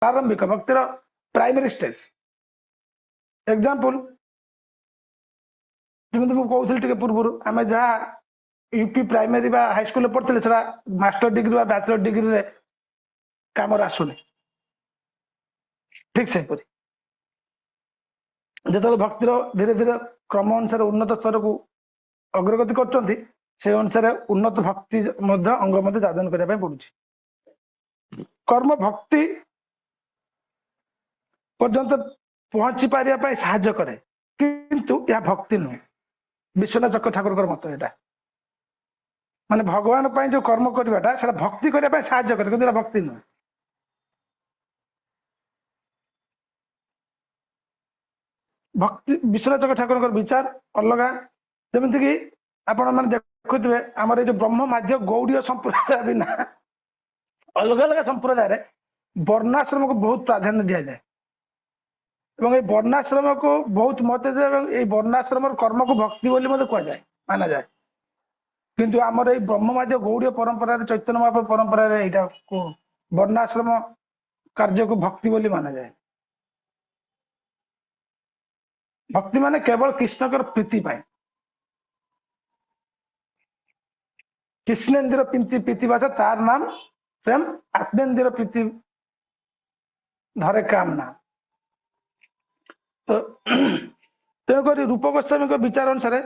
प्रारंभिक भक्तिर primary stage example जमी कहूँ पूर्व आम जहाँ यूपी प्राइमरी बा हाई स्कूल पढ़ते से मास्टर डिग्री बा बैचलर डिग्री रे काम आसुनी ठीक से जो भक्तिर धीरे धीरे क्रम अनुसार उन्नत स्तर को अग्रगति कर अनुसार उन्नत भक्ति अंग दादन करने पड़ुछि कर्म भक्ति पर्यंत पहुंची पारिया साहाय्य करे किंतु यह भक्ति नुह विश्वनाथ चक्र ठाकुर मत यहाँ माने भगवान जो कर्म करवाटा से भक्ति करने साहाय्य करे किंतु भक्ति नुह भक्ति विश्वनाथ चक्र ठाकुर विचार अलग जमीक कि आपण मैंने देखुए आम जो ब्रह्म माध्य गौड़ीय संप्रदाय बिना अलग अलग संप्रदाय वर्णाश्रम को बहुत प्राधान्य दि जाए वर्णाश्रम को बहुत मत दिए वर्णाश्रम कर्म को भक्ति बोली मत कह जाए माना जाए किंतु आमर ये ब्रह्मवाद्य गौड़ीय परंपरा चैतन्य महाप्रभु परंपरा यहाँ को वर्णाश्रम कार्य को भक्ति बोली माना जाए भक्ति माने केवल कृष्ण प्रीति पाए कृष्णेन्द्र प्रीति भाषा तार नाम प्रेम आत्मेन्द्र प्रीति धरे कामना तो तेणुक रूप गोस्वामी विचार अनुसार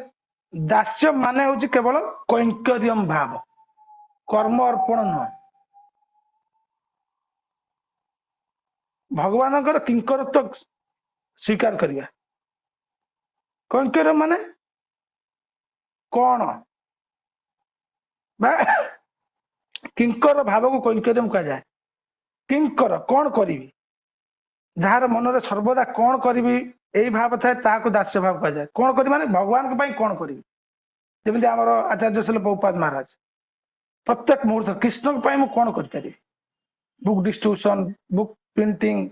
दास्य माने हूँ केवल कैंकर्यम भाव कर्म अर्पण नुह भगवान किंकरत्व स्वीकार करिया कैंकर्य माने कौन किंकर भाव को कैंकर्यम कहा जाए किंकर कौन करी जार मन सर्वदा कौन करी यही भाव थाए ताको दास्य भाव कहा जाए कौन करी माने भगवान को कौन करी जमी आम आचार्य शिल प्रभुपाद महाराज प्रत्येक मुहूर्त कृष्ण को कौन करी बुक डिस्ट्रीब्यूशन बुक प्रिंटिंग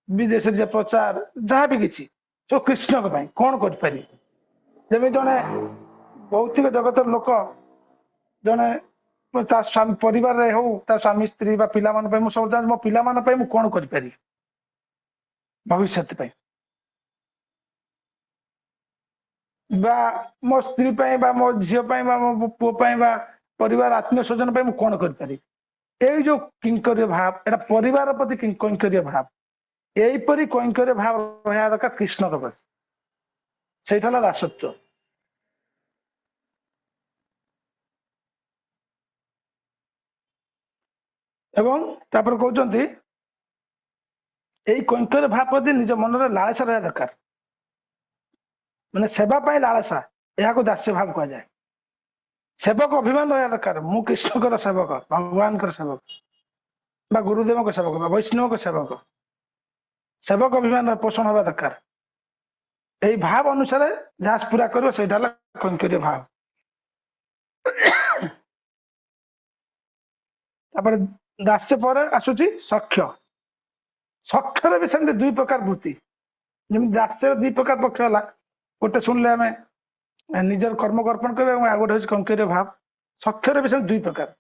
विदेश प्रचार जहाँ भी किसी सब कृष्ण को कौन करी जमी जड़े भौतिक जगत लोक जड़े परिवार रे हो स्वामी स्त्री पिला सब मो पिला कौन करी भविष्य मो स्त्री मो झील मो पुओ परिवार आत्मीय स्वजन कौन करी यही जो किंकर्य भाव एटा परिवार प्रति कैंकर्य भाव यहीपरि कैंकर्य भाव रहा दरकार कृष्ण के प्रति से दासत्व एवं तापर कहते यही कैंकर्य भाव प्रति निज मन में लालसा रहा दरकार माने सेवा पाई लालसा यह को दास्य भाव कह जाए सेवक अभिमान रहा दरकार मु कृष्ण सेवक भगवान सेवक बा गुरुदेव को सेवक बा वैष्णव को सेवक सेवक अभिमान पोषण हवा दरकार यही भाव अनुसार जहाँ पूरा कर कैंकर्य भाव तापर दास्य पर आसुची सख्य सख्यर भी सेमती दुई प्रकार वृत्ति जमी दास्य दुई प्रकार पक्ष है गोटे शुणिले आम निजर कर्म अर्पण कर गोटे हूँ कैंकर्य भाव सख्यर भी सेम दुई प्रकार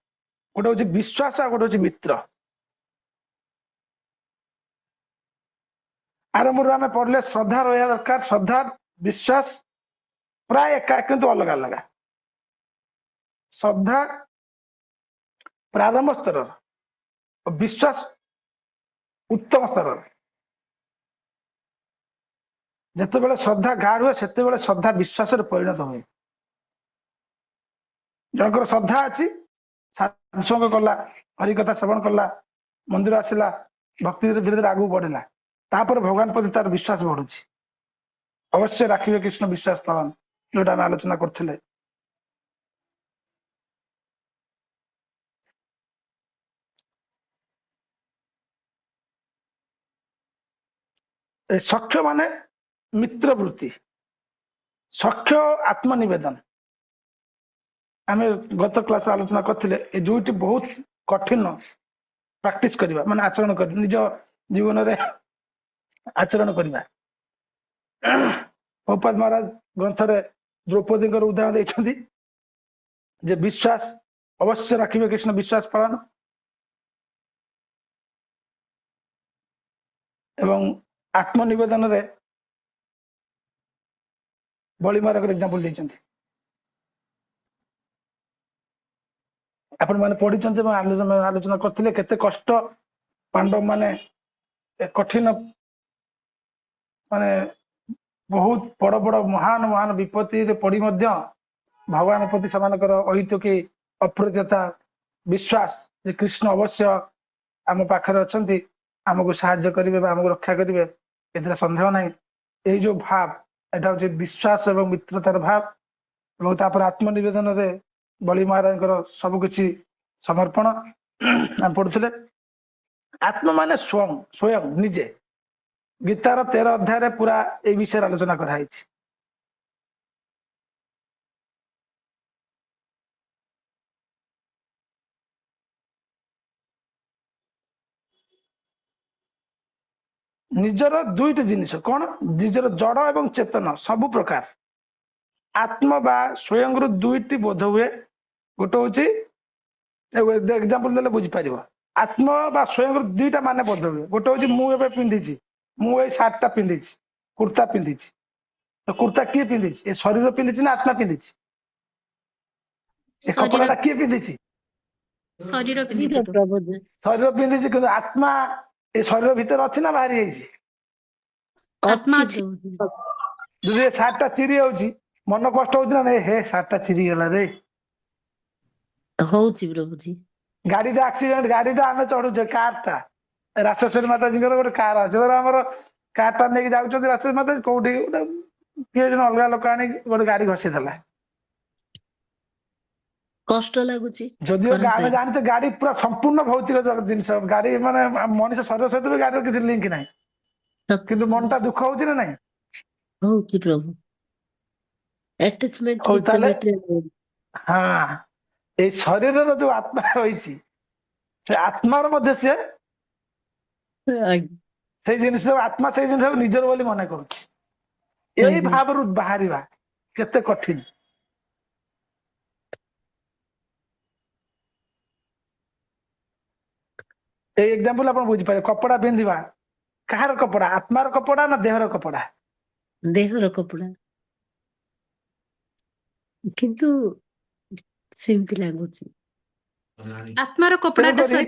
गोटे हूँ विश्वास आ गोटे हूँ मित्र आरंभ आम पढ़ले श्रद्धा रहा दरकार श्रद्धा विश्वास प्राय एका किंतु अलग अलग श्रद्धा प्रारंभ स्तर विश्वास उत्तम स्तर जिते श्रद्धा गाढ़ हुए से श्रद्धा विश्वास परिणत हुए जनकर श्रद्धा अच्छी सत्संग कला हरिकथा श्रवण कला मंदिर आसला भक्ति धीरे धीरे आगू बढ़ला तापर भगवान प्रति तार विश्वास बढ़ुची अवश्य राखिबे कृष्ण विश्वास पालन जोटा आम आलोचना करथिले सख्य माने मित्र वृत्ति सख्य आत्मनिवेदन आम गत क्लास आलोचना करते दुईटी बहुत कठिन प्रैक्टिस करवा माने आचरण कर निज जीवन रे आचरण करवा प्रभुपाद महाराज ग्रंथ रे द्रौपदी उदाहरण देते जे विश्वास अवश्य राखिबे कृष्ण विश्वास पालन ଏବଂ ଆତ୍ମନିବେଦନରେ ବଳିମାରକର ଏକ୍ଜାମ୍ପଲ ଦେଇଛନ୍ତି। ଆପଣ ମାନେ ପଢିଛନ୍ତି ଏବଂ ଆଲୋଚନା କରିଥିଲେ କେତେ କଷ୍ଟ ପାଣ୍ଡବ ମାନେ କଠିନ ମାନେ ବହୁତ ବଡ ବଡ ମହାନ ମହାନ ବିପତ୍ତିରେ ପଡି ମଧ୍ୟ ଭଗବାନ ପ୍ରତି ସେମାନଙ୍କର ଅହେତୁକି ଅପ୍ରତିହତା ବିଶ୍ୱାସ ଯେ କୃଷ୍ଣ ଅବଶ୍ୟ ଆମ ପାଖରେ ଅଛନ୍ତି, ଆମକୁ ସାହାଯ୍ୟ କରିବେ ବା ଆମକୁ ରକ୍ଷା କରିବେ, ଏଥିରେ ସନ୍ଦେହ ନାହିଁ। ଏଇ ଯୋଉ ଭାବ, ଏଇଟା ହଉଛି ବିଶ୍ୱାସ ଏବଂ ମିତ୍ରତାର ଭାବ। ଏବଂ ତାପରେ ଆତ୍ମନିବେଦନରେ ବଳି ମହାରାଜଙ୍କର ସବୁ କିଛି ସମର୍ପଣ ଆମେ ପଢୁଥିଲେ। ଆତ୍ମ ମାନେ ସ୍ୱୟଂ ସ୍ୱୟଂ ନିଜେ। ଗୀତାର 13 ଅଧ୍ୟାୟରେ ପୁରା এই ବିଷୟରେ ଆଲୋଚନା କରାଯାଇଛି। ନିଜର ଦୁଇଟି ଜିନିଷ କଣ, ନିଜର ଜଡ ଏବଂ ଚେତନ ସବୁ ପ୍ରକାର। ଆତ୍ମ ବା ସ୍ୱୟଂରୁ ଦୁଇଟି ବୋଧ ହୁଏ। ଗୋଟେ ହଉଛି ଏକ୍ଜାମ୍ପଲ ଦେଲେ ବୁଝିପାରିବ। ଆତ୍ମ ବା ସ୍ୱୟଂରୁ ଦୁଇଟା ମାନେ ବୋଧ ହୁଏ। ଗୋଟେ ହଉଛି ମୁଁ ଏବେ ପିନ୍ଧିଛି, ମୁଁ ଏଇ ସାର୍ଟଟା ପିନ୍ଧିଛି, କୁର୍ତ୍ତା ପିନ୍ଧିଛି। ତ କୁର୍ତ୍ତା କିଏ ପିନ୍ଧିଛି? ଏ ଶରୀର ପିନ୍ଧିଛି ନା ଆତ୍ମା ପିନ୍ଧିଛି? ଏ ଶରୀର କପଡାଟା କିଏ ପିନ୍ଧିଛି? ଶରୀର ପିନ୍ଧିଛି ତ। ପ୍ରଭୁ ଶରୀର ପିନ୍ଧିଛି, କିନ୍ତୁ ଆତ୍ମା ଏ ଶରୀର ଭିତରେ ଅଛି ନା ବାହାରି ଯାଇଛି? ଆତ୍ମା ଅଛି ଅଛି। ପ୍ରଭୁ। ଯଦି ଏ ସାର୍ଟଟା ଚିରି ଯାଉଛି, ମନ କଷ୍ଟ ହଉଛି ନା ନାଇଁ? ହେ ସାର୍ଟଟା ଚିରି ଗଲା ରେ। ହଉଛି ପ୍ରଭୁଜୀ। ଗାଡିଟା ଆକ୍ସିଡେଣ୍ଟ, ଗାଡିଟା ଆମେ ଚଢୁଛେ, କାରଟା ରାଜେଶ୍ୱରୀ ମାତାଜୀଙ୍କର ଗୋଟେ କାର ଅଛି, ଧର ଆମର କାରଟା ନେଇକି ଯାଉଛନ୍ତି ରାଜେଶ୍ୱରୀ ମାତାଜୀ, କୋଉଠି ଗୋଟେ କିଏ ଜଣେ ଅଲଗା ଲୋକ ଆଣିକି ଗୋଟେ ଗାଡି ଘଷି ଦେଲା, କଷ୍ଟ ଲାଗୁଛି ଯଦିଓ ଖରାପ ଆମେ ଲାଗେ। ଜାଣିଛେ ଗାଡି ପୁରା ସମ୍ପୂର୍ଣ୍ଣ ଭୌତିକ ଜିନିଷ, ଗାଡି ମାନେ ମଣିଷ ଶରୀର ସହିତ ବି ଗାଡିର କିଛି ଲିଙ୍କ ନାହିଁ, କିନ୍ତୁ ମନଟା ଦୁଃଖ ହଉଛି ନା ନାଇଁ? ହଉଛି ପ୍ରଭୁ। ଆଟାଚମେଣ୍ଟ ହଉ with the ତାହେଲେ material। ହଁ, ଏଇ ଶରୀରର ଯୋଉ ଆତ୍ମା ରହିଛି, ସେ ଆତ୍ମାର ମଧ୍ୟ ସିଏ ଆଜ୍ଞା। ସେଇ ଜିନିଷ, ଆତ୍ମା ସେଇ ଜିନିଷକୁ ନିଜର ବୋଲି ମନେ କରୁଛି। ଏଇ ଆଜ୍ଞା। ଭାବରୁ ବାହାରିବା କେତେ କଠିନ। ଏଇ ଏକ୍ଜାମ୍ପଲ ଆପଣ ବୁଝିପାରିବେ। କପଡା ପିନ୍ଧିବା, କାହାର କପଡା? ଆତ୍ମାର କପଡା ନା ଦେହର କପଡା? ଦେହର କପଡା, କିନ୍ତୁ ସେମିତି ଲାଗୁଛି। ଆତ୍ମାର କପଡାଟା ତେଣୁକରି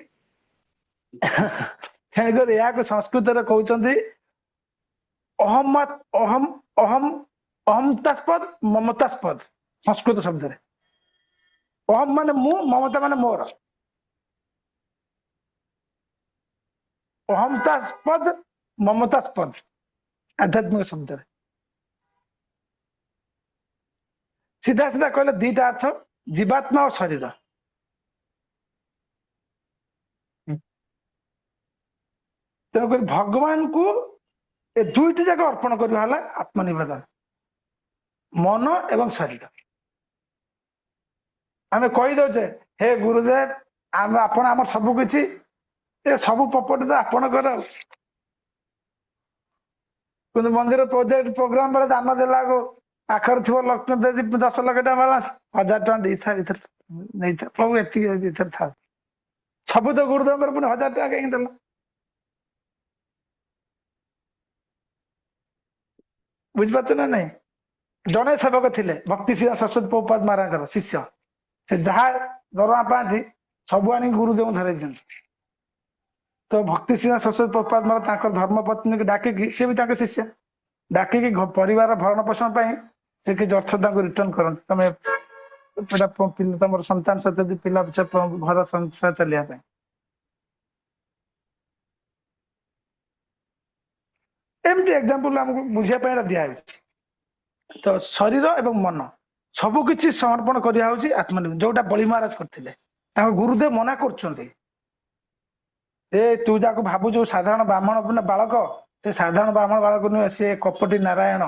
ତେଣୁକରି ଏହାକୁ ସଂସ୍କୃତରେ କହୁଛନ୍ତି ଅହମ ଅହମ ଅହମ ଅହମତାସ୍ପଦ ମମତାସ୍ପଦ। ସଂସ୍କୃତ ଶବ୍ଦରେ ଅହମ ମାନେ ମୁଁ, ମମତା ମାନେ ମୋର। ଅହମତାସ୍ପଦ ମମତାସ୍ପଦ ଆଧ୍ୟାତ୍ମିକ ଶବ୍ଦରେ। ସିଧା ସିଧା କହିଲେ ଦିଟା ଅର୍ଥ, ଜୀବାତ୍ମା ଓ ଶରୀର। ତେଣୁକରି ଭଗବାନଙ୍କୁ ଏ ଦୁଇଟି ଯାକ ଅର୍ପଣ କରିବା ହେଲା ଆତ୍ମନିବେଦନ, ମନ ଏବଂ ଶରୀର। ଆମେ କହିଦଉଛେ ହେ ଗୁରୁଦେବ, ଆପଣ ଆମର ସବୁ କିଛି, ଏ ସବୁ ପ୍ରପର୍ଟି ତ ଆପଣଙ୍କର। କିନ୍ତୁ ମନ୍ଦିର ପ୍ରୋଜେକ୍ଟ ପ୍ରୋଗ୍ରାମ ବେଳେ ଦାନ ଦେଲାକୁ ପାଖରେ ଥିବ ଲକ୍ଷ୍ମୀ ଦେବୀ 10 ଲକ୍ଷ ଟଙ୍କା ବାଲାନ୍ସ, 1000 ଟଙ୍କା ଦେଇଥା, ଏଥିରେ ନେଇଥା ପ୍ରଭୁ, ଏତିକି ଏଥିରେ ଥାଉ। ସବୁ ତ ଗୁରୁଦେବଙ୍କର, ପୁଣି 1000 ଟଙ୍କା କାହିଁକି ଦେଲ? ବୁଝିପାରୁଛ ନା ନାଇଁ? ଜଣେ ସେବକ ଥିଲେ, ଭକ୍ତି ସିଂହ ସରସ୍ୱତୀ ପ୍ରଭୁପାଦ ମହାରାଜଙ୍କର ଶିଷ୍ୟ। ସେ ଯାହା ଦରମା ପାଆନ୍ତି ସବୁ ଆଣିକି ଗୁରୁଦେବଙ୍କୁ ଧରେଇ ଦିଅନ୍ତି। ତ ଭକ୍ତି ସିଂହ ସରସ୍ୱତୀ ପ୍ରଭୁପାଦ ମହାରାଜ ତାଙ୍କର ଧର୍ମପତ୍ନୀକୁ ଡାକିକି, ସିଏ ବି ତାଙ୍କ ଶିଷ୍ୟ, ଡାକିକି ପରିବାର ଭରଣ ପୋଷଣ ପାଇଁ ସେ କିଛି ଅର୍ଥ ତାଙ୍କୁ ରିଟର୍ଣ କରନ୍ତି। ତମେ ତମର ସନ୍ତାନ ସନ୍ତତି ପିଲା ଘର ସଂସାର ଚାଲିବା ପାଇଁ। ଏମିତି ଏକ୍ଜାମ୍ପଲ ଆମକୁ ବୁଝିବା ପାଇଁ ଏଟା ଦିଆହେଉଛି। ତ ଶରୀର ଏବଂ ମନ ସବୁ କିଛି ସମର୍ପଣ କରିବା ହଉଛି ଆତ୍ମନିବେଦନ, ଯୋଉଟା ବଳି ମହାରାଜ କରିଥିଲେ। ତାଙ୍କ ଗୁରୁଦେବ ମନା କରୁଛନ୍ତି, ଏ ତୁ ଯାକୁ ଭାବୁଛୁ ସାଧାରଣ ବ୍ରାହ୍ମଣ ବାଳକ, ସେ ସାଧାରଣ ବ୍ରାହ୍ମଣ ବାଳକ ନୁହେଁ, ସେ କପଟି ନାରାୟଣ,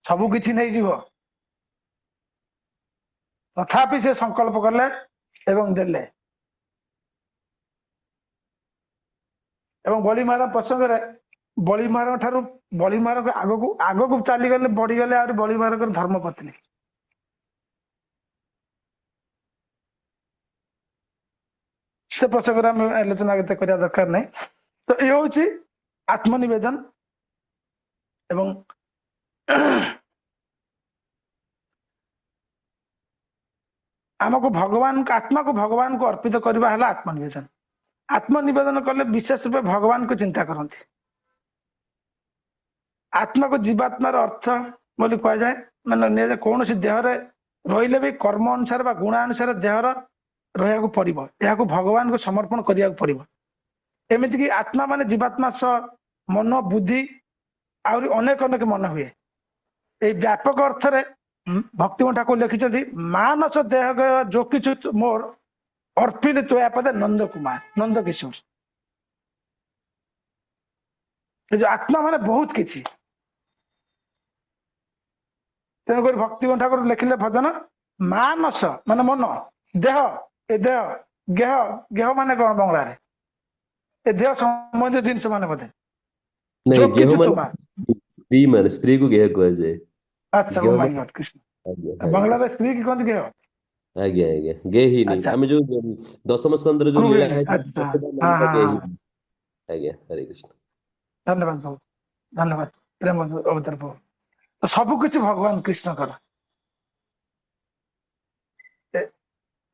ସବୁ କିଛି ନେଇଯିବ। ତଥାପି ସେ ସଂକଳ୍ପ କଲେ ଏବଂ ଦେଲେ। ଏବଂ ବଳି ମହାରାଜ ପ୍ରସଙ୍ଗରେ ବଳି ମହାରାଜ ଠାରୁ, ବଳି ମହାରାଜ ଆଗକୁ ଆଗକୁ ଚାଲିଗଲେ, ବଢିଗଲେ ଆହୁରି ବଳି ମହାରାଜଙ୍କର ଧର୍ମପତ୍ନୀ। ସେ ପ୍ରସଙ୍ଗରେ ଆମେ ଆଲୋଚନା କରିବା ଦରକାର ନାହିଁ। ତ ଇଏ ହଉଛି आत्मनिवेदन एवं आमको भगवान आत्मा को भगवान को अर्पित करवा है आत्मनिवेदन। आत्मनिवेदन कले विशेष रूप भगवान को चिंता करते। आत्मा को जीवात्मार अर्थ बोली कह जाए माने कौन सी देह रही भी कर्म अनुसार बा गुण अनुसार देहर रहा पड़ो यह भगवान को समर्पण करिया पड़ो। एमती कि आत्मा माने जीवात्मा सह मन बुद्धि आउरी अनेक अनेक मन हुए। ये व्यापक अर्थ रे भक्ति ठाकुर लिखिं मानस देह गय जो किछु मोर अर्पित तो पदे नंद कुमार नंद किशोर। ये जो आत्मा माने बहुत किछि तेणुक भक्ति ठाकुर लिखिले भजन मानस माने मन देह ए देह गेह गेह माने कौन बंगला रे ए देह संबंधी जिनस माने बोधे नहीं जो गेह किछु माने स्त्री को गेह कह जाए। अच्छा ओ गेह माय माने गॉड कृष्ण आज्ञा हरे बंगला कृष्ण। रे स्त्री की कहते गेह। आज्ञा आज्ञा गे ही नहीं अच्छा आम जो दशम स्कंदर जो लीला गृहिणी है अच्छा हाँ नाम हाँ गे ही हाँ आज्ञा हरे कृष्ण। धन्यवाद प्रभु धन्यवाद प्रेम अवतार प्रभु। तो सब किछि भगवान कृष्ण कर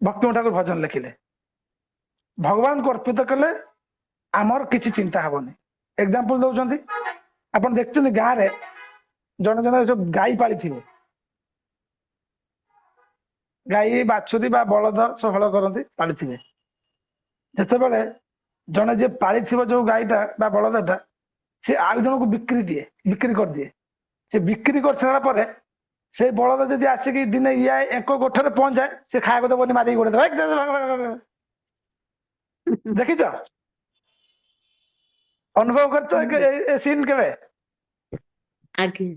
भक्ति ठाकुर भजन लिखिले भगवान को अर्पित कले आमर किछि चिंता हेबनी। एग्जांपल दउचंदी आपण देखचंदी गाँ रे जने जने सब गाई पाली थिबे गाई बाछुरी बा बलद सब हल करती पाली थिबे जेतेबेले जने जे पाली थिबो जो गाईटा बा बलदटा से आउ जन को बिक्री कर दिए से बिक्री कर सारा पर से बलद जदि आसिक दिने या एक गोठरे पहुंच जाए से खाया देवनी मारिक गोड़े देखिच अनुभव कर सीन के आगे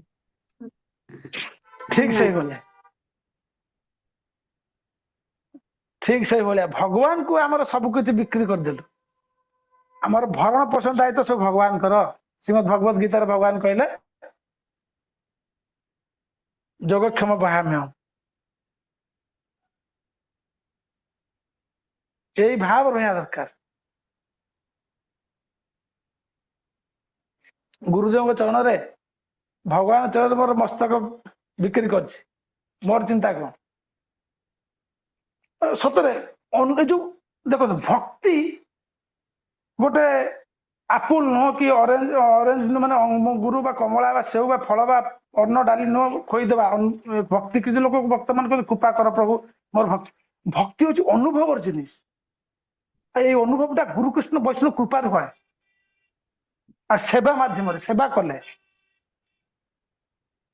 ठीक से बोले ठीक से बोले भगवान को आमर सब कुछ बिक्री करदेलु आमर भरण पोषण दायित्व सब भगवान कर। श्रीमद भगवत गीतार भगवान कहले जोगक्षम बहाम्य यही भाव रहा दरकार। गुरुदेव चरण रे भगवान चरण मोर मस्तक बिक्री कर मोर चिंता कौन सतरे जो देखो भक्ति गोटे आपुल नुह कि ऑरेंज ऑरेंज माने गुरु बा कमला बा सेव बा फल बा अन्न डाली नुह खोईदेवा भक्ति किसी लोक भक्त मान कृपा कर प्रभु मोर भक्ति भक्ति हूँ अनुभव जिनिस ये अनुभवटा गुरुकृष्ण वैष्णव कृपार हुए आ सेवा माध्यम सेवा कले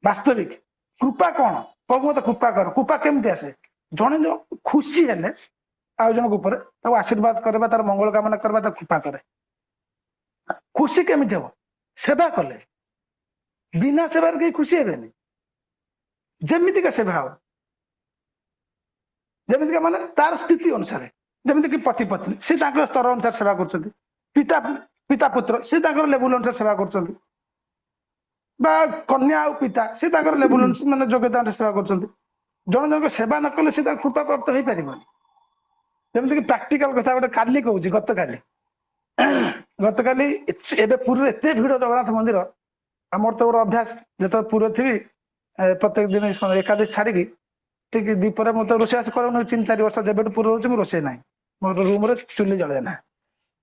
वास्तविक कृपा कौन प्रभु मत कृपा कर कृपा केमती आसे जड़े जो खुशी हेले आउ जन आशीर्वाद करवा तार मंगल कामना करवा तार कृपा करे खुशी केमती हम सेवा कले बिना सेवार कहीं खुशी हेबेनि जमीतिका सेवा हो जमीतिका माने तार स्थिति अनुसार जमीति कि पति पत्नी से स्तर अनुसार सेवा कर पिता पिता पुत्र से लेवल अनुसार सेवा कर कन्या और पिता से लेवल माने योग्यता अनुसार सेवा कर जन जन सेवा न कले से कृपा प्राप्त हो पार जमीति कि प्राक्टिकल कथा गोटे काली कहूँ गत काली एबे पुरी एत भिड़ जगन्नाथ मंदिर आमर तो गोटे अभ्यास जो पुरी थी प्रत्येक दिन एकादश छाड़ी ठीक दीपर मत रोषेस कर 3-4 वर्ष जब पूर्व रोचे रोसे ना मोर रूम चुली जले ना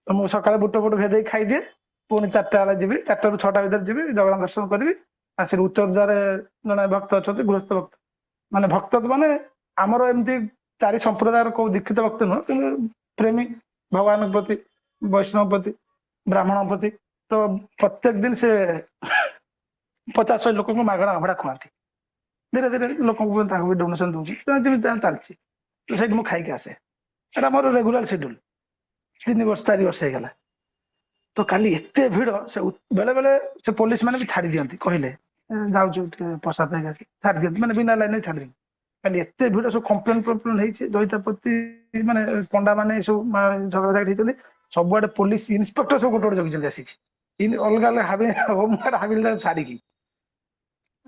तो मुझे सका बुट बुट भेदे खाईदिए पुणी 4टा बेले जी 4टा ରୁ 6ଟା भर जी जगन्नाथ दर्शन करी आसि उत्तर द्वार जन भक्त अच्छा गृहस्थ भक्त माने भक्त माने आमर एमती 4 संप्रदायर को दीक्षित भक्त नुह कि प्रेमी भगवान प्रति वैष्णव प्रति ब्राह्मण प्रति तो प्रत्येक दिन से 50-100 लोक मागणा अभड़ा खुआती धीरे धीरे लोक डोनेसन दूसरी चलती तो सही खाई आसे मोर रेगुलर शेड्यूल 3 वर्ष 4 वर्ष हो गला तो काली एत भिड़ से बेले बेले से पुलिस मैंने भी छाड़ी दियंती कहले जाऊँ प्रसाद छाड़ी दियंती मैंने बिना लाइन छाड़ी दियंती काली एत भिड़ सब कम्प्लेन दईतापति माने पंडा माने सब झगड़ा झाड़ी सबुआडे पुलिस इन्स्पेक्टर सब गोटे गोटे जगह आसिक अलग अलग होमगार्ड हाविलदार छाड़ी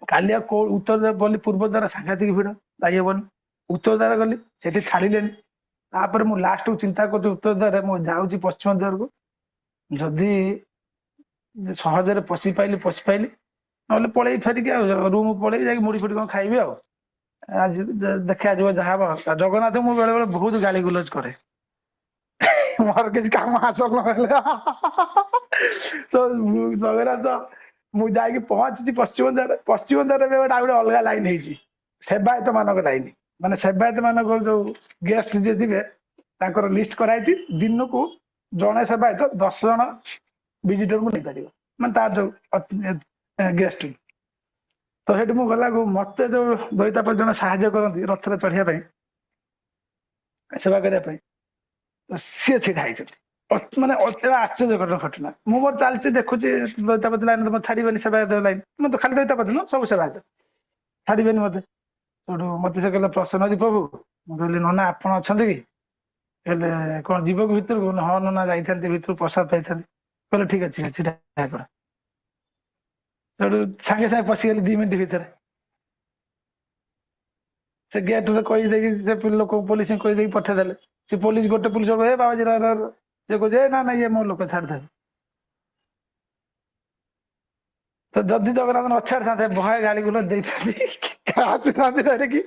कालिया को उत्तर द्वार बोली पूर्व द्वार सांघातिक भिड़ जाइबन उत्तर द्वार गली से छाड़िले मु लास्ट चिंता कर उत्तर द्वार मुझे पश्चिम द्वार को जदि ସହଜରେ ପଶି ପାଇଲି ନହେଲେ ପଳେଇ ଫେରିକି ଆଉ ରୁମ ପଳେଇ ଯାଇକି ମୁଢି ଫୁଡି କଣ ଖାଇବି ଆଉ ଆଜି ଦେଖାଯିବ ଯାହା ହବ। ଜଗନ୍ନାଥ ମୁଁ ବେଳେ ବେଳେ ବହୁତ ଗାଳି ଗୁଲଜ କରେ ମୋର କିଛି କାମ ହାସଲ ନହେଲେ ତ ଜଗନ୍ନାଥ ମୁଁ ଯାଇକି ପହଞ୍ଚିଛି ପଶ୍ଚିମ ଦ୍ୱାରରେ ଏବେ ଗୋଟେ ଆଉ ଗୋଟେ ଅଲଗା ଲାଇନ ହେଇଛି ସେବାୟତ ମାନଙ୍କ ଲାଇନ। ମାନେ ସେବାୟତ ମାନଙ୍କର ଯୋଉ ଗେଷ୍ଟ ଯିଏ ଥିବେ ତାଙ୍କର ଲିଷ୍ଟ କରାହେଇଛି ଦିନକୁ ଜଣେ ସେବାୟତ 10 ଜଣ ଭିଜିଟରକୁ ନେଇପାରିବ ମାନେ ତାର ଯୋଉ ଗେଷ୍ଟ। ତ ସେଠି ମୁଁ ଗଲାକୁ ମତେ ଯୋଉ ଦଇତାପତି ଜଣେ ସାହାଯ୍ୟ କରନ୍ତି ରଥରେ ଚଢିବା ପାଇଁ ସେବା କରିବା ପାଇଁ ସିଏ ଛିଡା ହେଇଛନ୍ତି ମାନେ ଆଶ୍ଚର୍ଯ୍ୟକର ଘଟଣା। ମୁଁ ମୋର ଚାଲିଛି ଦେଖୁଛି ଦଇତାପତି ଲାଇନ ତ ଛାଡିବେନି ସେବାୟତ ଲାଇନ ମୁଁ ତ ଖାଲି ଦଇତାପତି ନୁହଁ ସବୁ ସେବାୟତ ଛାଡିବେନି ମତେ। ସେଠୁ ମତେ ସେ କହିଲେ ପ୍ରସନ୍ନ ପ୍ରଭୁ ମୁଁ କହିଲି ନନା ଆପଣ ଅଛନ୍ତି କି ହେଲେ କଣ ଯିବାକୁ ଭିତରକୁ ହଁ ନନା ଯାଇଥାନ୍ତି ଭିତରକୁ ପ୍ରସାଦ ପାଇଥାନ୍ତି କହିଲେ ଠିକ ଅଛି ଛିଡା କର। ସେଠୁ ସାଙ୍ଗେ ସାଙ୍ଗେ ପଶିଗଲି 2 ମିନିଟ ଭିତରେ ସେ ଗେଟରେ କହିଦେଇକି ସେ ଲୋକ ପୋଲିସ କହିଦେଇକି ପଠେଇଦେଲେ। ସେ ପୋଲିସ ଗୋଟେ ପୋଲିସ ଏ ବାବାଜୀ ସେ କହୁଛି ନା ନା ଇଏ ମୋ ଲୋକ ଛାଡ଼ିଦେବେ। ତ ଯଦି ଜଗନ୍ନାଥ ନ ଛାଡ଼ିଥାନ୍ତେ ଭୟ ଗାଳି ଗୁଲ ଦେଇଥାନ୍ତି ଆସିଥାନ୍ତି ଧରିକି।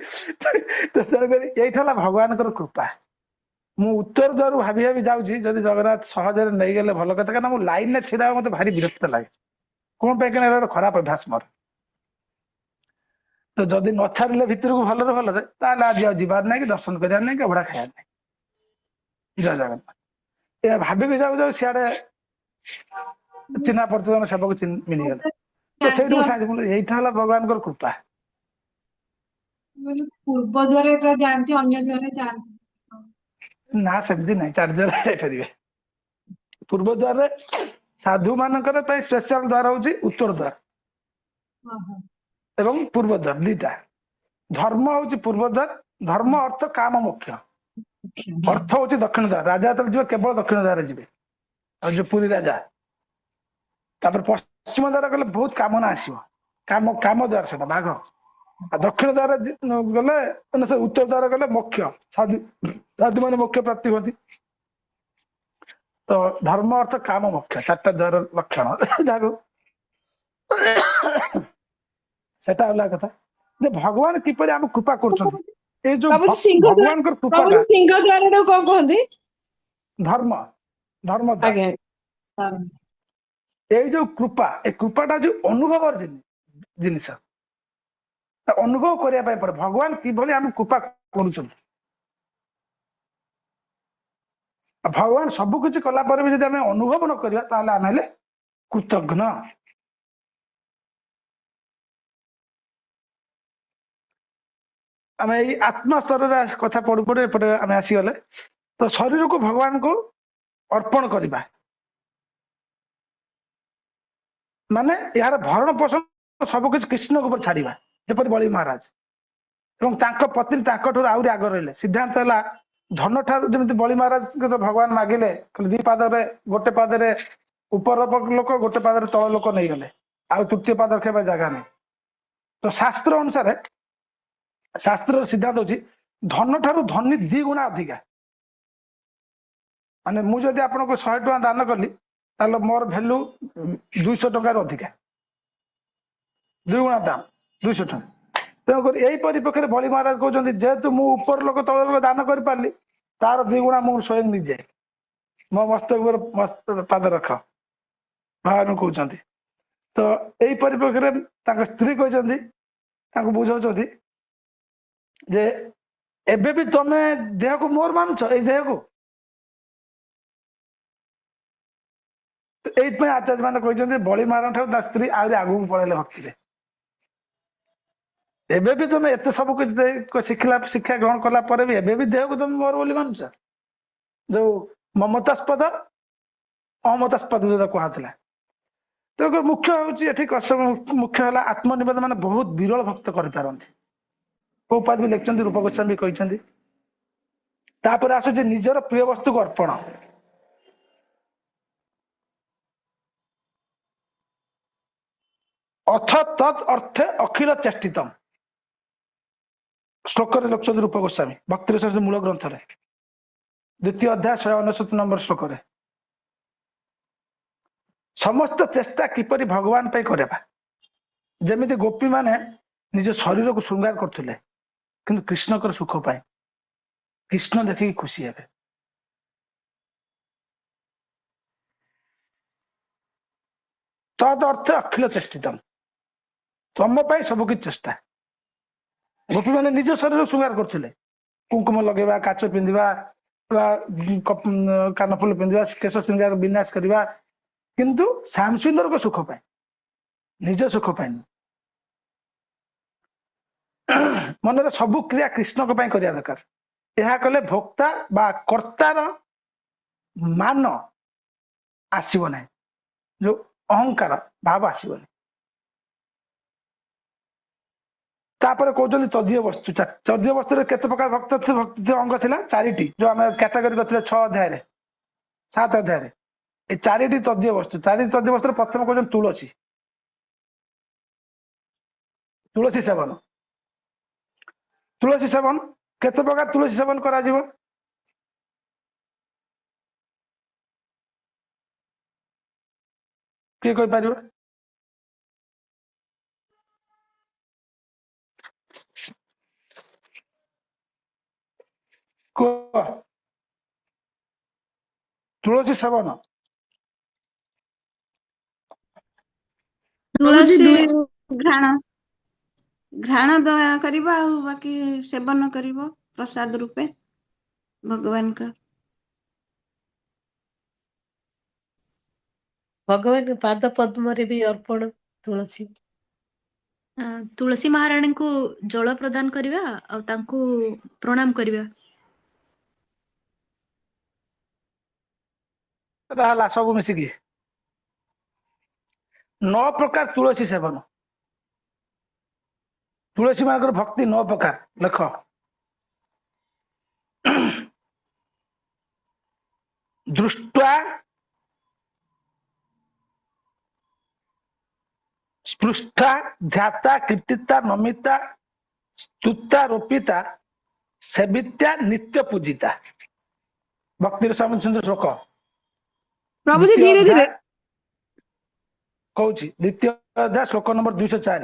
ତେଣୁକରି ଏଇଟା ହେଲା ଭଗବାନଙ୍କର କୃପା। ମୁଁ ଉତ୍ତର ଦ୍ୱାରରୁ ଭାବି ଭାବି ଯାଉଛି ଯଦି ଜଗନ୍ନାଥ ସହଜରେ ନେଇଗଲେ ଭଲ କଥା କାରଣ ମୁଁ ଲାଇନରେ ଛିଡା ହବା ମତେ ଭାରି ବିରକ୍ତ ଲାଗେ କଣ ପାଇଁ କାରଣ ଗୋଟେ ଖରାପ ଅଭ୍ୟାସ ମୋର। ତ ଯଦି ନ ଛାଡିଲେ ଭିତରକୁ ଭଲରେ ତାହେଲେ ଆଜି ଆଉ ଯିବାର ନାହିଁ କି ଦର୍ଶନ କରିବାର ନାହିଁ କି ଅଭଡା ଖାଇବାର ନାହିଁ। ଜୟ ଜଗନ୍ନାଥ ଏହା ଭାବିକି ଯାଉ ଯାଉ ସିଆଡେ ଚିହ୍ନା ପରିଚୟ ଜଣେ ସେବକ ମିଳିଗଲେ। ତ ସେଇଠୁ ମୁଁ ସାହାଯ୍ୟ ଏଇଟା ହେଲା ଭଗବାନଙ୍କର କୃପା। ପୂର୍ବ ଦ୍ୱାରରେ ପୁରା ଯାଆନ୍ତି ଅନ୍ୟ ଦ୍ୱାରରେ ଯାଆନ୍ତି ନା ସେମିତି ନାହିଁ 4 ଦ୍ୱାର ଯାଇପାରିବେ। ପୂର୍ବ ଦ୍ୱାରରେ ସାଧୁ ମାନଙ୍କର ପାଇଁ ସ୍ପେଶାଲ ଦ୍ୱାର ହଉଛି ଉତ୍ତର ଦ୍ୱାର ଏବଂ ପୂର୍ବ ଦ୍ୱାର ଦିଟା। ଧର୍ମ ହଉଛି ପୂର୍ବ ଦ୍ୱାର ଧର୍ମ ଅର୍ଥ କାମ ମୁଖ୍ୟ ଅର୍ଥ ହଉଛି ଦକ୍ଷିଣ ଦ୍ୱାର। ରାଜା ଯେତେବେଳେ ଯିବେ କେବଳ ଦକ୍ଷିଣ ଦ୍ୱାରରେ ଯିବେ ଆଉ ଯୋଉ ପୁରୀ ରାଜା। ତାପରେ ପଶ୍ଚିମ ଦ୍ୱାର ଗଲେ ବହୁତ କାମନା ଆସିବ କାମ ଦ୍ୱାର ସେଟା ବାଘ। ଆଉ ଦକ୍ଷିଣ ଦ୍ୱାର ଗଲେ ସେ ଉତ୍ତର ଦ୍ୱାର ଗଲେ ମୋକ୍ଷ ସାଧୁ ମାନେ ମୋକ୍ଷ ପ୍ରାପ୍ତି ହୁଅନ୍ତି। ତ ଧର୍ମ ଅର୍ଥ କାମ ମୋକ୍ଷ 4ଟା ଦ୍ୱାର ଲକ୍ଷଣ ଯାହାକୁ ସେଟା ହେଲା କଥା ଯେ ଭଗବାନ କିପରି ଆମକୁ କୃପା କରୁଛନ୍ତି। ଏଇ ଯୋଉ ଭଗବାନଙ୍କର କୃପାଟା ସିଂହ ଦ୍ୱାର କଣ କୁହନ୍ତି ଧର୍ମ ଦ୍ୱାର। ଆଜ୍ଞା ଏଇ ଯୋଉ କୃପା ଏ କୃପାଟା ଯୋଉ ଅନୁଭବର ଜିନିଷ ଅନୁଭବ କରିବା ପାଇଁ ପଡେ ଭଗବାନ କିଭଳି ଆମକୁ କୃପା କରୁଛନ୍ତି। ଭଗବାନ ସବୁ କିଛି କଲା ପରେ ବି ଯଦି ଆମେ ଅନୁଭବ ନ କରିବା ତାହେଲେ ଆମେ ହେଲେ କୃତଘ୍ନ। ଆମେ ଏଇ ଆତ୍ମା ସ୍ତରରେ କଥା ପଢୁ ପଢୁ ଏପଟେ ଆମେ ଆସିଗଲେ ତ ଶରୀରକୁ ଭଗବାନଙ୍କୁ ଅର୍ପଣ କରିବା ମାନେ ଏହାର ଭରଣ ପୋଷଣ ସବୁକିଛି କୃଷ୍ଣଙ୍କ ଉପରେ ଛାଡିବା ଯେପରି ବଳି ମହାରାଜ ଏବଂ ତାଙ୍କ ପତ୍ନୀ ତାଙ୍କ ଠାରୁ ଆହୁରି ଆଗ ରହିଲେ। ସିଦ୍ଧାନ୍ତ ହେଲା ଧନ ଠାରୁ ଯେମିତି ବଳି ମହାରାଜ ଭଗବାନ ମାଗିଲେ 2 ପାଦରେ ଗୋଟେ ପାଦରେ ଉପର ଲୋକ ଗୋଟେ ପାଦରେ ତଳ ଲୋକ ନେଇଗଲେ ଆଉ ତୃତୀୟ ପାଦ ରଖିବା ଜାଗା ନାହିଁ। ତ ଶାସ୍ତ୍ର ଅନୁସାରେ ଶାସ୍ତ୍ରର ସିଦ୍ଧାନ୍ତ ହଉଛି ଧନ ଠାରୁ ଧନୀ 2 ଗୁଣା ଅଧିକା। ମାନେ ମୁଁ ଯଦି ଆପଣଙ୍କୁ 100 ଟଙ୍କା ଦାନ କଲି ତାହେଲେ ମୋର ଭ୍ୟାଲୁ 200 ଟଙ୍କାରୁ ଅଧିକା 2 ଗୁଣା ଦାମ 200 ଟଙ୍କା। ତେଣୁକରି ଏଇ ପରିପ୍ରେକ୍ଷୀରେ ବଳି ମହାରାଜ କହୁଛନ୍ତି ଯେହେତୁ ମୁଁ ଉପର ଲୋକ ତଳ ଲୋକ ଦାନ କରିପାରିଲି ତାର 2 ଗୁଣା ମୁଁ ସ୍ୱୟଂ ନିଜେ ମୋ ମସ୍ତକ ଉପରେ ପାଦ ରଖ ଭଗବାନ କହୁଛନ୍ତି। ତ ଏଇ ପରିପ୍ରେକ୍ଷୀରେ ତାଙ୍କ ସ୍ତ୍ରୀ କହିଛନ୍ତି ତାଙ୍କୁ ବୁଝାଉଛନ୍ତି ଯେ ଏବେ ବି ତମେ ଦେହକୁ ମୋର ମାନୁଛ ଏଇ ଦେହକୁ। ଏଇଥିପାଇଁ ଆଚାର୍ଯ୍ୟ ମାନେ କହିଛନ୍ତି ବଳି ମହାରାଜ ଠାରୁ ତା ସ୍ତ୍ରୀ ଆହୁରି ଆଗକୁ ପଳେଇଲେ ଭକ୍ତିରେ। ଏବେ ବି ତମେ ଏତେ ସବୁ କିଛି ଶିକ୍ଷା ଗ୍ରହଣ କଲା ପରେ ବି ଏବେ ବି ଦେହକୁ ତମେ ମୋର ବୋଲି ମାନୁଛ। ଯୋଉ ମମତାସ୍ପଦ ଅମମତାସ୍ପଦ ଯୋଉଟା କୁହାଥିଲା। ତେଣୁ ମୁଖ୍ୟ ହଉଛି ଏଠି ମୁଖ୍ୟ ହେଲା ଆତ୍ମନିବେଦ ମାନେ ବହୁତ ବିରଳ ଭକ୍ତ କରିପାରନ୍ତି। ପ୍ରଭୁପାଦ ବି ଲେଖିଛନ୍ତି ରୂପ ଗୋସ୍ୱାମୀ ବି କହିଛନ୍ତି। ତାପରେ ଆସୁଛି ନିଜର ପ୍ରିୟ ବସ୍ତୁକୁ ଅର୍ପଣ। ଅଥ ତତ୍ ଅର୍ଥେ ଅଖିଳ ଚେଷ୍ଟିତମ୍ ଶ୍ଲୋକରେ ଲେଖିଛନ୍ତି ରୂପ ଗୋସ୍ୱାମୀ ଭକ୍ତିର ମୂଳ ଗ୍ରନ୍ଥରେ 2ୟ ଅଧ୍ୟାୟ 169 ଶ୍ଲୋକରେ। ସମସ୍ତ ଚେଷ୍ଟା କିପରି ଭଗବାନ ପାଇଁ କରିବା। ଯେମିତି ଗୋପୀ ମାନେ ନିଜ ଶରୀରକୁ ଶୃଙ୍ଗାର କରୁଥିଲେ କିନ୍ତୁ କୃଷ୍ଣଙ୍କର ସୁଖ ପାଇଁ, କୃଷ୍ଣ ଦେଖିକି ଖୁସି ହେବେ। ତଦ୍ ଅର୍ଥ ଅଖିଳ ଚେଷ୍ଟିତମ୍, ତମ ପାଇଁ ସବୁ କିଛି ଚେଷ୍ଟା। ଗୋପୀ ମାନେ ନିଜ ଶରୀର ଶୃଙ୍ଗାର କରୁଥିଲେ, କୁଙ୍କୁମ ଲଗେଇବା, କାଚ ପିନ୍ଧିବା, କାନଫୁଲ ପିନ୍ଧିବା, କେଶ ଶୃଙ୍ଗାର ବିନ୍ୟାସ କରିବା, କିନ୍ତୁ ଶ୍ୟାମ ସୁନ୍ଦରଙ୍କ ସୁଖ ପାଇଁ, ନିଜ ସୁଖ ପାଇଁ। ମନରେ ସବୁ କ୍ରିୟା କୃଷ୍ଣଙ୍କ ପାଇଁ କରିବା ଦରକାର। ଏହା କଲେ ଭୋକ୍ତା ବା କର୍ତ୍ତାର ମାନ ଆସିବ ନାହିଁ, ଯୋଉ ଅହଙ୍କାର ଭାବ ଆସିବନି। ତାପରେ କହୁଛନ୍ତି ତଦୀୟ ବସ୍ତୁ। ତଦୀୟ ବସ୍ତୁରେ କେତେ ପ୍ରକାର ଭକ୍ତି ଅଙ୍ଗ ଥିଲା? 4ଟି, ଯୋଉ ଆମେ କ୍ୟାଟାଗୋରୀ କରିଥିଲେ 6 ଅଧ୍ୟାୟରେ, 7 ଅଧ୍ୟାୟରେ। ଏ 4ଟି ତଦୀୟ ବସ୍ତୁ। 4ଟି ତଦୀୟ ବସ୍ତୁରେ ପ୍ରଥମ କହୁଛନ୍ତି ତୁଳସୀ। ତୁଳସୀ ସେବନ। ତୁଳସୀ ସେବନ କେତେ ପ୍ରକାର ତୁଳସୀ ସେବନ କରାଯିବ? କିଏ କହିପାରିବ? କୁହ। ତୁଳସୀ ସେବନ ପ୍ରଭୁଜୀ ତୁଳସୀ ଦୁଇ ଘ୍ରାଣ ଘ୍ରାଣ କରିବ, ଆଉ ବାକି ସେବନ କରିବ ପ୍ରସାଦ ରୂପେ ଭଗବାନଙ୍କ। ଭଗବାନ ପାଦ ପଦ୍ମରେ ବି ଅର୍ପଣ ତୁଳସୀ। ତୁଳସୀ ମହାରାଣୀଙ୍କୁ ଜଳ ପ୍ରଦାନ କରିବା ଆଉ ତାଙ୍କୁ ପ୍ରଣାମ କରିବା। ସେଟା ହେଲା ସବୁ ମିଶିକି 9 ପ୍ରକାର ତୁଳସୀ ସେବନ। ତୁଳସୀ ମାନଙ୍କର ଭକ୍ତି 9 ପ୍ରକାର। ଲେଖ। ଦୃଷ୍ଟ୍ୱା ସ୍ପୃଷ୍ଟା ଧ୍ୟାତା କୀର୍ତ୍ତିତା ନମିତା ସ୍ତୁତା ରୋପିତା ସେବିତ୍ୟା ନିତ୍ୟ ପୂଜିତା। ଭକ୍ତିର ସ୍ୱାମୀ ସୁନ୍ଦର ଶ୍ଲୋକ। ପ୍ରଭୁଜୀ ଦ୍ୱିତୀୟ ଧୀରେ ଧୀରେ। ଅଧ୍ୟାୟ କହୁଛି, ଦ୍ୱିତୀୟ ଅଧ୍ୟାୟ ଶ୍ଲୋକ ନମ୍ବର 204।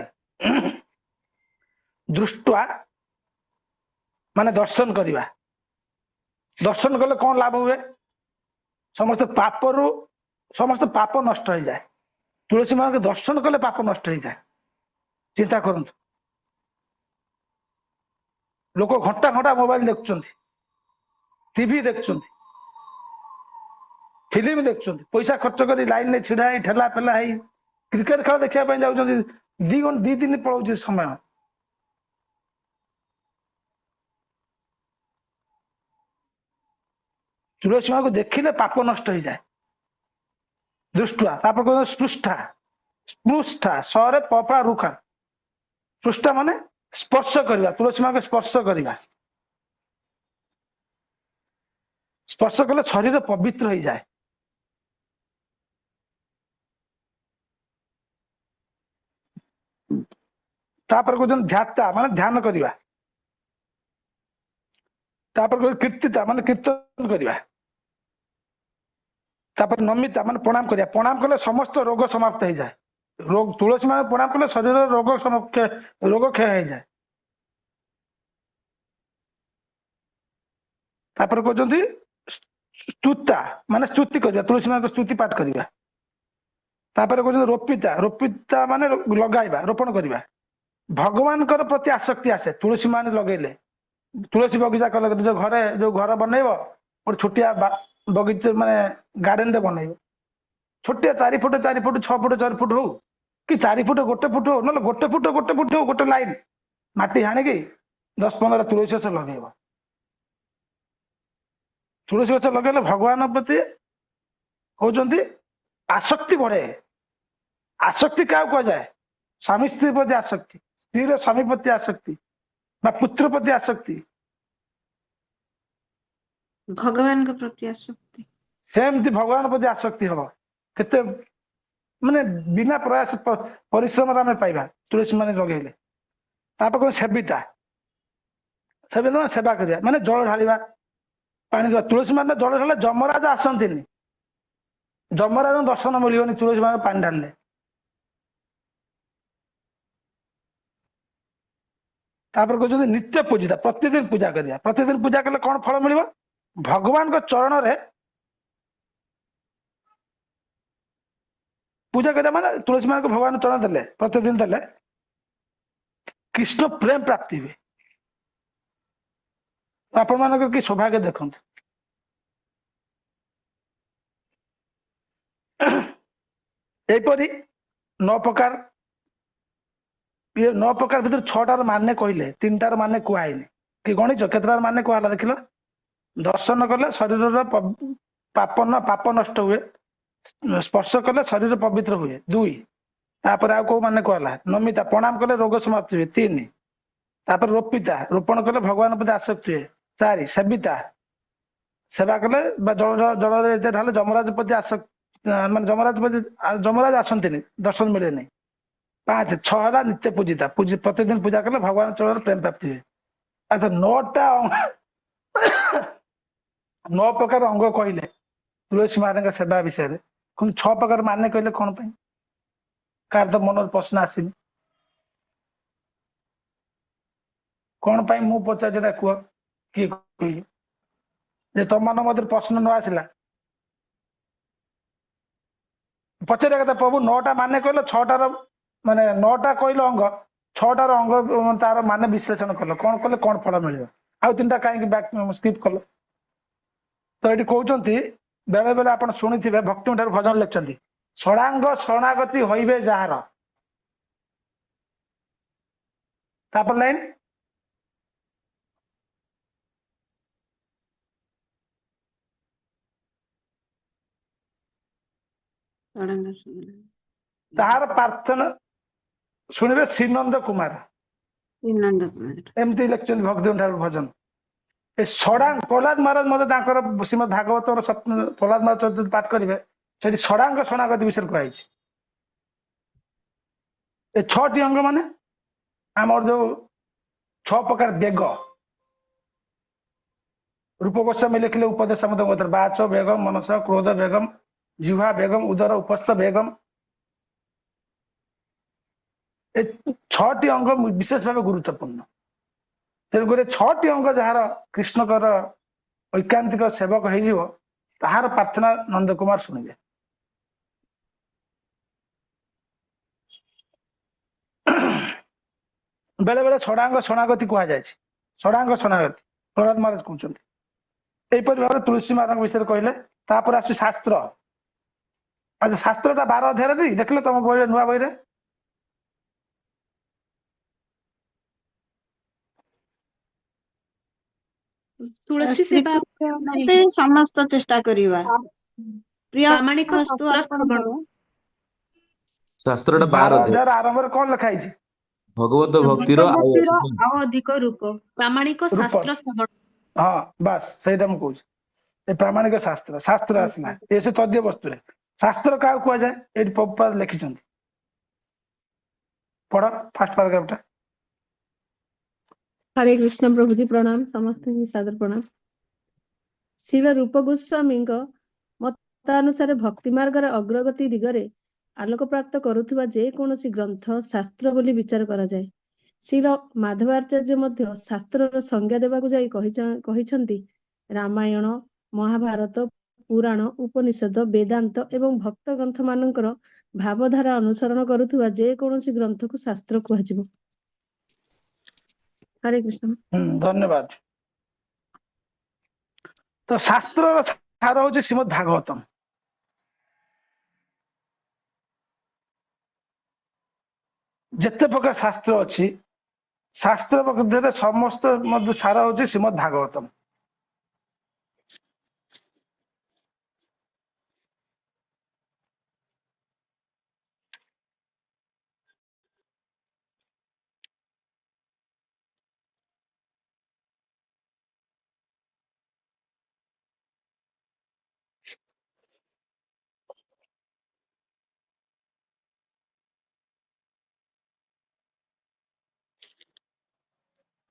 ଦୃଷ୍ଟ୍ୱା ମାନେ ଦର୍ଶନ କରିବା। ଦର୍ଶନ କଲେ କଣ ଲାଭ ହୁଏ? ସମସ୍ତ ପାପ ନଷ୍ଟ ହେଇଯାଏ। ତୁଳସୀ ମାଙ୍କୁ ଦର୍ଶନ କଲେ ପାପ ନଷ୍ଟ ହେଇଯାଏ। ଚିନ୍ତା କରନ୍ତୁ, ଲୋକ ଘଣ୍ଟା ଘଣ୍ଟା ମୋବାଇଲ ଦେଖୁଛନ୍ତି, ଟିଭି ଦେଖୁଛନ୍ତି, ଫିଲ୍ମ ଦେଖୁଛନ୍ତି, ପଇସା ଖର୍ଚ୍ଚ କରି ଲାଇନରେ ଛିଡା ହେଇ ଠେଲା ଫେଲା ହେଇ କ୍ରିକେଟ ଖେଳ ଦେଖିବା ପାଇଁ ଯାଉଛନ୍ତି। 2 ଦିନ ପଳାଉଛି ସମୟ। ତୁଳସୀ ମାଙ୍କୁ ଦେଖିଲେ ପାପ ନଷ୍ଟ ହେଇଯାଏ। ଦୃଷ୍ଟ୍ୱା। ତାପରେ ସ୍ପୃଷ୍ଟା। ସ୍ପୃଷ୍ଟା ସରେ ପପା ରୁଖା। ସ୍ପୃଷ୍ଟା ମାନେ ସ୍ପର୍ଶ କରିବା। ତୁଳସୀ ମାଙ୍କୁ ସ୍ପର୍ଶ କରିବା। ସ୍ପର୍ଶ କଲେ ଶରୀର ପବିତ୍ର ହେଇଯାଏ। ତାପରେ କହୁଛନ୍ତି ଧ୍ୟାତା ମାନେ ଧ୍ୟାନ କରିବା। ତାପରେ କହୁଛନ୍ତି କୀର୍ତ୍ତିତା ମାନେ କୀର୍ତ୍ତନ କରିବା। ତାପରେ ନମିତା ମାନେ ପ୍ରଣାମ କରିବା। ପ୍ରଣାମ କଲେ ସମସ୍ତ ରୋଗ ସମାପ୍ତ ହେଇଯାଏ। ତୁଳସୀ ମାନେ ପ୍ରଣାମ କଲେ ଶରୀରର ରୋଗ କ୍ଷୟ ହେଇଯାଏ। ତାପରେ କହୁଛନ୍ତି ସ୍ତୁତା ମାନେ ସ୍ତୁତି କରିବା। ତୁଳସୀ ମାନଙ୍କ ସ୍ତୁତି ପାଠ କରିବା। ତାପରେ କହୁଛନ୍ତି ରୋପିତା। ରୋପିତା ମାନେ ଲଗାଇବା, ରୋପଣ କରିବା। ଭଗବାନଙ୍କର ପ୍ରତି ଆସକ୍ତି ଆସେ ତୁଳସୀ ମାନେ ଲଗେଇଲେ। ତୁଳସୀ ବଗିଚା କଲେ, ନିଜ ଘରେ ଯୋଉ ଘର ବନେଇବ, ଗୋଟେ ଛୋଟିଆ ବଗିଚା ମାନେ ଗାର୍ଡେନ ରେ ବନେଇବ। ଛୋଟିଆ 4 ଫୁଟ 4 ଫୁଟ 6 ଫୁଟ 4 ଫୁଟ ହଉ, କି 4 ଫୁଟ 1 ଫୁଟ ହଉ, ନହେଲେ 1 ଫୁଟ 1 ଫୁଟ ହଉ, ଗୋଟେ ଲାଇନ ମାଟି ହାଣିକି 10-15 ତୁଳସୀ ଗଛ ଲଗେଇବ। ତୁଳସୀ ଗଛ ଲଗେଇଲେ ଭଗବାନ ପ୍ରତି ହଉଛନ୍ତି ଆସକ୍ତି ବଢେ। ଆସକ୍ତି କାହାକୁ କୁହାଯାଏ? ସ୍ୱାମୀ ସ୍ତ୍ରୀ ପ୍ରତି ଆସକ୍ତି, ସ୍ତ୍ରୀର ସ୍ୱାମୀ ପ୍ରତି ଆସକ୍ତି, ବା ପୁତ୍ର ପ୍ରତି ଆସକ୍ତି। ଭଗବାନଙ୍କ ପ୍ରତି ଆସକ୍ତି। ସେମିତି ଭଗବାନ ପ୍ରତି ଆସକ୍ତି ହବ। କେତେ ମାନେ ବିନା ପ୍ରୟାସ ପରିଶ୍ରମରେ ଆମେ ପାଇବା ତୁଳସୀ ମାନେ ଲଗେଇଲେ। ତାପରେ କଣ ସେବିତା। ସେବିତା ମାନେ ସେବା କରିବା, ମାନେ ଜଳ ଢାଳିବା, ପାଣି ଦେବା। ତୁଳସୀ ମାନେ ଜଳ ଢାଳିଲେ ଯମରାଜ ଆସନ୍ତିନି। ଯମରାଜ ଦର୍ଶନ ମିଳିବନି ତୁଳସୀ ମାଳ ପାଣି ଢାଳିଲେ। ତାପରେ କହୁଛନ୍ତି ନିତ୍ୟ ପୂଜିତା, ପ୍ରତିଦିନ ପୂଜା କରିବା। ପ୍ରତିଦିନ ପୂଜା କଲେ କଣ ଫଳ ମିଳିବ? ଭଗବାନଙ୍କ ଚରଣରେ ପୂଜା କରିବା ମାନେ ତୁଳସୀ ମାଳକୁ ଭଗବାନ ଚରଣ ଦେଲେ, ପ୍ରତିଦିନ ଦେଲେ କୃଷ୍ଣ ପ୍ରେମ ପ୍ରାପ୍ତି ହୁଏ। ଆପଣ ମାନଙ୍କର କି ସୌଭାଗ୍ୟ ଦେଖନ୍ତୁ। ଏହିପରି 9 ପ୍ରକାର, 9 ପ୍ରକାର ଭିତରୁ 6ଟାର ମାନେ କହିଲେ, 3ଟାର ମାନେ କୁହାହେଇନି। କି ଗଣିଛ କେତେଟାର ମାନେ କୁହାହେଲା ଦେଖିଲ? ଦର୍ଶନ କଲେ ଶରୀରର ପାପ ନଷ୍ଟ ହୁଏ, ସ୍ପର୍ଶ କଲେ ଶରୀର ପବିତ୍ର ହୁଏ 2। ତାପରେ ଆଉ କୋଉ ମାନେ କୁହାହେଲା? ନମିତା, ପ୍ରଣାମ କଲେ ରୋଗ ସମାପ୍ତି ହୁଏ 3। ତାପରେ ରୋପିତା, ରୋପଣ କଲେ ଭଗବାନ ପ୍ରତି ଆସକ୍ତି ହୁଏ 4। ସେବିତା, ସେବା କଲେ ବା ଜଳରେ ଢାଲେ ଯମରାଜ ପ୍ରତି ମାନେ ଯମରାଜ ଆସନ୍ତିନି, ଦର୍ଶନ ମିଳେନି 5। 6 ହେଲା ନିତ୍ୟ ପୂଜିତା, ପ୍ରତିଦିନ ପୂଜା କଲେ ଭଗବାନ ଚରଣରେ ପ୍ରେମ ପ୍ରାପ୍ତି ହୁଏ। ଆଚ୍ଛା 9ଟା 9 ପ୍ରକାର ଅଙ୍ଗ କହିଲେ ତୁଳସୀ ମାଙ୍କ ସେବା ବିଷୟରେ, କିନ୍ତୁ 6 ପ୍ରକାର ମାନେ କହିଲେ କଣ ପାଇଁ? କାହାର ତ ମନରେ ପ୍ରଶ୍ନ ଆସିନି କଣ ପାଇଁ? ମୁଁ ପଚାରୁଛି ଏଟା କୁହ, କିଏ କହିବେ? ଯେ ତମମାନଙ୍କ ମଧ୍ୟରେ ପ୍ରଶ୍ନ ନ ଆସିଲା ପଚାରିବା କଥା, ପ୍ରଭୁ 9ଟା ମାନେ କହିଲ, 6ଟାର ମାନେ 9ଟା କହିଲ ଅଙ୍ଗ, 6ଟାର ଅଙ୍ଗ ତାର ମାନେ ବିଶ୍ଳେଷଣ କଲ, କଣ କଲେ କଣ ଫଳ ମିଳିବ? ଆଉ 3ଟା କାହିଁକି ସ୍କିପ୍ କଲ? ତ ଏଠି କହୁଛନ୍ତି, ବେଳେ ବେଳେ ଆପଣ ଶୁଣିଥିବେ ଭକ୍ତିଙ୍କ ଠାରୁ ଭଜନ ଲେଖିଛନ୍ତି, ଷଡ଼ାଙ୍ଗ ଶରଣାଗତି ହୋଇବେ ଯାହାର। ତାପରେ ଲାଇନ, ତାହାର ପ୍ରାର୍ଥନା ଶୁଣିବେ ଶ୍ରୀନନ୍ଦ କୁମାର। ଏମିତି ଲେଖିଛନ୍ତି ଭକ୍ତିଙ୍କ ଠାରୁ ଭଜନ। ଏ ଷଡ଼ାଙ୍ଗ, ପ୍ରହ୍ଲାଦ ମହାରାଜ ମଧ୍ୟ ତାଙ୍କର ଶ୍ରୀମଦ୍ ଭାଗବତର ପ୍ରହ୍ଲାଦ ମହାରାଜ ଚରିତ୍ର ପାଠ କରିବେ, ସେଠି ଷଡ଼ାଙ୍ଗ ଶରଣାଗତି ବିଷୟରେ କୁହାଯାଇଛି। ଏ 6ଟି ଅଙ୍ଗ ମାନେ ଆମର ଯୋଉ 6 ପ୍ରକାର ବେଗ, ରୂପ ଗୋସ୍ୱାମୀ ଲେଖିଲେ ଉପଦେଶ ମତ ବାଚ ବେଗମ, ମନସ କ୍ରୋଧ ବେଗମ, ଜିହ୍ବା ବେଗମ, ଉଦର ଉପସ୍ଥ ବେଗମ। ଏ 6ଟି ଅଙ୍ଗ ବିଶେଷ ଭାବେ ଗୁରୁତ୍ୱପୂର୍ଣ୍ଣ। ତେଣୁକରି 6ଟି ଅଙ୍ଗ ଯାହାର କୃଷ୍ଣଙ୍କର ଐକାନ୍ତିକ ସେବକ ହେଇଯିବ, ତାହାର ପ୍ରାର୍ଥନା ନନ୍ଦ କୁମାର ଶୁଣିବେ। ବେଳେ ବେଳେ ଷଡ଼ାଙ୍ଗ ଶରଣାଗତି କୁହାଯାଇଛି, ଷଡ଼ାଙ୍ଗ ଶରଣାଗତି ପ୍ରହ୍ଲାଦ ମହାରାଜ କହୁଛନ୍ତି। ଏହିପରି ଭାବରେ ତୁଳସୀ ମାଙ୍କ ବିଷୟରେ କହିଲେ। ତାପରେ ଆସୁଛି ଶାସ୍ତ୍ର। ଆଚ୍ଛା ଶାସ୍ତ୍ରଟା 12 ଅଧ୍ୟାୟରେ ଦେଇ ଦେଖିଲେ ତମ ବହିରେ, ନୂଆ ବହିରେ? ତୁଳସୀ ସେବା ଶ୍ରୀକୃଷ୍ଣ ମତେ ସମସ୍ତ ଚେଷ୍ଟା କରିବା, ପ୍ରିୟ ପ୍ରାମାଣିକ ବସ୍ତୁ ଶାସ୍ତ୍ର ଅର୍ପଣ ଶ୍ରବଣ। କର। ଶାସ୍ତ୍ରଟା 12 12 ଅଧ୍ୟାୟ, ଅଧ୍ୟାୟର ଆରମ୍ଭରେ କଣ ଲେଖା ହେଇଛି? ଭଗବତ ଭକ୍ତିର ଆଉ ଭଗବତୀର ଅଧିକ। ଆଉ ଅଧିକ ରୂପ, ପ୍ରାମାଣିକ ରୂପ। ଶାସ୍ତ୍ର ଶ୍ରବଣ। ହଁ ବାସ୍ ସେଇଟା ମୁଁ କହୁଛି। ଏ ପ୍ରାମାଣିକ ଶାସ୍ତ୍ର, ଶାସ୍ତ୍ର ଆସିଲା ଏ ସେ ତଦ୍ୟ ବସ୍ତୁରେ। ଶାସ୍ତ୍ର କାହାକୁ କୁହାଯାଏ? ଏଇଠି ପ୍ରଭୁପାଦ ଲେଖିଛନ୍ତି, ପଢ ଫାର୍ଷ୍ଟ ପାରାଗ୍ରାଫଟା। ହରେ କୃଷ୍ଣ ପ୍ରଭୁଜୀ ପ୍ରଣାମ, ସମସ୍ତଙ୍କୁ ସାଦର ପ୍ରଣାମ। ଶ୍ରୀଲ ରୂପ ଗୋସ୍ୱାମୀଙ୍କ ମତାନୁସାରେ ଭକ୍ତି ମାର୍ଗର ଅଗ୍ରଗତି ଦିଗରେ ଆଲୋକପ୍ରାପ୍ତ କରୁଥିବା ଯେକୌଣସି ଗ୍ରନ୍ଥ ଶାସ୍ତ୍ର ବୋଲି ବିଚାର କରାଯାଏ। ଶ୍ରୀଲ ମାଧବାଚାର୍ଯ୍ୟ ମଧ୍ୟ ଶାସ୍ତ୍ରର ସଂଜ୍ଞା ଦେବାକୁ ଯାଇ କହିଛନ୍ତି, ରାମାୟଣ, ମହାଭାରତ, ପୁରାଣ, ଉପନିଷଦ, ବେଦାନ୍ତ ଏବଂ ଭକ୍ତ ଗ୍ରନ୍ଥ ମାନଙ୍କର ଭାବଧାରା ଅନୁସରଣ କରୁଥିବା ଯେକୌଣସି ଗ୍ରନ୍ଥକୁ ଶାସ୍ତ୍ର କୁହାଯିବ। ହରେ କୃଷ୍ଣ। ଧନ୍ୟବାଦ। ତ ଶାସ୍ତ୍ରର ସାର ହଉଛି ଶ୍ରୀମଦ୍ ଭାଗବତମ। ଯେତେ ପ୍ରକାର ଶାସ୍ତ୍ର ଅଛି, ଶାସ୍ତ୍ର ମଧ୍ୟରେ ସମସ୍ତ ମଧ୍ୟ ସାର ହଉଛି ଶ୍ରୀମଦ୍ ଭାଗବତମ।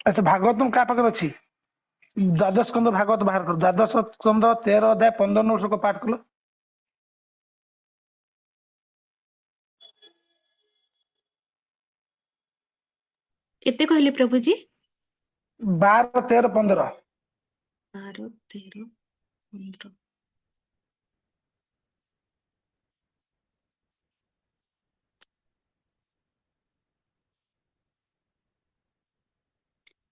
ଆଚ୍ଛା ଭାଗବତମ କାହା ପାଖରେ ଅଛି? ଦ୍ୱାଦଶ ସ୍କନ୍ଧ ଭାଗବତ ବାହାର କର। ଦ୍ୱାଦଶ ସ୍କନ୍ଧ 13 ଅଧ୍ୟାୟ 15 ଶ୍ଲୋକ ପାଠ କଲ। କେତେ କହିଲେ ପ୍ରଭୁଜୀ? 12, 13, 15। 12, 13, 15।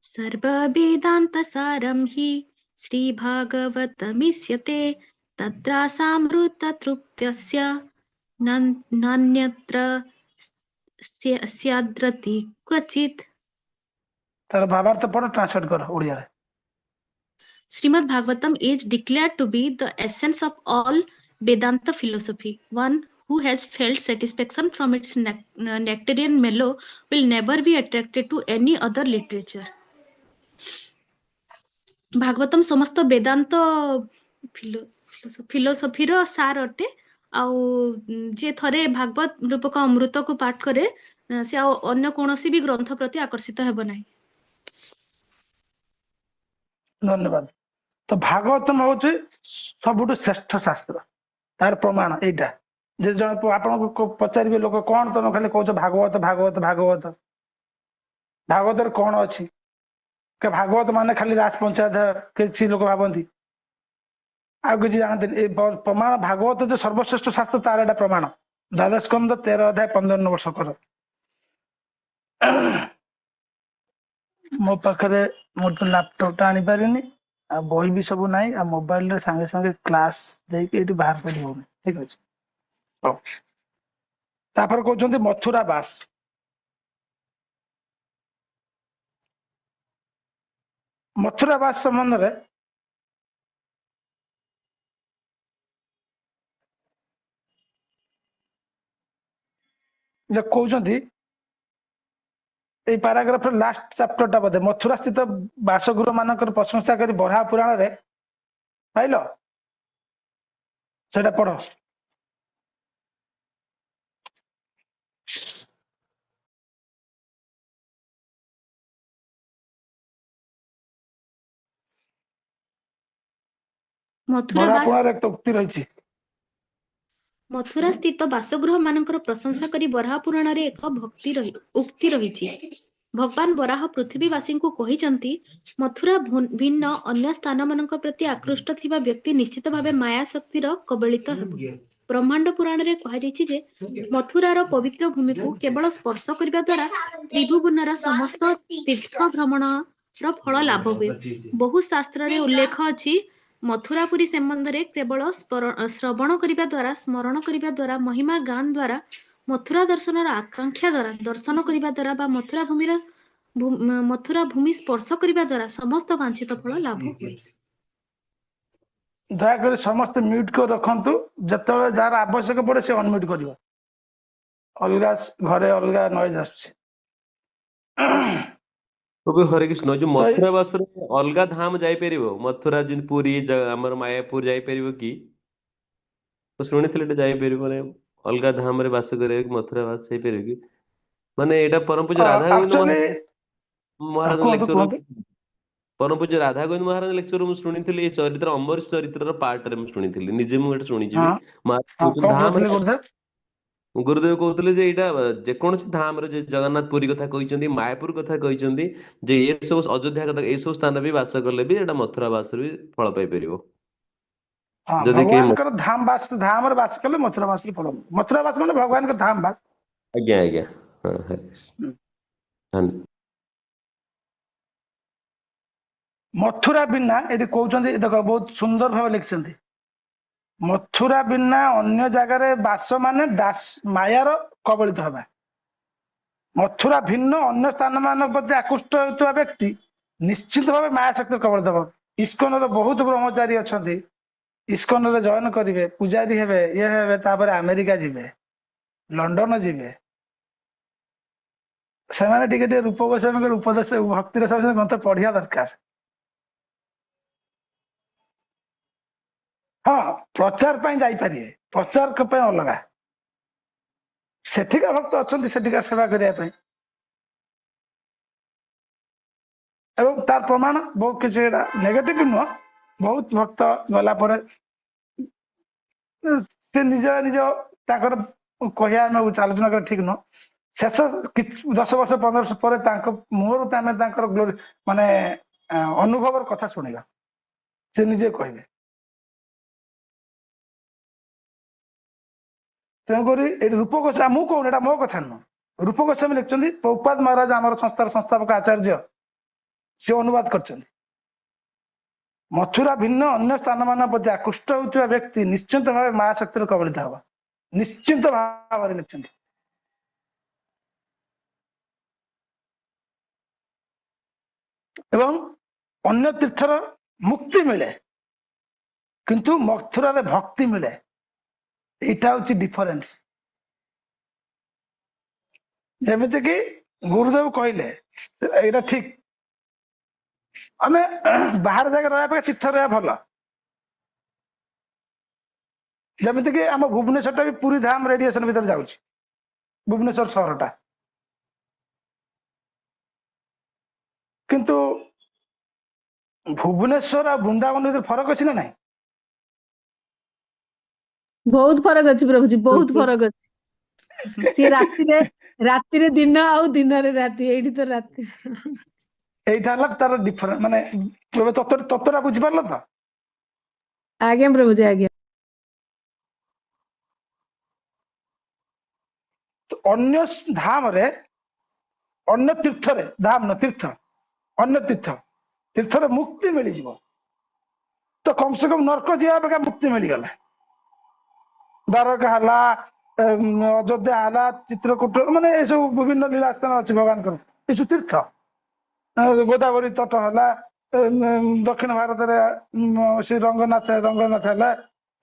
सर्ववेदान्तसारं हि श्रीभागवतमिष्यते तत्रासामृततृप्त्यस्य नान्यत्र स्याद्रति क्वचित्। ତାର ଭାବାର୍ଥ ପଢ, ଟ୍ରାନ୍ସଲେଟ କର ଓଡ଼ିଆରେ। Srimad Bhagavatam is declared to be the essence of all Vedanta philosophy. One who has felt satisfaction from its nectarian mellow will never be attracted to any other literature. Bhagavatam ସମସ୍ତ ବେଦାନ୍ତ ଫିଲୋସଫିର ସାର ଅଟେ। ଆଉ ଯିଏ ଥରେ ଭାଗବତ ରୂପକ ଅମୃତକୁ ପାଠ କରେ ସେ ଆଉ ଅନ୍ୟ କୌଣସି ବି ଗ୍ରନ୍ଥ ପ୍ରତି ଆକର୍ଷିତ ହେବ ନାହିଁ। ଧନ୍ୟବାଦ। ତ ଭାଗବତମ ହଉଛି ସବୁଠୁ ଶ୍ରେଷ୍ଠ ଶାସ୍ତ୍ର, ତାର ପ୍ରମାଣ ଏଇଟା। ଯେ ଜଣେ ଆପଣଙ୍କୁ ପଚାରିବେ ଲୋକ, କଣ ତମେ ଖାଲି କହୁଛ ଭାଗବତ ଭାଗବତ ଭାଗବତ, ଭାଗବତରେ କଣ ଅଛି? ଭାଗବତ ମାନେ ଖାଲି ରାସ ପଞ୍ଚାୟତ କିଛି ଲୋକ ଭାବନ୍ତି, ଆଉ କିଛି ଜାଣନ୍ତିନି। ଏ ପ୍ରମାଣ ଭାଗବତ ଯେ ସର୍ବଶ୍ରେଷ୍ଠ ଶାସ୍ତ୍ର ତାର ଏଇଟା ପ୍ରମାଣ। ଦ୍ୱାଦଶ ସ୍କନ୍ଧ 13 ଅଧ୍ୟାୟ 15 নম্বର ଶ୍ଳୋକର। ମୋ ପାଖରେ ମୋର ତ ଲାପଟପଟା ଆଣିପାରିନି, ଆଉ ବହି ବି ସବୁ ନାହିଁ, ଆଉ ମୋବାଇଲରେ ସାଙ୍ଗେ ସାଙ୍ଗେ କ୍ଲାସ ଦେଇକି ଏଇଠି ବାହାର କରି ହଉନି। ଠିକ ଅଛି, ହଉ। ତାପରେ କହୁଛନ୍ତି ମଥୁରା ବାସ। ମଥୁରା ବାସ ସମ୍ବନ୍ଧରେ ଯେ କହୁଛନ୍ତି, এই ପାରାଗ୍ରାଫର ଲାଷ୍ଟ ଚାପ୍ଟରଟା ବୋଧେ, ମଥୁରା ସ୍ଥିତ ବାସଗୃହ ମାନଙ୍କର ପ୍ରଶଂସା କରି ବରାହ ପୁରାଣରେ ପାଇଲ, ସେଟା ପଢ। ବରାହ ପୁରାଣରେ ଏକ ଉକ୍ତି ରହିଛି। ମଥୁରା ସ୍ଥିତ ବାସଗୃହ ମାନଙ୍କର ପ୍ରଶଂସା କରି ବରାହ ପୁରାଣରେ ଏକ ଉକ୍ତି ରହିଛି। ଭଗବାନ ବରାହ ପୃଥିବୀବାସୀଙ୍କୁ କହିଛନ୍ତି, ମଥୁରା ଭିନ୍ନ ଅନ୍ୟ ସ୍ଥାନମାନଙ୍କ ପ୍ରତି ଆକୃଷ୍ଟ ଥିବା ବ୍ୟକ୍ତି ନିଶ୍ଚିତ ଭାବେ ମାୟା ଶକ୍ତିର କବଳିତ ହେବ। ବ୍ରହ୍ମାଣ୍ଡ ପୁରାଣରେ କୁହାଯାଇଛି ଯେ ମଥୁରାର ପବିତ୍ର ଭୂମିକୁ କେବଳ ସ୍ପର୍ଶ କରିବା ଦ୍ୱାରା ତ୍ରିଭୁବନର ସମସ୍ତ ତୀର୍ଥ ଭ୍ରମଣର ଫଳ ଲାଭ ହୁଏ। ବହୁ ଶାସ୍ତ୍ରରେ ଉଲ୍ଲେଖ ଅଛି, ମଥୁରାପୁରୀ ସମ୍ବନ୍ଧରେ କେବଳ ଶ୍ରବଣ କରିବା ଦ୍ୱାରା, ସ୍ମରଣ କରିବା ଦ୍ୱାରା, ମହିମା ଗାନ ଦ୍ୱାରା, ମଥୁରା ଦର୍ଶନର ଆକାଂକ୍ଷା ଦ୍ୱାରା, ଦର୍ଶନ କରିବା ଦ୍ୱାରା ବା ମଥୁରା ଭୂମି ସ୍ପର୍ଶ କରିବା ଦ୍ୱାରା ସମସ୍ତ ବାଞ୍ଛିତ ଫଳ ଲାଭ ହୁଏ। ଦୟାକରି ସମସ୍ତେ ମ୍ୟୁଟ କରି ରଖନ୍ତୁ, ଯେତେବେଳେ ଯାହାର ଆବଶ୍ୟକ ପଡେ ସେ ଅନମ୍ୟୁଟ କରିବ। ଅଲଗା ଘରେ ଅଲଗା ନଏଜ ଆସୁଛି। ହରେ କୃଷ୍ଣ। ଯୋଉ ମଥୁରା ବାସରେ ଅଲଗା ଧାମ ଯାଇପାରିବ? ମଥୁରା ଯେମିତି ପୁରୀ ଆମର ମାୟାପୁର ଯାଇପାରିବ କି? ମୁଁ ଶୁଣିଥିଲି ଏଟା ଯାଇପାରିବ, ମାନେ ଅଲଗା ଧାମରେ ବାସ କରିବାକୁ ମଥୁରା ବାସ ଯାଇପାରିବ କି? ମାନେ ଏଇଟା ପରମ ପୂଜ୍ୟ ରାଧା ଗୋବିନ୍ଦ ମହାରାଜ ଲେକ୍ଚର, ପରମ ପୂଜ୍ୟ ରାଧା ଗୋବିନ୍ଦ ମହାରାଜ ଲେକ୍ଚର ମୁଁ ଶୁଣିଥିଲି ଏ ଚରିତ୍ର, ଅମ୍ବରୀଶ ଚରିତ୍ରର ପାର୍ଟରେ ମୁଁ ଶୁଣିଥିଲି। ନିଜେ ମୁଁ ଏଟା ଶୁଣିଛି ବି। ଧାମରେ ଗୁରୁଦେବ କହୁଥିଲେ ଯେ ଏଇଟା ଯେକୌଣସି ଧାମରେ, ଯେ ଜଗନ୍ନାଥ ପୁରୀ କଥା କହିଛନ୍ତି, ମାୟାପୁର କଥା କହିଛନ୍ତି, ଯେ ଏ ସବୁ ଅଯୋଧ୍ୟା କଥା, ଏସବୁ ସ୍ଥାନ ବି ବାସ କଲେ ବି ଏଟା ମଥୁରା ବାସରେ ବି ଫଳ ପାଇପାରିବ। ଯଦି ଭଗବାନଙ୍କର ଧାମରେ ବାସ କଲେ ମଥୁରା ବାସରେ ଫଳ। ମଥୁରା ବାସ ମାନେ ଭଗବାନଙ୍କ ଧାମ ବାସ। ଆଜ୍ଞା ଆଜ୍ଞା, ହଁ ହରେ କୃଷ୍ଣ। ମଥୁରା ବିନା, ଏଠି କହୁଛନ୍ତି ଦେଖ, ବହୁତ ସୁନ୍ଦର ଭାବେ ଲେଖିଛନ୍ତି, ମଥୁରା ବିନା ଅନ୍ୟ ଜାଗାରେ ବାସ ମାନେ ମାୟାର କବଳିତ ହେବା। ମଥୁରା ଭିନ୍ନ ଅନ୍ୟ ସ୍ଥାନ ମାନଙ୍କ ପ୍ରତି ଆକୃଷ୍ଟ ହେଉଥିବା ବ୍ୟକ୍ତି ନିଶ୍ଚିତ ଭାବେ ମାୟା ଶକ୍ତିର କବଳିତ ହେବ। ଇସ୍କନର ବହୁତ ବ୍ରହ୍ମଚାରୀ ଅଛନ୍ତି, ଇସ୍କନରେ ଜଏନ କରିବେ, ପୂଜାରୀ ହେବେ, ଇଏ ହେବେ, ତାପରେ ଆମେରିକା ଯିବେ, ଲଣ୍ଡନ ଯିବେ। ସେମାନେ ଟିକେ ଟିକେ ରୂପ ଗୋସ୍ୱାମୀଙ୍କର ଉପଦେଶ ଭକ୍ତିର ଗ୍ରନ୍ଥ ପଢିବା ଦରକାର। ହଁ, ପ୍ରଚାର ପାଇଁ ଯାଇପାରିବେ, ପ୍ରଚାର ପାଇଁ ଅଲଗା। ସେଠିକା ଭକ୍ତ ଅଛନ୍ତି ସେଠିକା ସେବା କରିବା ପାଇଁ, ଏବଂ ତାର ପ୍ରମାଣ ବହୁତ କିଛି, ଏଟା ନେଗେଟିଭ ନୁହଁ। ବହୁତ ଭକ୍ତ ଗଲା ପରେ ସେ ନିଜ ତାଙ୍କର କହିବା ଆମେ ଆଲୋଚନା କରିବା ଠିକ ନୁହଁ, ଶେଷ 10 ବର୍ଷ 15 ବର୍ଷ ପରେ ତାଙ୍କ ମୁହଁରୁ ଆମେ ତାଙ୍କର ଗ୍ଲୋରି ମାନେ ଅନୁଭବର କଥା ଶୁଣିବା, ସେ ନିଜେ କହିବେ। ତେଣୁକରି ଏଠି ରୂପ ଗୋସ୍ୱାମୀ, ମୁଁ କହୁନି ଏଟା ମୋ କଥା ନୁହଁ, ରୂପ ଗୋସ୍ୱାମୀ ଲେଖିଛନ୍ତି, ପ୍ରଭୁପାଦ ମହାରାଜ ଆମର ସଂସ୍ଥାର ସଂସ୍ଥାପକ ଆଚାର୍ଯ୍ୟ, ସେ ଅନୁବାଦ କରିଛନ୍ତି। ମଥୁରା ଭିନ୍ନ ଅନ୍ୟ ସ୍ଥାନ ମାନଙ୍କ ପ୍ରତି ଆକୃଷ୍ଟ ହେଉଥିବା ବ୍ୟକ୍ତି ନିଶ୍ଚିନ୍ତ ଭାବେ ମା ଶକ୍ତିର କବଳିତ ହେବ, ନିଶ୍ଚିନ୍ତ ଭାବରେ ଲେଖିଛନ୍ତି। ଏବଂ ଅନ୍ୟ ତୀର୍ଥର ମୁକ୍ତି ମିଳେ, କିନ୍ତୁ ମଥୁରାରେ ଭକ୍ତି ମିଳେ। ଏଇଟା ହଉଛି ଡିଫରେନ୍ସ। ଯେମିତିକି ଗୁରୁଦେବ କହିଲେ ଏଇଟା ଠିକ, ଆମେ ବାହାର ଜାଗାରେ ରହିବା ପାଇଁ ତୀର୍ଥ ରହିବା ଭଲ। ଯେମିତିକି ଆମ ଭୁବନେଶ୍ୱରଟା ବି ପୁରୀ ଧାମ ରେଡିଏସନ ଭିତରେ ଯାଉଛି, ଭୁବନେଶ୍ୱର ସହରଟା। କିନ୍ତୁ ଭୁବନେଶ୍ୱର ଆଉ ବୃନ୍ଦାବନ ଭିତରେ ଫରକ ଅଛି ନା ନାହିଁ? ବହୁତ ଫରକ ଅଛି ପ୍ରଭୁଜୀ, ବହୁତ ଫରକ ଅଛି। ସିଏ ରାତିରେ ଦିନ ଆଉ ଦିନରେ ରାତି, ଏଇଠି ତ ରାତି। এইটা ହେଲା ତାର ଡିଫରେନ୍ସ, ମାନେ ତତ୍ତ୍ୱଟା ବୁଝିପାରିଲ ତ? ଆଜ୍ଞା ପ୍ରଭୁଜୀ, ଆଜ୍ଞା। ଅନ୍ୟ ଧାମରେ, ଅନ୍ୟ ତୀର୍ଥରେ, ଧାମ ନ ତୀର୍ଥ, ଅନ୍ୟ ତୀର୍ଥରେ ମୁକ୍ତି ମିଳିଯିବ। ତ କମ ସେ କମ ନର୍କ ଯିବା ଅପେକ୍ଷା ମୁକ୍ତି ମିଳିଗଲା। ଦ୍ୱାରକା ହେଲା, ଅଯୋଧ୍ୟା ହେଲା, ଚିତ୍ରକୂଟ, ମାନେ ଏସବୁ ବିଭିନ୍ନ ଲୀଳା ସ୍ଥାନ ଅଛି ଭଗବାନଙ୍କର, ଏସବୁ ତୀର୍ଥ। ଗୋଦାବରୀ ତଟ ହେଲା, ଦକ୍ଷିଣ ଭାରତରେ ଶ୍ରୀ ରଙ୍ଗନାଥ ହେଲା,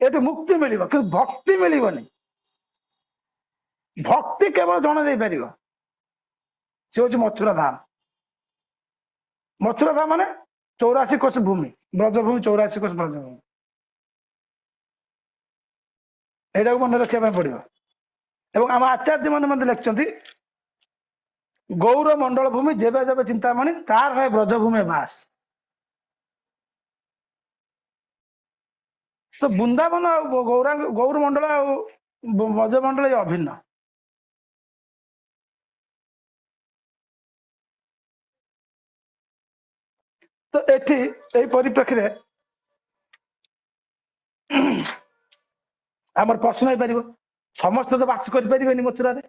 ଏଠି ମୁକ୍ତି ମିଳିବ, କିନ୍ତୁ ଭକ୍ତି ମିଳିବନି। ଭକ୍ତି କେବଳ ଜଣେ ଦେଇପାରିବ, ସେ ହଉଛି ମଥୁରା ଧାମ। ମଥୁରା ଧାମ ମାନେ 84 କୋଶ ଭୂମି, ବ୍ରଜଭୂମି 84 କୋଶ ବ୍ରଜଭୂମି। ଏଇଟାକୁ ମନେ ରଖିବା ପାଇଁ ପଡିବ। ଏବଂ ଆମ ଆଚାର୍ଯ୍ୟ ମାନେ ମଧ୍ୟ ଲେଖିଛନ୍ତି, ଗୌର ମଣ୍ଡଳ ଭୂମି ଯେବେ ଯେବେ ଚିନ୍ତାମଣି, ତାର ହଏ ବ୍ରଜଭୂମି ବାସ। ତ ବୃନ୍ଦାବନ ଆଉ ଗୌର ମଣ୍ଡଳ ଆଉ ବ୍ରଜମଣ୍ଡଳ ଏ ଅଭିନ୍ନ। ତ ଏଠି ଏଇ ପରିପ୍ରେକ୍ଷୀରେ ଆମର ପ୍ରଶ୍ନ ହେଇପାରିବ, ସମସ୍ତେ ତ ବାସ କରିପାରିବେନି ମଥୁରାରେ।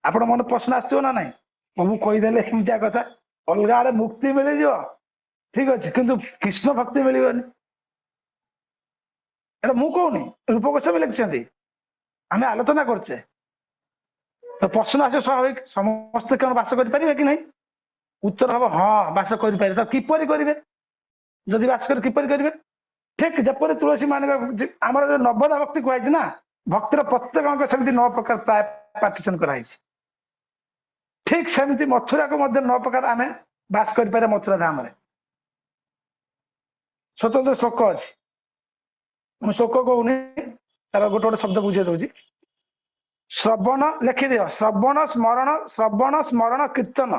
ଆପଣ ମନେ ପ୍ରଶ୍ନ ଆସିଥିବ ନା ନାଇଁ, ମୁଁ କହିଦେଲେ ଏମିତିଆ କଥା, ଅଲଗା ଆଡେ ମୁକ୍ତି ମିଳିଯିବ ଠିକ ଅଛି, କିନ୍ତୁ କୃଷ୍ଣ ଭକ୍ତି ମିଳିବନି। ଏଟା ମୁଁ କହୁନି, ରୂପ ଗୋସ୍ୱାମୀ ଲେଖିଛନ୍ତି, ଆମେ ଆଲୋଚନା କରୁଛେ। ତ ପ୍ରଶ୍ନ ଆସିବ ସ୍ୱାଭାବିକ, ସମସ୍ତେ କଣ ବାସ କରିପାରିବେ କି ନାହିଁ? ଉତ୍ତର ହବ ହଁ, ବାସ କରିପାରିବେ। ତ କିପରି କରିବେ? ଯଦି ବାସ କରି କିପରି କରିବେ? ଠିକ ଯେପରି ତୁଳସୀ ମାନଙ୍କ ଆମର ନବଦା ଭକ୍ତି କୁହାଯାଇଛି ନା, ଭକ୍ତିର ପ୍ରତ୍ୟେକ ଅଙ୍ଗ ସେମିତି 9 ପ୍ରକାର ପ୍ରାୟ ପାର୍ଟିସନ କରାଯାଇଛି। ଠିକ ସେମିତି ମଥୁରାକୁ ମଧ୍ୟ 9 ପ୍ରକାର ଆମେ ବାସ କରିପାରିବା। ମଥୁରା ଧାମରେ ସ୍ୱତନ୍ତ୍ର ଶୋକ ଅଛି, ମୁଁ ଶୋକ କହୁନି, ତାର ଗୋଟେ ଗୋଟେ ଶବ୍ଦ ବୁଝେଇ ଦଉଛି। ଶ୍ରବଣ ଲେଖିଦିଅ, ଶ୍ରବଣ ସ୍ମରଣ କୀର୍ତ୍ତନ।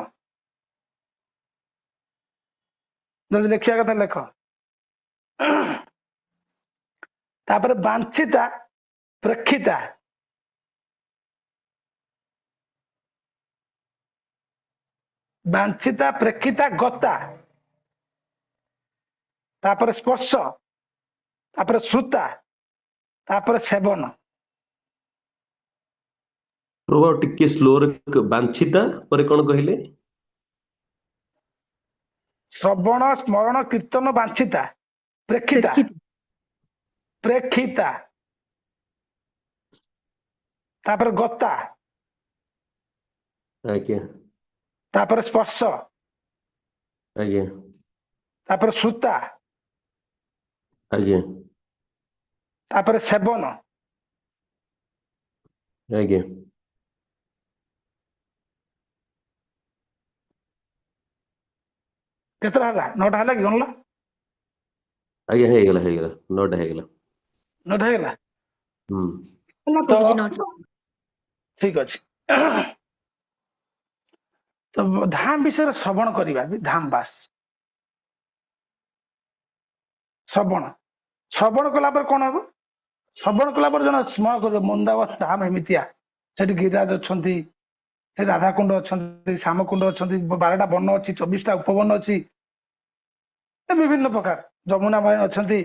ଯଦି ଲେଖିବା କଥା ଲେଖ। ତାପରେ ବାଞ୍ଛିତା ପ୍ରେକ୍ଷିତା, ବାଞ୍ଛିତା ପ୍ରେକ୍ଷିତା ଗତା, ତାପରେ ସ୍ପର୍ଶ, ତାପରେ ଶ୍ରୁତା, ତାପରେ ସେବନ। ପ୍ରଭୁ ଆଉ ଟିକେ ସ୍ଲୋରେ, ବାଞ୍ଛିତା ପରେ କଣ କହିଲେ? ଶ୍ରବଣ ସ୍ମରଣ କୀର୍ତ୍ତନ ବାଞ୍ଛିତା ପ୍ରେକ୍ଷିତା, ପ୍ରେକ୍ଷିତା, ତାପରେ ଗତା, ଆଜ୍ଞା ତାପରେ ସ୍ପର୍ଶ, ଆଜ୍ଞା ତାପରେ ଶ୍ରୁତା, ଆଜ୍ଞା ତାପରେ ସେବନ। ଆଜ୍ଞା କେତେଟା ହେଲା? 9ଟା ହେଲା କି? ଗଣିଲ? ଆଜ୍ଞା, ହେଇଗଲା 9ଟା ହେଇଗଲା। 9ଟା ହେଇଗଲା। ହୁଁ ହେଲା ତ ପ୍ରଭୁଜୀ 9ଟା। ଠିକ ଅଛି। ତ ଧାମ ବିଷୟରେ ଶ୍ରବଣ କରିବା ବି ଧାମ ବାସ। ଶ୍ରବଣ କଲା ପରେ କଣ ହବ? ଶ୍ରବଣ କଲା ପରେ ଜଣେ ସ୍ମରଣ କରିବ, ବୃନ୍ଦାବନ ଧାମ ଏମିତିଆ, ସେଠି ଗିରିରାଜ ଅଛନ୍ତି, ସେଠି ରାଧାକୁଣ୍ଡ ଅଛନ୍ତି, ଶ୍ୟାମକୁଣ୍ଡ ଅଛନ୍ତି, 12ଟା ବନ ଅଛି, 24ଟା ଉପବନ ଅଛି, ବିଭିନ୍ନ ପ୍ରକାର ଯମୁନା ମାଇ ଅଛନ୍ତି।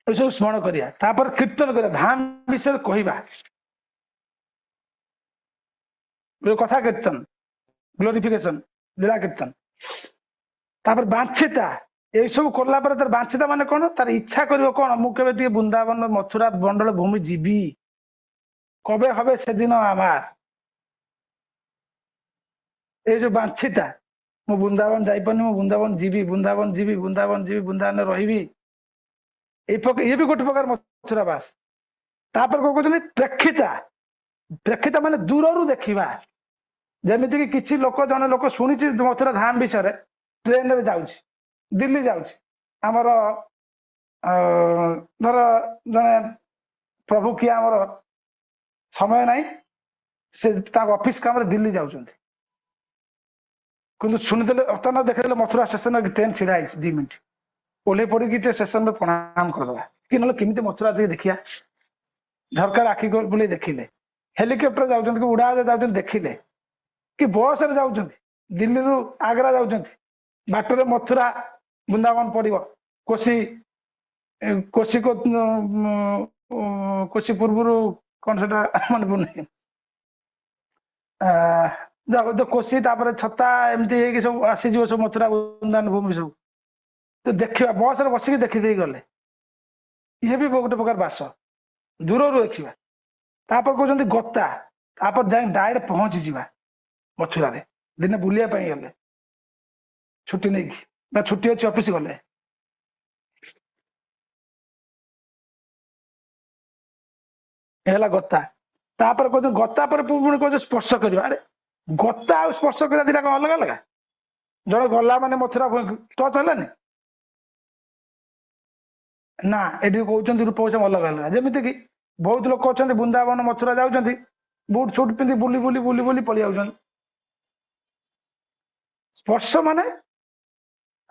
ଏସବୁ ସ୍ମରଣ କରିବା, ତାପରେ କୀର୍ତ୍ତନ କରିବା, ଧାମ ବିଷୟରେ କହିବା, କଥା କୀର୍ତ୍ତନ, ଗ୍ଲୋରିଫିକେସନ, ଲୀଳା କୀର୍ତ୍ତନ। ତାପରେ ବାଞ୍ଛିତା, ଏଇସବୁ କଲା ପରେ ତାର ବାଞ୍ଛିତା ମାନେ କଣ, ତାର ଇଚ୍ଛା କରିବ କଣ, ମୁଁ କେବେ ଟିକେ ବୃନ୍ଦାବନ ମଥୁରା ମଣ୍ଡଳ ଭୂମି ଯିବି, କବେ হবে ସେଦିନ আমার। এই ଯୋଉ ବାଞ୍ଛିତା, ମୁଁ ବୃନ୍ଦାବନ ଯାଇପାରୁନି, ମୁଁ ବୃନ୍ଦାବନ ଯିବି, ବୃନ୍ଦାବନ ଯିବି, ବୃନ୍ଦାବନ ଯିବି, ବୃନ୍ଦାବନରେ ରହିବି, ଇଏ ବି ଗୋଟେ ପ୍ରକାର ମଥୁରା ବାସ। ତାପରେ କଣ କହୁଛନ୍ତି ପ୍ରେକ୍ଷିତା, ପ୍ରେକ୍ଷିତା ମାନେ ଦୂରରୁ ଦେଖିବା, ଯେମିତିକି କିଛି ଲୋକ, ଜଣେ ଲୋକ ଶୁଣିଛି ମଥୁରା ଧାମ ବିଷୟରେ, ଟ୍ରେନରେ ଯାଉଛି, ଦିଲ୍ଲୀ ଯାଉଛି, ଆମର ଧର ଜଣେ ପ୍ରଭୁ କିଏ ଆମର ସମୟ ନାହିଁ, ସେ ତାଙ୍କ ଅଫିସ କାମରେ ଦିଲ୍ଲୀ ଯାଉଛନ୍ତି, କିନ୍ତୁ ଶୁଣିଦେଲେ ଅଚାନକ ଦେଖିଦେଲେ ମଥୁରା ଷ୍ଟେସନରେ ଟ୍ରେନ ଛିଡା ହେଇଛି, 2 ମିନିଟ୍ ଓହ୍ଲେଇ ପଡିକି ଟିକେ ଷ୍ଟେସନରେ ପ୍ରଣାମ କରିଦେବା, କି ନହେଲେ କେମିତି ମଥୁରା ଟିକେ ଦେଖିବା, ଝରକାରେ ଆଖି ବୁଲେଇ ଦେଖିଲେ, ହେଲିକପ୍ଟର ଯାଉଛନ୍ତି କି ଉଡାଜାହାଜ ଯାଉଛନ୍ତି ଦେଖିଲେ, କି ବସରେ ଯାଉଛନ୍ତି, ଦିଲ୍ଲୀରୁ ଆଗ୍ରା ଯାଉଛନ୍ତି, ବାଟରେ ମଥୁରା ବୃନ୍ଦାବନ ପଡିବ, କୋଶି କୋଶି କୋଶି ପୂର୍ବରୁ କଣ ସେଟା ମନେ ପଡୁନି, କୋଶି ତାପରେ ଛତା, ଏମିତି ହେଇକି ସବୁ ଆସିଯିବ ସବୁ ମଥୁରା ବୃନ୍ଦାବନ ଭୂମି ସବୁ, ତ ଦେଖିବା, ବସରେ ବସିକି ଦେଖିଦେଇ ଗଲେ, ଇଏ ବି ଗୋଟେ ପ୍ରକାର ବାସ, ଦୂରରୁ ଦେଖିବା। ତାପରେ କହୁଛନ୍ତି ଗତା, ତାପରେ ଯାଇ ଡାଇରେକ୍ଟ ପହଞ୍ଚିଯିବା ମଥୁରାରେ, ଦିନେ ବୁଲିବା ପାଇଁ ଗଲେ, ଛୁଟି ନେଇକି, ବା ଛୁଟି ଅଛି ଅଫିସ ଗଲେ, ହେଲା ଗତା। ତାପରେ କହୁଛନ୍ତି ଗତା ପରେ ପୁଣି କହୁଛନ୍ତି ସ୍ପର୍ଶ କରିବା। ଆରେ ଗତା ଆଉ ସ୍ପର୍ଶ କରିବା ଦିଟା କଣ ଅଲଗା ଅଲଗା? ଜଣେ ଗଲା ମାନେ ମଥୁରା ଟଚ୍ ହେଲାନି ନା, ଏଠି କହୁଛନ୍ତି ରୂପ ଅଲଗା ଅଲଗା। ଯେମିତି କି ବହୁତ ଲୋକ ଅଛନ୍ତି ବୃନ୍ଦାବନ ମଥୁରା ଯାଉଛନ୍ତି, ବୁଟ ସୁଟ ପିନ୍ଧି ବୁଲି ବୁଲି ବୁଲି ବୁଲି ପଳେଇ ଯାଉଛନ୍ତି। ସ୍ପର୍ଶ ମାନେ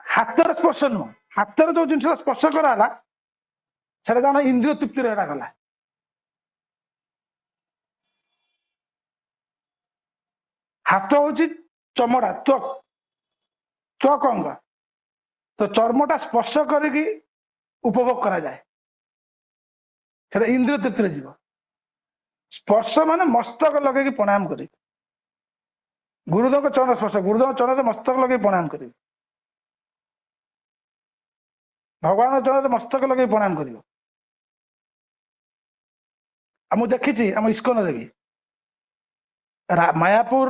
ହାତର ସ୍ପର୍ଶ ନୁହଁ, ହାତରେ ଯୋଉ ଜିନିଷ ସ୍ପର୍ଶ କରାହେଲା ସେଟା ଜଣେ ଇନ୍ଦ୍ରିୟ ତୃପ୍ତିରେ ଏଟା ଗଲା। ହାତ ହଉଛି ଚମଡା, ତ୍ୱକ ଅଙ୍ଗ, ତ ଚର୍ମଟା ସ୍ପର୍ଶ କରିକି ଉପଭୋଗ କରାଯାଏ, ସେଟା ଇନ୍ଦ୍ରିୟ ତୃପ୍ତିରେ ଯିବ। ସ୍ପର୍ଶ ମାନେ ମସ୍ତକ ଲଗେଇକି ପ୍ରଣାମ କରିବି, ଗୁରୁଦେବଙ୍କ ଚରଣ ସ୍ପର୍ଶ, ଗୁରୁଦେବଙ୍କ ଚରଣରେ ମସ୍ତକ ଲଗେଇ ପ୍ରଣାମ କରିବି, ଭଗବାନଙ୍କ ଚରଣରେ ମସ୍ତକ ଲଗେଇ ପ୍ରଣାମ କରିବ। ଆଉ ମୁଁ ଦେଖିଛି ଆମ ଇସ୍କନରେ ବି, ମାୟାପୁର,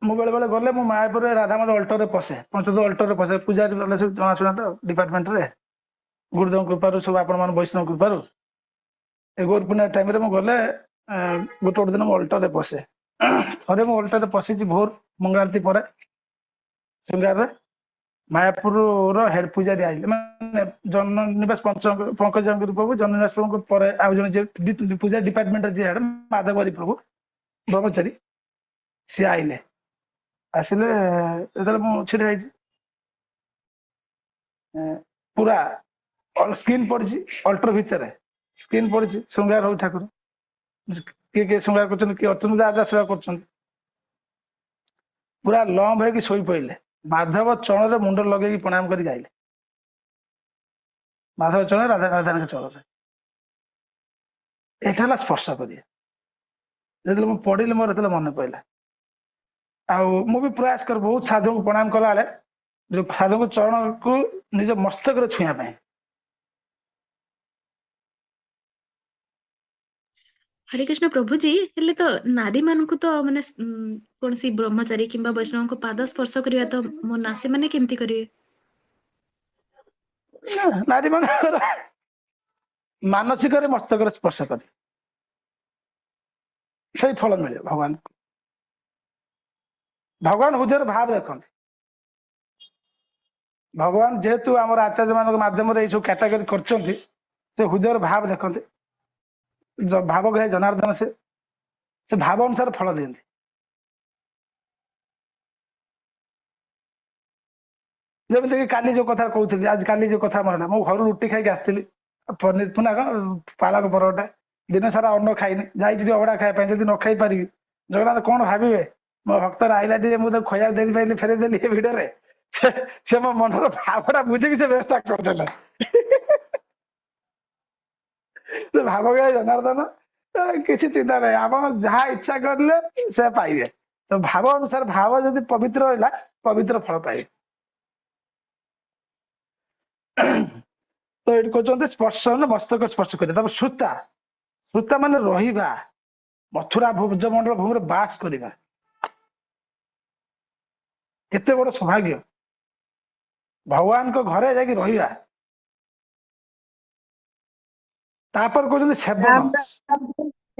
ମୁଁ ବେଳେ ବେଳେ ଗଲେ ମୁଁ ମାୟାପୁରରେ ରାଧାମାଧବ ଅଲ୍ଟରରେ ପଶେ, ପଞ୍ଚଦଶ ଅଲ୍ଟରରେ ପଶେ, ପୂଜାରୀ ଗଲେ ସବୁ ଜଣାଶୁଣା ତ ଡିପାର୍ଟମେଣ୍ଟରେ, ଗୁରୁଦେବଙ୍କ କୃପାରୁ ସବୁ ଆପଣ ମାନେ ବୈଷ୍ଣବ କୃପାରୁ, ଏ ଗୌର ପୂର୍ଣ୍ଣିମା ଟାଇମରେ ମୁଁ ଗଲେ ଗୋଟେ ଗୋଟେ ଦିନ ମୁଁ ଅଲ୍ଟରରେ ପଶେ। ଥରେ ମୁଁ ଅଲ୍ଟରରେ ପଶିଛି ଭୋର ମଙ୍ଗଳାରତି ପରେ ଶୃଙ୍ଗାରରେ, ମାୟାପୁରର ହେଡ ପୂଜାରୀ ଆଇଲେ, ମାନେ ଜନ ନିବାସ ପଙ୍କଜଙ୍କ ପ୍ରଭୁ, ଜନ ନିବାସ ପ୍ରଭୁଙ୍କ ପରେ ଆଉ ଜଣେ ଯିଏ ପୂଜା ଡିପାର୍ଟମେଣ୍ଟରେ ଯିଏ ହେଡ ମାଧବରୀ ପ୍ରଭୁ ବ୍ରହ୍ମଚାରୀ, ସିଏ ଆଇଲେ। ଆସିଲେ ଯେତେବେଳେ ମୁଁ ଛିଡା ହେଇଛି, ପୁରା ସ୍କ୍ରିନ୍ ପଡିଛି ଅଲ୍ଟର ଭିତରେ, ସ୍କ୍ରିନ୍ ପଡିଛି, ଶୃଙ୍ଗାର ହଉ ଠାକୁର, କିଏ କିଏ ଶୃଙ୍ଗାର କରୁଛନ୍ତି, କିଏ ଅଛନ୍ତି ରାଜା ସେବା କରୁଛନ୍ତି, ପୁରା ଲମ୍ବ ହେଇକି ଶୋଇ ପଇଲେ, ମାଧବ ଚରଣରେ ମୁଣ୍ଡ ଲଗେଇକି ପ୍ରଣାମ କରି ଗାଇଲେ, ମାଧବ ଚରଣରେ, ରାଧାଙ୍କ ଚରଣରେ। ଏଇଟା ହେଲା ସ୍ପର୍ଶ କରିବା। ଯେତେବେଳେ ମୁଁ ପଢିଲି ମୋର ଯେତେବେଳେ ମନେ ପଡିଲା, ଆଉ ମୁଁ ବି ପ୍ରୟାସ କରେ ବହୁତ ସାଧୁଙ୍କୁ ପ୍ରଣାମ କଲା ବେଳେ ଯୋଉ ସାଧୁଙ୍କ ଚରଣକୁ ନିଜ ମସ୍ତକରେ ଛୁଇଁବା ପାଇଁ। ହରେ କୃଷ୍ଣ ପ୍ରଭୁଜୀ, ହେଲେ ତ ନାରୀ ମାନଙ୍କୁ ତ ମାନେ କୌଣସି ବ୍ରହ୍ମଚାରୀ କିମ୍ବା ବୈଷ୍ଣବଙ୍କ ପାଦ ସ୍ପର୍ଶ କରିବା ତ ମନା, ସେମାନେ କେମିତି କରିବେ? ନାରୀ ମାନଙ୍କର ମାନସିକରେ ମସ୍ତକରେ ସ୍ପର୍ଶ କରେ, ସେଇ ଫଳ ମିଳେ ଭଗବାନଙ୍କୁ। ଭଗବାନ ହୃଦୟର ଭାବ ଦେଖନ୍ତି। ଭଗବାନ ଯେହେତୁ ଆମର ଆଚାର୍ଯ୍ୟ ମାନଙ୍କ ମାଧ୍ୟମରେ ଏଇ ସବୁ କ୍ୟାଟାଗୋରୀ କରିଛନ୍ତି, ସେ ହୃଦୟର ଭାବ ଦେଖନ୍ତି, ଭାବ ଗ୍ରାହୀ ଜନାର୍ଦ୍ଦନ, ସେ ଭାବ ଅନୁସାରେ ଫଳ ଦିଅନ୍ତି। ଯେମିତିକି କାଲି ଯୋଉ କଥା କହୁଥିଲି, ଆଜି କାଲି ଯୋଉ କଥା ମନେ ହେଲା, ମୁଁ ଘରୁ ରୁଟି ଖାଇକି ଆସିଥିଲି, ପନିର ପୁନା କଣ ପାଳକ ପରଟା, दिन सारा अन्न खाइनि जाइए अबड़ा खाया जब न खाई पारि जगन्नाथ कौन भावे मो भक्तर आईला मुझे खया दे पाइली फेरे देली भिड़ से मो मनर भावटा बुझे से व्यवस्था करदेला भाव गया जनार्दन किसी चिंता नहीं आप जहाँ इच्छा करले से पाइबे तो भाव अनुसार भाव जब पवित्र रहा पवित्र फल पाइबे तो ये कहते स्पर्श मस्तक स्पर्श कर श्रुता श्रुता मान रहा मथुरा भुजमंडल भूमि बास करवा केते बड़ सौभाग्य भगवान को घरे जाकि रहा तापर कहते सेवन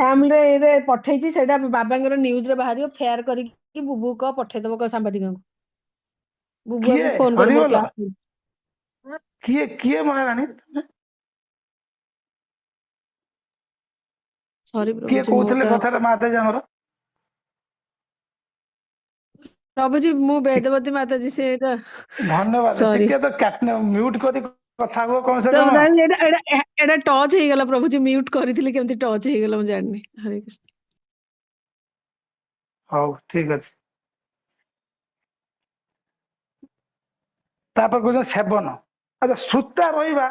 फैमिली पठेइछि सेटा बाबांगर न्यूज रे बाहरियो फेयर करिकि बुबू को पठेइदबो को सांबादिक बुबू किए को फोन कर हरिबोल क्लास किए किए महारानी सॉरी किए प्रभु जी कहते कथा माता जी आमर प्रभु जी मु वेदवती माता जी से धन्यवाद सॉरी टिके तो कैट म्यूट करी कथा हुआ कम से तो कम एटा टच हे गेला प्रभु जी म्यूट करिथिली केमति टच हे गेला मु जाननी हरे कृष्ण हौ ठीक अछि तापर कहते सेवन अच्छा श्रुता रहा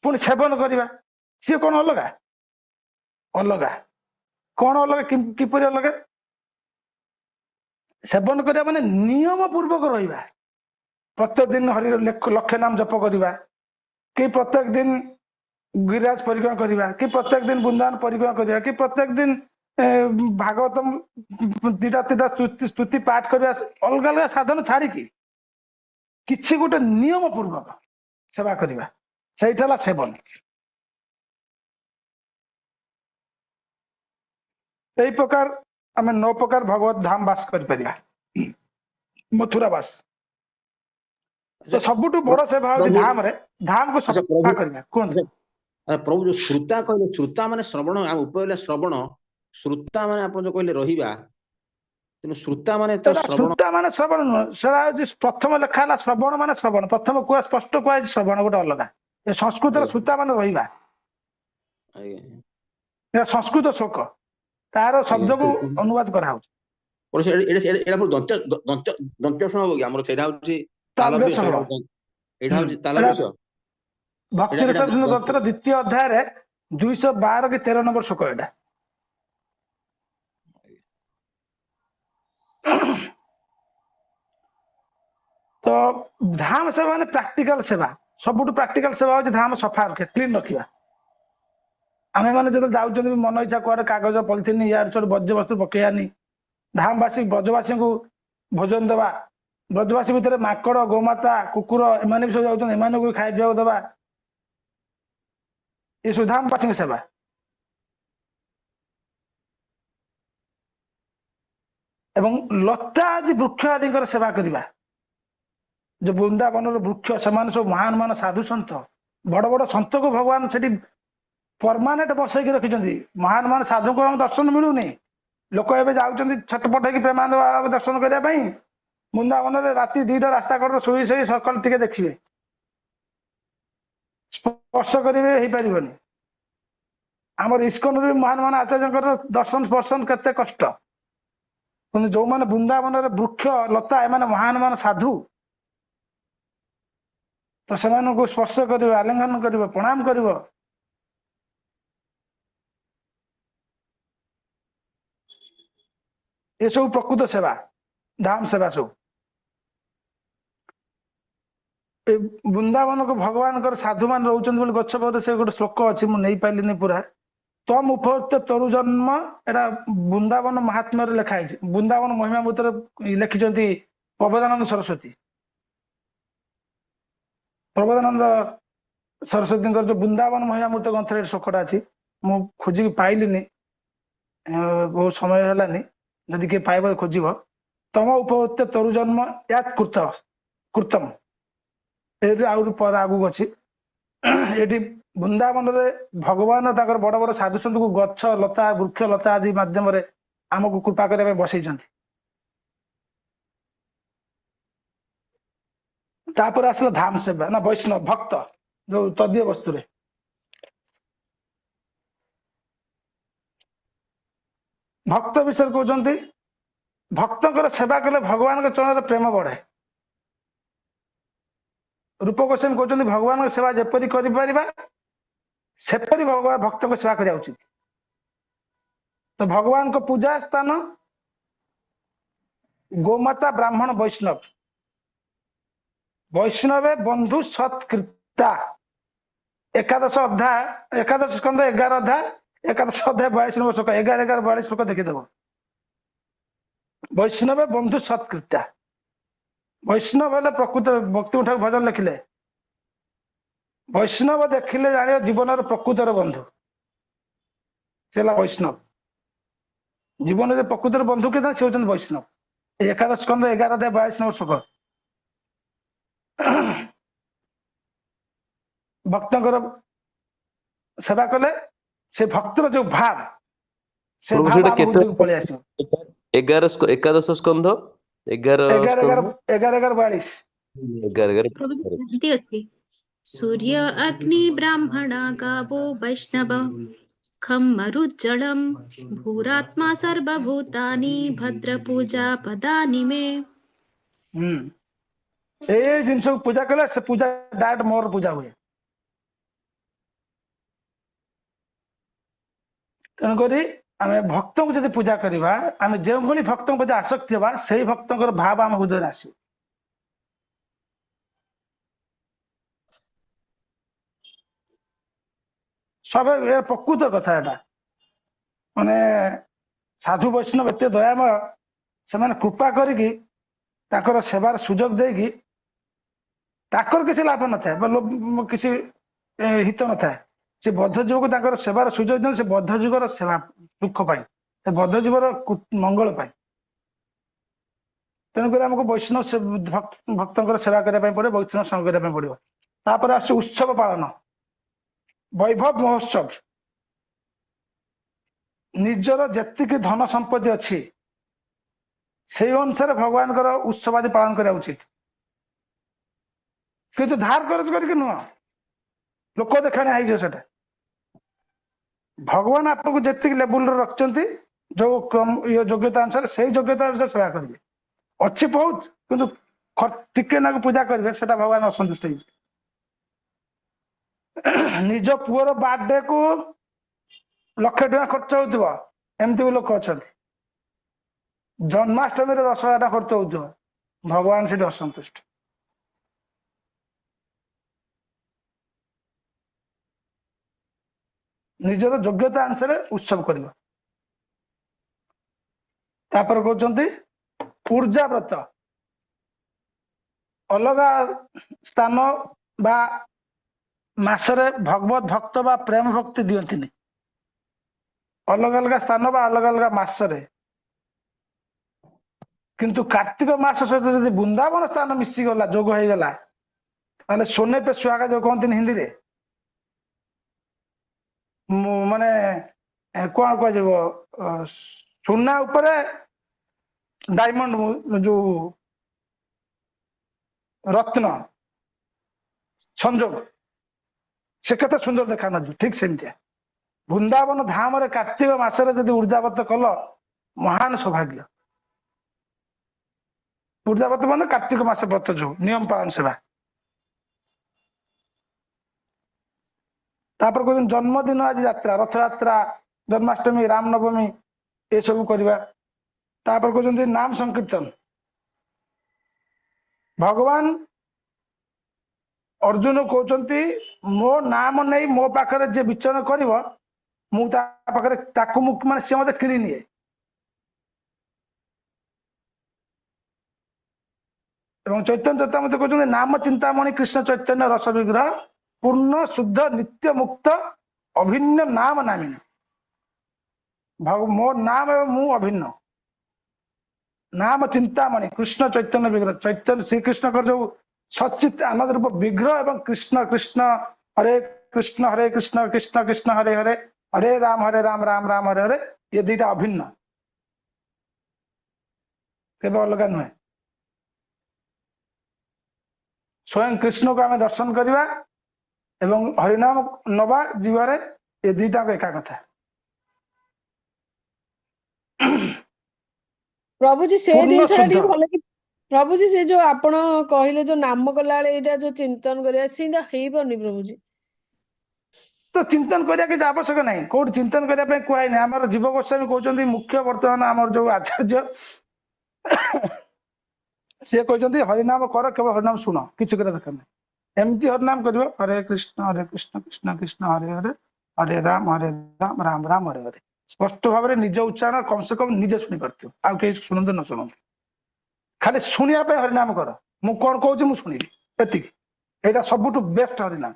पुणी सेवन करवा सी कौन अलग अलग कौन अलग किपर अलग सेवन करवा माने नियम पूर्वक रहा प्रत्येक दिन हरि लक्ष्य नाम जप करवा कि प्रत्येक दिन गिरिराज परिक्रमा करवा कि प्रत्येक दिन वृंदावन परिक्रमा करवा कि प्रत्येक दिन भागवतम दीटा तीटा स्तुति पाठ करवा अलग अलग साधन छाड़ी किसी गोटे नियम पूर्वक सेवा करवा से सेवन यही प्रकार आम 9 प्रकार भगवत धाम बास कर मथुरा बास तो सबुठ बड़ सेवा होची धाम रे धाम को अच्छा सफा प्रभु करवा कौन अच्छा प्रभु जो श्रुता कहले श्रुता माने श्रवण हम उपले श्रवण श्रुता माने आप जो कहले रहिबा तेनु श्रुता माने तो श्रवण श्रुता माने श्रवण नुह से प्रथम लेखा है श्रवण माने श्रवण प्रथम कुआ स्पष्ट कुआ श्रवण गोटे अलग ये संस्कृत श्रुता माने रहिबा आज्ञा संस्कृत श्लोक तार शब्द को अनुवाद करा और एडा दंत्य दंत्य दंत्य सम कि हमर सेडा होची तालव्य एडा होची तालव्य भक्ति रसायन ग्रंथर द्वितीय अध्याय रे 212 कि 13 नंबर श्लोक एटा तो धाम सेवा माने प्रैक्टिकल सेवा सबुठ प्रैक्टिकल सेवा होची धाम सफा रखे क्लीन रखिबा आमे माने जब जाउछन मन इच्छा कुआडे कागज पॉलिथिन यार छोड़ बज्य वस्तु पकेयानी धामवासी ब्रजवासी को भोजन देवा ब्रजवासी भितर माकड़ गोमाता कुकुर एमाने भी सब जाउछन एमाने को खाइ पिया देवा ये सब धामवासी सेवा एवं लता आदि वृक्ष आदि सेवा करवा जो वृंदावन वृक्ष से सब महान मान साधु सन्त बड़ बड़ सन्त को भगवान से परमानेंट बसैकी रखिंट महान मान साधु को दर्शन मिलूनी लोक एवं जाऊँ छटपट हो प्रेमानंद बाबा दर्शन करने वृंदावन में राति 2टा रास्ता कड़ शोई शोई सकाल टे देखिए स्पर्श करेंगे हो पार आमर इस्कन भी महान मान आचार्य दर्शन स्पर्शन केते कष्ट जो मैंने वृंदावन वृक्ष लता एम महान मान साधु तो से स्पर्श कर आलिंगन कर प्रणाम कर ये सब प्रकृत सेवा धाम सेवा सब वृंदावन को भगवान साधु मान रोच गच पर से गोटे श्लोक अच्छी मुझे पारे पूरा तम उपवर्त तरु जन्म एटा वृंदावन महात्म्य लिखाई वृंदावन महिमा भूतर लिखिं प्रबोधानंद सरस्वती प्रबोधानंद सरस्वती जो वृंदावन महिमामृत ग्रंथ श्लोकटा अच्छी मु खोजिक पाइलिनी बहुत समय है जदि किए पाइब खोज तम उपवर्त तरु जन्म या कृतम आगु अच्छी ये वृंदावन भगवान बड़ बड़ साधु सन्त को गछ लता वृक्ष लता आदि माध्यम आमको कृपा करने बसई आसला धाम सेवा ना वैष्णव भक्त जो तदीय वस्तु ଭକ୍ତ ବିଷୟରେ କହୁଛନ୍ତି ଭକ୍ତଙ୍କର ସେବା କଲେ ଭଗବାନଙ୍କ ଚରଣରେ ପ୍ରେମ ବଢେ। ରୂପ ଗୋସ୍ୱାମୀ କହୁଛନ୍ତି ଭଗବାନଙ୍କ ସେବା ଯେପରି କରିପାରିବା ସେପରି ଭଗବାନ ଭକ୍ତଙ୍କ ସେବା କରିବା ଉଚିତ। ତ ଭଗବାନଙ୍କ ପୂଜା ସ୍ଥାନ ଗୋମାତା ବ୍ରାହ୍ମଣ ବୈଷ୍ଣବ। ବୈଷ୍ଣବେ ବନ୍ଧୁ ସତ୍କୃତା। ଏକାଦଶ ଅଧ୍ୟାୟ ଏକାଦଶ ସ୍କନ୍ଧ 11 ଅଧ୍ୟାୟ ଏକାଦଶ ଅଧ୍ୟାୟ 42 নম্বর ଶ୍ଲୋକ 11-11-42 ଶ୍ଲୋକ ଦେଖିଦେବ। ବୈଷ୍ଣବ ବନ୍ଧୁ ସତ୍କୃତା। ବୈଷ୍ଣବ ହେଲେ ପ୍ରକୃତ ଭକ୍ତି ଠାରୁ ଭଜନ ଲେଖିଲେ ବୈଷ୍ଣବ ଦେଖିଲେ ଜାଣିବ ଜୀବନର ପ୍ରକୃତର ବନ୍ଧୁ ସେ ହେଲା ବୈଷ୍ଣବ। ଜୀବନରେ ପ୍ରକୃତର ବନ୍ଧୁ କିଏ ସେ ହେଉଛନ୍ତି ବୈଷ୍ଣବ। এই ଏକାଦଶ ସ୍କନ୍ଧ 11-42 নম্বর ଶ୍ଲୋକ। ଭକ୍ତଙ୍କର ସେବା କଲେ ସେ ଭକ୍ତର ଯୋଉ ଭାବ ସେ ପ୍ରଭୁ ଭାବ ସେଇଟା ଆମ କେତେ ବୁଦ୍ଧିକୁ ପଳେଇ ଆସିବ। ଏକାଦଶ ସ୍କନ୍ଧ 11 ସ୍କନ୍ଧ 11-11-42 11 ପ୍ରଭୁ ଏମିତି ଅଛି ସୂର୍ଯ୍ୟ ଅଗ୍ନି ବ୍ରାହ୍ମଣ ଗାବୋ ବୈଷ୍ଣବ ଖମ୍ ମରୁଜ୍ଜଳମ୍ ଭୂରାତ୍ମା ସର୍ବଭୂତାନି ଭଦ୍ର ପୂଜା ପଦାନି ମେ। ଏଇ ଜିନିଷକୁ ପୂଜା କଲେ ସେ ପୂଜା ଡାଇରେକ୍ଟ ମୋର ପୂଜା ହୁଏ। ତେଣୁକରି ଆମେ ଭକ୍ତଙ୍କୁ ଯଦି ପୂଜା କରିବା ଆମେ ଯେଉଁଭଳି ଭକ୍ତଙ୍କ ପ୍ରତି ଆସକ୍ତି ହେବା ସେଇ ଭକ୍ତଙ୍କର ଭାବ ଆମ ହୃଦୟରେ ଆସିବ। ସବୁ ପ୍ରକୃତ କଥା ଏଟା। ମାନେ ସାଧୁ ବୈଷ୍ଣବ ଏତେ ଦୟାମୟ ସେମାନେ କୃପା କରିକି ତାଙ୍କର ସେବାର ସୁଯୋଗ ଦେଇକି ତାଙ୍କର କିଛି ଲାଭ ନଥାଏ ବା କିଛି ହିତ ନଥାଏ ସେ ବଦ୍ଧ ଯୁଗକୁ ତାଙ୍କର ସେବାର ସୁଯୋଗ ଦିଅନ୍ତି ସେ ବଦ୍ଧ ଯୁଗର ସେବା ଦୁଃଖ ପାଇଁ ସେ ବଦ୍ଧ ଯୁଗର ମଙ୍ଗଳ ପାଇଁ। ତେଣୁକରି ଆମକୁ ବୈଷ୍ଣବ ଭକ୍ତଙ୍କର ସେବା କରିବା ପାଇଁ ପଡିବ ବୈଷ୍ଣବ ସଂଗ କରିବା ପାଇଁ ପଡିବ। ତାପରେ ଆସୁଛି ଉତ୍ସବ ପାଳନ ବୈଭବ ମହୋତ୍ସବ। ନିଜର ଯେତିକି ଧନ ସମ୍ପତ୍ତି ଅଛି ସେଇ ଅନୁସାରେ ଭଗବାନଙ୍କର ଉତ୍ସବ ଆଦି ପାଳନ କରିବା ଉଚିତ। କିନ୍ତୁ ଧାର କରଜ କରିକି ନୁହଁ ଲୋକ ଦେଖାଣିଆ ହେଇଯିବ ସେଟା। ଭଗବାନ ଆପଣଙ୍କୁ ଯେତିକି ଲେବୁଲରେ ରଖିଛନ୍ତି ଯୋଉ ଯୋଗ୍ୟତା ଅନୁସାରେ ସେଇ ଯୋଗ୍ୟତା ଅନୁସାରେ ସେବା କରିବେ। ଅଛି ବହୁତ କିନ୍ତୁ ଟିକେ ନାକୁ ପୂଜା କରିବେ ସେଟା ଭଗବାନ ଅସନ୍ତୁଷ୍ଟ ହେଇଯିବେ। ନିଜ ପୁଅର ବାର୍ଥଡେ କୁ ଲକ୍ଷେ ଟଙ୍କା ଖର୍ଚ୍ଚ ହଉଥିବ ଏମିତି ବି ଲୋକ ଅଛନ୍ତି। ଜନ୍ମାଷ୍ଟମୀରେ 10,000 ଟଙ୍କା ଖର୍ଚ୍ଚ ହଉଥିବ ଭଗବାନ ସେଠି ଅସନ୍ତୁଷ୍ଟ। ନିଜର ଯୋଗ୍ୟତା ଅନୁସାରେ ଉତ୍ସବ କରିବ। ତାପରେ କହୁଛନ୍ତି ପୂଜା ବ୍ରତ ଅଲଗା ସ୍ଥାନ ବା ମାସରେ ଭଗବତ ଭକ୍ତ ବା ପ୍ରେମ ଭକ୍ତି ଦିଅନ୍ତିନି। ଅଲଗା ଅଲଗା ସ୍ଥାନ ବା ଅଲଗା ଅଲଗା ମାସରେ କିନ୍ତୁ କାର୍ତ୍ତିକ ମାସ ସହିତ ଯଦି ବୃନ୍ଦାବନ ସ୍ଥାନ ମିଶିଗଲା ଯୋଗ ହେଇଗଲା ତାହେଲେ ସୋନେ ପେ ସୁହାଗା ଯୋଉ କହନ୍ତିନି ହିନ୍ଦୀରେ ମାନେ କଣ କୁହାଯିବ ସୁନା ଉପରେ ଡାଇମଣ୍ଡ ଯୋଉ ରତ୍ନ ସଂଯୋଗ ସେ କେତେ ସୁନ୍ଦର ଦେଖା ନଯିବ ଠିକ ସେମିତିଆ ବୃନ୍ଦାବନ ଧାମରେ କାର୍ତ୍ତିକ ମାସରେ ଯଦି ଉର୍ଜାବତ କଲ ମହାନ ସୌଭାଗ୍ୟ। ଉର୍ଜାବତ ମାନେ କାର୍ତ୍ତିକ ମାସ ବ୍ରତ ଯୋଉ ନିୟମ ପାଳନ ସେବା। ତାପରେ କହୁଛନ୍ତି ଜନ୍ମଦିନ ଆଜି ଯାତ୍ରା ରଥଯାତ୍ରା ଜନ୍ମାଷ୍ଟମୀ ରାମନବମୀ ଏସବୁ କରିବା। ତାପରେ କହୁଛନ୍ତି ନାମ ସଂକୀର୍ତ୍ତନ ଭଗବାନ ଅର୍ଜୁନ କହୁଛନ୍ତି ମୋ ନାମ ନେଇ ମୋ ପାଖରେ ଯିଏ ବିଚରଣ କରିବ ମୁଁ ତା ପାଖରେ ତାକୁ ମୁଁ ମାନେ ସିଏ ମତେ କିଣି ନିଏ। ଏବଂ ଚୈତନ୍ୟ ଚୈତାମୃତ କହୁଛନ୍ତି ନାମ ଚିନ୍ତାମଣି କୃଷ୍ଣ ଚୈତନ୍ୟ ରସ ବିଗ୍ରହ ପୂର୍ଣ୍ଣ ଶୁଦ୍ଧ ନିତ୍ୟ ମୁକ୍ତ ଅଭିନ୍ନ ନାମ ନାମିନ। ମୋ ନାମ ଏବଂ ମୁଁ ଅଭିନ୍ନ। ନାମ ଚିନ୍ତାମଣି କୃଷ୍ଣ ଚୈତନ୍ୟ ବିଗ୍ରହ ଚୈତନ୍ୟ ଶ୍ରୀକୃଷ୍ଣଙ୍କର ଯୋଉ ସଚିତ ଆନନ୍ଦ ରୂପ ବିଗ୍ରହ ଏବଂ କୃଷ୍ଣ କୃଷ୍ଣ ହରେ କୃଷ୍ଣ କୃଷ୍ଣ କୃଷ୍ଣ ହରେ ହରେ ହରେ ରାମ ରାମ ରାମ ହରେ ହରେ ଏ ଦିଟା ଅଭିନ୍ନ କେବେ ଅଲଗା ନୁହେଁ। ସ୍ୱୟଂ କୃଷ୍ଣକୁ ଆମେ ଦର୍ଶନ କରିବା ଏବଂ ହରିନାମ ନବା ଯିବାରେ ଏ ଦିଟାଙ୍କ ଏକା କଥା। ପ୍ରଭୁଜୀ ସେ ପୂର୍ଣ୍ଣ ଜିନିଷଟା ଶୁଦ୍ଧ। ଟିକେ ଭଲ କି ପ୍ରଭୁଜୀ ସେ ଯୋଉ ଆପଣ କହିଲେ ଯୋଉ ନାମ କଲା ବେଳେ ଏଇଟା ଯୋଉ ଚିନ୍ତନ କରିବା ସେଇଟା ହେଇପାରୁନି ପ୍ରଭୁଜୀ। ତ ଚିନ୍ତନ କରିବା କିଛି ଆବଶ୍ୟକ ନାହିଁ, କୋଉଠି ଚିନ୍ତନ କରିବା ପାଇଁ କୁହାହେଇନି। ଆମର ଜୀବ ଗୋସ୍ୱାମୀ କହୁଛନ୍ତି ମୁଖ୍ୟ ବର୍ତ୍ତମାନ ଆମର ଯୋଉ ଆଚାର୍ଯ୍ୟ ସିଏ କହିଛନ୍ତି ହରିନାମ କର, କେବଳ ହରିନାମ ଶୁଣ, କିଛି କରିବା ଦରକାର ନାହିଁ। ଏମିତି ହରିନାମ କରିବ, ହରେ କୃଷ୍ଣ କୃଷ୍ଣ କୃଷ୍ଣ ହରେ ହରେ, ହରେ ରାମ ରାମ ରାମ ହରେ ହରେ। ସ୍ପଷ୍ଟ ଭାବରେ ନିଜ ଉଚ୍ଚାରଣ କମ ସେ କମ ନିଜେ ଶୁଣିପାରୁଥିବ, ଆଉ କେହି ଶୁଣନ୍ତୁ ନ ଶୁଣନ୍ତୁ, ଖାଲି ଶୁଣିବା ପାଇଁ ହରିନାମ କର। ମୁଁ କଣ କହୁଛି ମୁଁ ଶୁଣିବି, ଏତିକି। ଏଇଟା ସବୁଠୁ ବେଷ୍ଟ ହରିନାମ।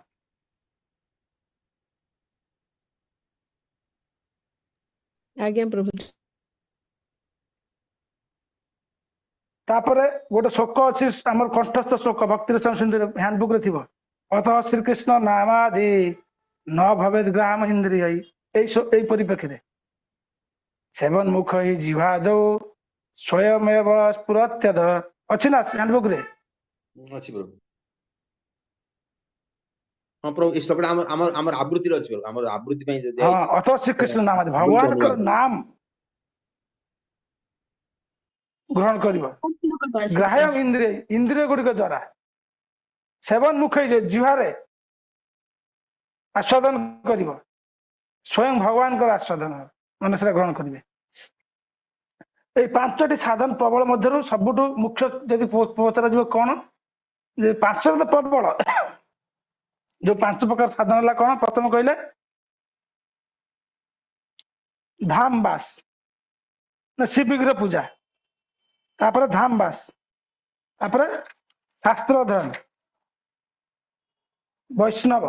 ଆଜ୍ଞା ପ୍ରଭୁଜୀ। ତାପରେ ଗୋଟେ ଶ୍ଲୋକ ଅଛି ଆମର କଣ୍ଠସ୍ଥ ଶ୍ଲୋକ, ଭକ୍ତିର ସଂସିନ୍ଦୁର ହ୍ୟାଣ୍ଡବୁକ୍ ରେ ଥିବ। ଅଥ ଶ୍ରୀକୃଷ୍ଣ ନାମାଦି ନ ଭବେଦ୍ ଗ୍ରାମ ଇନ୍ଦ୍ରିୟ। ଏଇ ପରିପ୍ରେକ୍ଷୀରେ ସେବନ ମୁଖ ହି ଜିହ୍ୱାଦୌ ସ୍ୱୟମେବ ସ୍ଫୁରତ୍ୟଦ ଅଛି ନା ହ୍ୟାଣ୍ଡବୁକ୍ ରେ? ଅଛି ପ୍ରଭୁ। ହଁ ପ୍ରଭୁ, ଏ ଶ୍ଲୋକଟା ଆମର ଆମର ଆମର ଆବୃତ୍ତିରେ ଅଛି ପ୍ରଭୁ, ଆମର ଆବୃତ୍ତି ପାଇଁ ଯଦି ହଁ, ଦିଆଯାଇଛି। ଅଥ ଶ୍ରୀକୃଷ୍ଣ ନାମାଦି, ଆବୃତ୍ତି ଭଗବାନଙ୍କର ଅନୁବାଦ। ନାମ ଗ୍ରହଣ କରିବ। ଗ୍ରାହ୍ୟ ଇନ୍ଦ୍ରିୟ, ଇନ୍ଦ୍ରିୟ ଗୁଡିକ ଦ୍ଵାରା। ସେବନ ମୁଖ ଜିହ୍ୱାରେ ଆସ୍ୱାଦନ କରିବ, ସ୍ୱୟଂ ଭଗବାନଙ୍କର ଆସ୍ୱାଦନ ମାନେ ସେଟା ଗ୍ରହଣ କରିବେ। ଏଇ ପାଞ୍ଚଟି ସାଧନ ପ୍ରବଳ ମଧ୍ୟରୁ ସବୁଠୁ ମୁଖ୍ୟ ଯଦି ପଚରାଯିବ କଣ, ଯେ ପାଞ୍ଚଟା ତ ପ୍ରବଳ, ଯୋଉ ପାଞ୍ଚ ପ୍ରକାର ସାଧନ ହେଲା କଣ? ପ୍ରଥମ କହିଲେ ଧାମ ବାସ, ଶିବ ବିଗ୍ରହ ପୂଜା, ତାପରେ ଧାମ ବାସ, ତାପରେ ଶାସ୍ତ୍ର ଅଧ୍ୟୟନ, ବୈଷ୍ଣବ,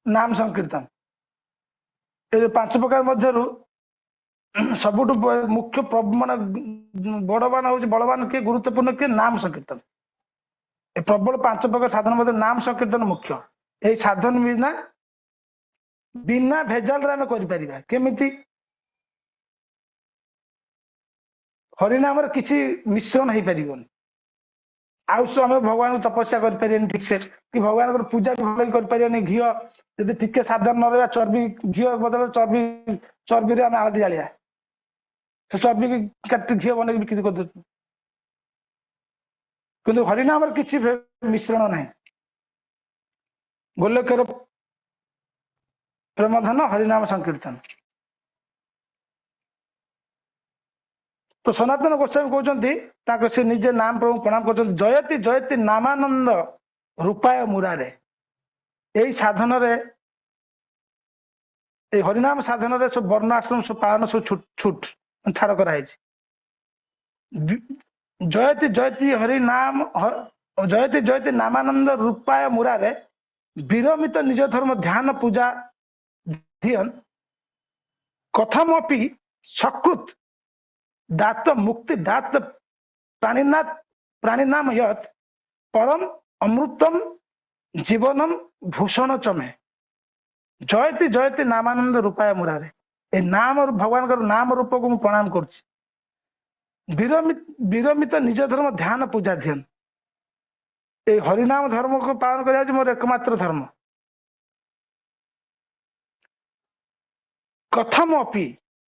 ନାମ ସଂକୀର୍ତ୍ତନ। ଏ ଯୋଉ ପାଞ୍ଚ ପ୍ରକାର ମଧ୍ୟରୁ ସବୁଠୁ ମୁଖ୍ୟ ମାନେ ବଡବାନ ହଉଛି, ବଳବାନ କିଏ, ଗୁରୁତ୍ୱପୂର୍ଣ୍ଣ କିଏ? ନାମ ସଂକୀର୍ତ୍ତନ। ଏ ପ୍ରବଳ ପାଞ୍ଚ ପ୍ରକାର ସାଧନ ମଧ୍ୟରେ ନାମ ସଂକୀର୍ତ୍ତନ ମୁଖ୍ୟ। ଏଇ ସାଧନ ବିନା ବିନା ଭେଜାଲରେ ଆମେ କରିପାରିବା। କେମିତି? ହରିନାମରେ କିଛି ମିଶ୍ରଣ ହେଇପାରିବନି। ଆଉ ଆମେ ଭଗବାନଙ୍କୁ ତପସ୍ୟା କରିପାରିବାନି ଠିକ ସେ, କି ଭଗବାନଙ୍କର ପୂଜା ବି ଭଲ କରିପାରିବାନି। ଘିଅ ଯଦି ଟିକେ ସାଧନ ନ ରହିବା, ଚର୍ବି, ଘିଅ ବଦଳରେ ଚର୍ବିରେ ଆମେ ଆଳତି ଜାଳିବା, ସେ ଚର୍ବିକି କାଟି ଘିଅ ବନେଇକି ବିକ୍ରି କରିଦଉଛୁ। କିନ୍ତୁ ହରିନାମର କିଛି ମିଶ୍ରଣ ନାହିଁ। ଗୋଲକେର ପ୍ରେମଧନ ହରିନାମ ସଂକୀର୍ତ୍ତନ। ତ ସନାତନ ଗୋସ୍ୱାମୀ କହୁଛନ୍ତି, ତାଙ୍କ ସେ ନିଜେ ନାମ ପ୍ରଭୁ ପ୍ରଣାମ କରୁଛନ୍ତି, ଜୟତି ଜୟତି ନାମାନନ୍ଦ ରୂପାୟ ମୁରାରେ। ଏଇ ସାଧନରେ, ଏଇ ହରିନାମ ସାଧନରେ ସବୁ ବର୍ଣ୍ଣ ଆଶ୍ରମ ସବୁ ପାଳନ ସବୁ ଛୁଟ ଛାଡ କରାହେଇଛି। ଜୟତି ଜୟତି ହରିନାମ, ଜୟତି ଜୟତି ନାମାନନ୍ଦ ରୂପାୟ ମୁରାରେ, ବିରମିତ ନିଜ ଧର୍ମ ଧ୍ୟାନ ପୂଜା ଧିୟନ୍, କଥମପି ସକୃତ ଦାତ ମୁକ୍ତି ଦାତ ପ୍ରାଣୀନାଥ ପ୍ରାଣୀନାମ ୟତ୍ ପରମ ଅମୃତମ ଜୀବନମ ଭୂଷଣ ଚମେ। ଜୟତି ଜୟତି ନାମାନନ୍ଦ ରୂପାୟ ମୁରାରେ। ଏ ନାମ, ଭଗବାନଙ୍କର ନାମ ରୂପକୁ ମୁଁ ପ୍ରଣାମ କରୁଛି। ବିରମିତ ନିଜ ଧର୍ମ ଧ୍ୟାନ ପୂଜା ଧ୍ୟାନ। এই হরিনাম ধর্মকে পালন করা হচ্ছে মোর একমাত্র ধর্ম। কথম অপি,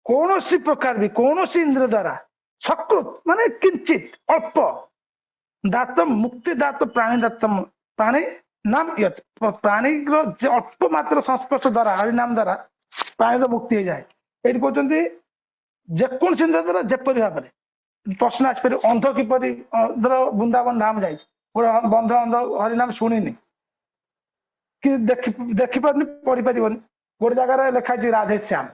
কৌশি প্রকার ବି କୌଣସି ଇନ୍ଦ୍ରିୟ ଦ୍ୱାରା, ସକୃତ ମାନେ କିଞ୍ଚିତ ଅଳ୍ପ, ଦାତ ମୁକ୍ତି ଦାତ ପ୍ରାଣୀ ଦାତ ପ୍ରାଣୀ ନାମ ୟତ୍, ପ୍ରାଣୀର ଯେ ଅଳ୍ପ ମାତ୍ର ସଂସ୍ପର୍ଶ ଦ୍ୱାରା, ହରିନାମ ଦ୍ୱାରା ପ୍ରାଣୀର ମୁକ୍ତି ହେଇଯାଏ। ଏଇଠି କହୁଛନ୍ତି ଯେକୌଣସି ଇନ୍ଦ୍ରିୟ ଦ୍ୱାରା ଯେପରି ଭାବରେ। ପ୍ରଶ୍ନ ଆସିପାରିବ, ଅନ୍ଧ କିପରି, ଧର ବୃନ୍ଦାବନ ଧାମ ଯାଇଛି, ଗୋଟେ ବନ୍ଧ ଅନ୍ଧ ହରିନାମ ଶୁଣିନି କି ଦେଖିପାରୁନି, ପଢିପାରିବନି, ଗୋଟେ ଜାଗାରେ ଲେଖା ହେଇଛି ରାଧେ ଶ୍ୟାମ,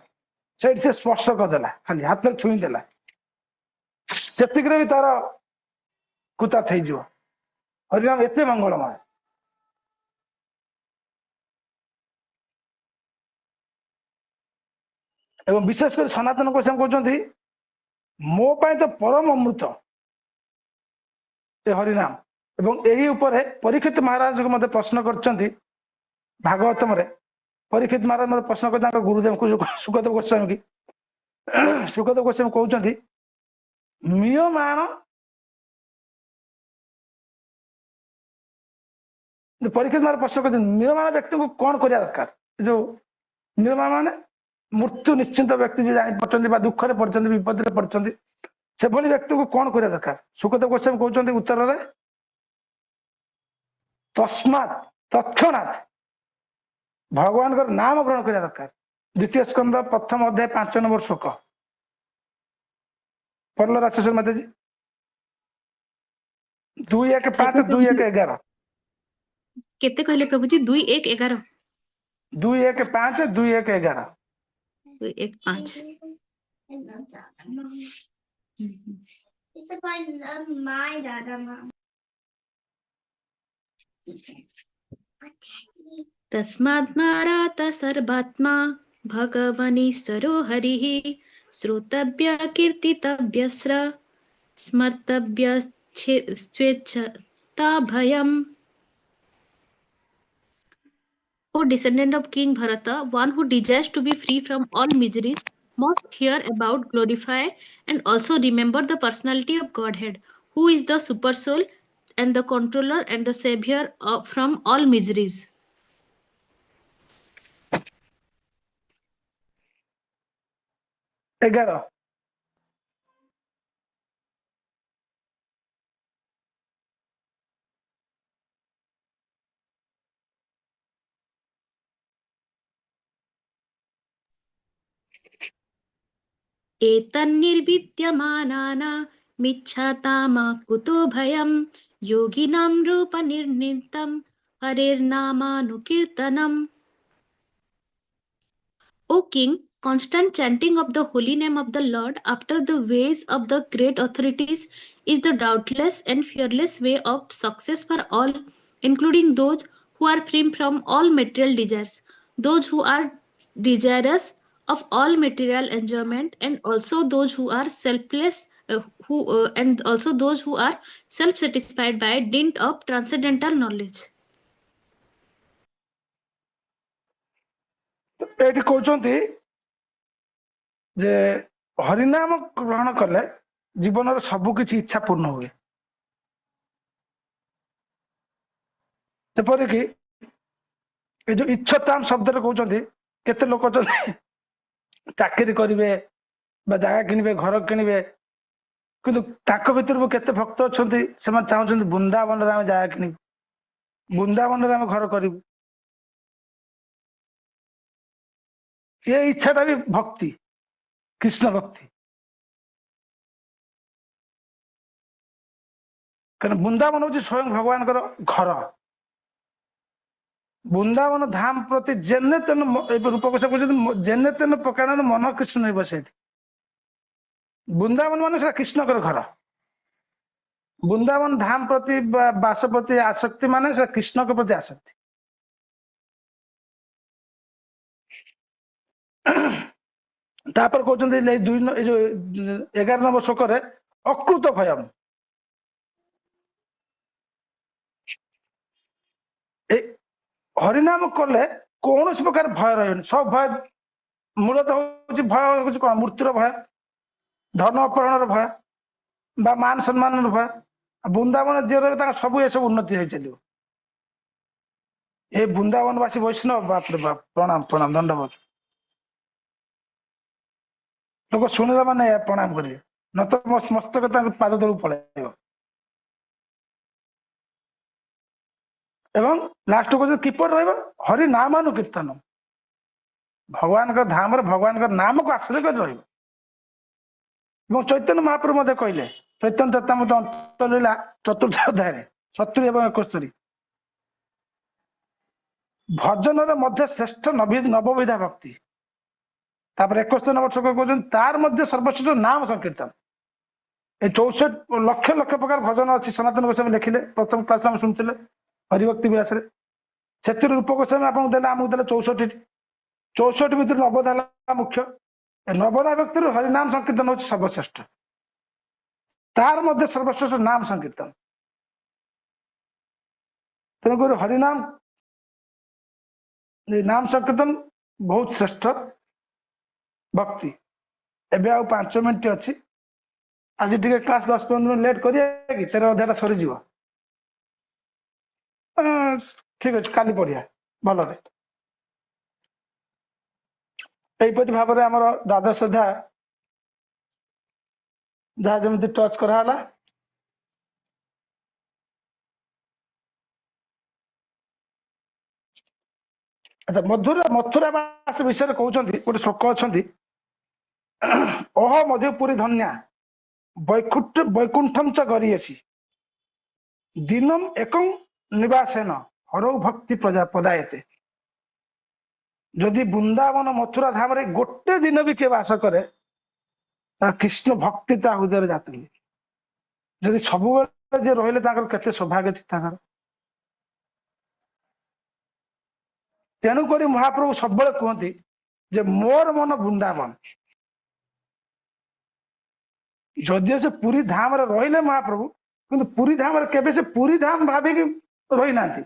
ସେଇଠି ସେ ସ୍ପର୍ଶ କରିଦେଲା, ଖାଲି ହାତରେ ଛୁଇଁ ଦେଲା, ସେତିକିରେ ବି ତାର କୃତାର୍ଥ ହେଇଯିବ। ହରିନାମ ଏତେ ମଙ୍ଗଳମୟ। ଏବଂ ବିଶେଷ କରି ସନାତନ ଗୋସ୍ୱାମୀ କହୁଛନ୍ତି, ମୋ ପାଇଁ ତ ପରମ ଅମୃତ ଏ ହରିନାମ। ଏବଂ ଏହି ଉପରେ ପରୀକ୍ଷିତ ମହାରାଜଙ୍କୁ ମଧ୍ୟ ପ୍ରଶ୍ନ କରିଛନ୍ତି ଭାଗବତମରେ। ପରୀକ୍ଷିତ ମହାରାଜ ମୋତେ ପ୍ରଶ୍ନ କରି ତାଙ୍କ ଗୁରୁଦେବଙ୍କୁ ସୁଖଦେବ ଗୋସ୍ୱାମୀ କି, ସୁଖଦେବ ଗୋସ୍ୱାମୀ କହୁଛନ୍ତି, ମିୟମାଣ, ପରୀକ୍ଷିତ ମହାରାଜ ପ୍ରଶ୍ନ କରିଛନ୍ତି ମିୟମାଣ ବ୍ୟକ୍ତିଙ୍କୁ କଣ କରିବା ଦରକାର। ଯୋଉ ମିୟମାଣ ମାନେ ମୃତ୍ୟୁ ନିଶ୍ଚିନ୍ତ ବ୍ୟକ୍ତି ଯିଏ ଜାଣିପାରୁଛନ୍ତି ବା ଦୁଃଖରେ ପଡିଛନ୍ତି ବିପଦରେ ପଡିଛନ୍ତି ସେଭଳି ବ୍ୟକ୍ତିକୁ କଣ କରିବା ଦରକାର? ସୁଖଦେବ ଗୋସ୍ୱାମୀ କହୁଛନ୍ତି ଉତ୍ତରରେ ତସ୍ମାତ୍ ତତ୍କ୍ଷଣାତ୍ ଭଗବାନଙ୍କର ନାମ ଗ୍ରହଣ କରିବା ଦରକାର। ଦ୍ୱିତୀୟ ସ୍କନ୍ଦ 1ମ ଅଧ୍ୟାୟ 5 ନମ୍ବର ଶ୍ଲୋକ ପଢିଲ ରାଶେଶ୍ୱର ମାତାଜୀ। 2:1:5 2:1:11 କେତେ କହିଲେ ପ୍ରଭୁଜୀ? 2:1:11 2:1:5 2:1:11 2:1:5 तस्माद्मारात सर्वात्मा भगवनीश्वरो हरिः श्रोतव्य कीर्तितव्यस्र स्मर्तव्यश्चेच्छता भयम्. O descendant of King Bharata, one who desires to be free from all miseries must hear about, glorify, and also remember the personality of Godhead, who is the super soul and the controller and the savior from all miseries. ଏଗାର एतन्निर्विद्यमानानामिच्छतामा कुतो भयम् योगिनां रूपनिर्णीतं हरेर्नामानुकीर्तनम्. O King, constant chanting of the holy name of the Lord after the ways of the great authorities is the doubtless and fearless way of success for all, including those who are free from all material desires, those who are desirous of all material enjoyment, and also those who are selfless, and also those who are self-satisfied by dint of transcendental knowledge. ଏଠି କହୁଛନ୍ତି ଯେ ହରିନାମ ଗ୍ରହଣ କଲେ ଜୀବନର ସବୁ କିଛି ଇଚ୍ଛା ପୂର୍ଣ୍ଣ ହୁଏ। ଯେପରିକି ଏ ଯୋଉ ଇଚ୍ଛତାମ ଶବ୍ଦରେ କହୁଛନ୍ତି କେତେ ଲୋକ ଅଛନ୍ତି ଚାକିରି କରିବେ ବା ଜାଗା କିଣିବେ ଘର କିଣିବେ କିନ୍ତୁ ତାଙ୍କ ଭିତରୁ କେତେ ଭକ୍ତ ଅଛନ୍ତି ସେମାନେ ଚାହୁଁଛନ୍ତି ବୃନ୍ଦାବନରେ ଆମେ ଜାଗା କିଣିବୁ, ବୃନ୍ଦାବନରେ ଆମେ ଘର କରିବୁ। ଏ ଇଚ୍ଛାଟା ବି ଭକ୍ତି, କୃଷ୍ଣ ଭକ୍ତି। କାରଣ ବୃନ୍ଦାବନ ହଉଛି ସ୍ୱୟଂ ଭଗବାନଙ୍କର ଘର। ବୃନ୍ଦାବନ ଧାମ ପ୍ରତି ଯେନେ ତେନ ରୂପ ଗୋସ୍ୱାମୀ କହୁଛନ୍ତି ଯେନେ ତେନ ପ୍ରକାରର ମନ କୃଷ୍ଣ ରହିବ ସେଇଠି। ବୃନ୍ଦାବନ ମାନେ ସେଟା କୃଷ୍ଣଙ୍କର ଘର। ବୃନ୍ଦାବନ ଧାମ ପ୍ରତି ବାସ ପ୍ରତି ଆସକ୍ତି ମାନେ ସେଟା କୃଷ୍ଣଙ୍କ ପ୍ରତି ଆସକ୍ତି। ତାପରେ କହୁଛନ୍ତି ଏଇ ଯୋଉ 11 ନମ୍ବର ଶ୍ଲୋକରେ ଅକୃତ ଭୟମ୍। ଏ ହରିନାମ କଲେ କୌଣସି ପ୍ରକାର ଭୟ ରହିବନି। ସବୁ ଭୟ ମୂଳତଃ ହଉଛି ଭୟ ହଉଛି କଣ? ମୃତ୍ୟୁର ଭୟ, ଧନ ଅପହରଣର ଭୟ ବା ମାନ ସମ୍ମାନର ଭୟ। ବୃନ୍ଦାବନ ଯିଏ ରହିବେ ତାଙ୍କ ସବୁ ଏସବୁ ଉନ୍ନତି ହେଇ ଚାଲିବ। ଏ ବୃନ୍ଦାବନବାସୀ ବୈଷ୍ଣବ ବାପରେ ବାପ ପ୍ରଣାମ ପ୍ରଣାମ ଦଣ୍ଡବତ। ଲୋକ ଶୁଣିଲା ମାନେ ପ୍ରଣାମ କରିବେ, ନତ ମସ୍ତକ ତାଙ୍କ ପାଦ ତଳକୁ ପଳେଇବ। ଏବଂ ଲାଷ୍ଟ କହୁଛନ୍ତି କିପରି ରହିବ? ହରି ନାମାନୁକୀର୍ତ୍ତନ, ଭଗବାନଙ୍କ ଧାମରେ ଭଗବାନଙ୍କ ନାମକୁ ଆଶ୍ରୟ କରି ରହିବ। ଏବଂ ଚୈତନ୍ୟ ମହାପ୍ରଭୁ ମଧ୍ୟ କହିଲେ ଚୈତନ୍ୟ ଚରିତାମୃତ ଅନ୍ତଲୀଳା 4ର୍ଥ ଅଧ୍ୟାୟରେ 70 ଏବଂ 71 ଭଜନର ମଧ୍ୟ ଶ୍ରେଷ୍ଠ ନବବିଧା ଭକ୍ତି। ତାପରେ 71 ନମ୍ବର ଶ୍ଲୋକ କହୁଛନ୍ତି ତାର ମଧ୍ୟ ସର୍ବଶ୍ରେଷ୍ଠ ନାମ ସଂକୀର୍ତ୍ତନ। ଏ 64 ଲକ୍ଷ ଲକ୍ଷ ପ୍ରକାର ଭଜନ ଅଛି। ସନାତନ ଗୋସ୍ୱାମୀ ଲେଖିଲେ, ପ୍ରଥମ କ୍ଲାସ ଆମେ ଶୁଣିଥିଲେ ହରିଭକ୍ତି ବିଳାସରେ। ସେଥିରୁ ରୂପ ଗୋସ୍ୱାମୀ ଆପଣଙ୍କୁ ଦେଲେ, ଆମକୁ ଦେଲେ 64। 64 ଭିତରୁ ନବଦା ହେଲା ମୁଖ୍ୟ। ଏ ନବଦା ବ୍ୟକ୍ତିରୁ ହରିନାମ ସଂକୀର୍ତ୍ତନ ହଉଛି ସର୍ବଶ୍ରେଷ୍ଠ। ତାର ମଧ୍ୟ ସର୍ବଶ୍ରେଷ୍ଠ ନାମ ସଂକୀର୍ତ୍ତନ। ତେଣୁକରି ହରିନାମ ନାମ ସଂକୀର୍ତ୍ତନ ବହୁତ ଶ୍ରେଷ୍ଠ ଭକ୍ତି। ଏବେ ଆଉ 5 ମିନିଟ ଅଛି। ଆଜି ଟିକେ କ୍ଲାସ 10-15 ମିନିଟ ଲେଟ୍ କରିବା କି 13 ଅଧ୍ୟାୟଟା ସରିଯିବ। ଠିକ ଅଛି, କାଲି ପଢିବା ଭଲରେ। এইପରି ଭାବରେ ଆମର ଦ୍ୱାଦଶ ଅଧ୍ୟାୟ ଯାହା ଯେମିତି ଟଚ୍ କରାହେଲା। ଆଚ୍ଛା, ମଥୁରା ବାସ ବିଷୟରେ କହୁଛନ୍ତି, ଗୋଟେ ଶ୍ଲୋକ ଅଛନ୍ତି, ଅହ ମଧୁପୁରୀ ଧନ୍ୟା ବୈକୁଣ୍ଠಂ ଚ ଗରିୟସୀ ଦିନମ ଏକଂ ନିବାସେନ ହରଉ ଭକ୍ତି ପଦାୟତେ। ଯଦି ବୃନ୍ଦାବନ ମଥୁରା ଧାମରେ ଗୋଟେ ଦିନ ବି କିଏ ବାସ କରେ, ତାର କୃଷ୍ଣ ଭକ୍ତି ତା ହୃଦୟରେ ଜାତ ହୁଏ। ଯଦି ସବୁବେଳେ ଯିଏ ରହିଲେ ତାଙ୍କର କେତେ ସୌଭାଗ୍ୟ ଅଛି ତାଙ୍କର। ତେଣୁକରି ମହାପ୍ରଭୁ ସବୁବେଳେ କୁହନ୍ତି ଯେ ମୋର ମନ ବୃନ୍ଦାବନ। ଯଦିଓ ସେ ପୁରୀ ଧାମରେ ରହିଲେ ମହାପ୍ରଭୁ, କିନ୍ତୁ ପୁରୀ ଧାମରେ କେବେ ସେ ପୁରୀ ଧାମ ଭାବିକି ରହିନାହାନ୍ତି।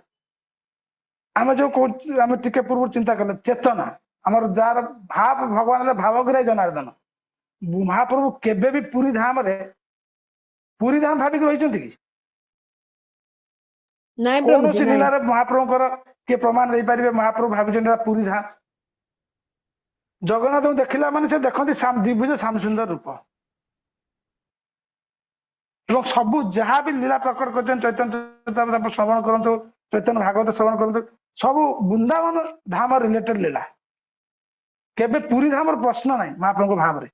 ଆମେ ଯୋଉ କହୁଛୁ, ଆମେ ଟିକେ ପୂର୍ବରୁ ଚିନ୍ତା କଲେ ଚେତନା, ଆମର ଯାହାର ଭାବ ଭଗବାନ ହେଲେ ଭାବଗ୍ରାହୀ ଜନାର୍ଦ୍ଦନ। ମହାପ୍ରଭୁ କେବେ ବି ପୁରୀ ଧାମ ଭାବିକି ରହିଛନ୍ତି କି? ନାଇଁ ପ୍ରଭୁଜୀ କୌଣସି ନାଇଁ। ଲୀଳାରେ ମହାପ୍ରଭୁଙ୍କର କିଏ ପ୍ରମାଣ ଦେଇପାରିବେ ମହାପ୍ରଭୁ ଭାବିଛନ୍ତି ଏଟା ପୁରୀ ଧାମ? ଜଗନ୍ନାଥଙ୍କୁ ଦେଖିଲା ମାନେ ସେ ଦେଖନ୍ତି ଦ୍ୱିଭୁଜ ଶ୍ୟାମ ସୁନ୍ଦର ରୂପ। ଏବଂ ସବୁ ଯାହା ବି ଲୀଳା ପ୍ରକଟ କରିଛନ୍ତି, ଚୈତନ୍ୟ ଚରିତାମୃତ ଶ୍ରବଣ କରନ୍ତୁ, ଚୈତନ୍ୟ ଭାଗବତ ଶ୍ରବଣ କରନ୍ତୁ, ସବୁ ବୃନ୍ଦାବନ ଧାମ ରିଲେଟେଡ ଲୀଳା। କେବେ ପୁରୀ ଧାମର ପ୍ରଶ୍ନ ନାହିଁ ମହାପ୍ରଭୁଙ୍କ ଭାବରେ।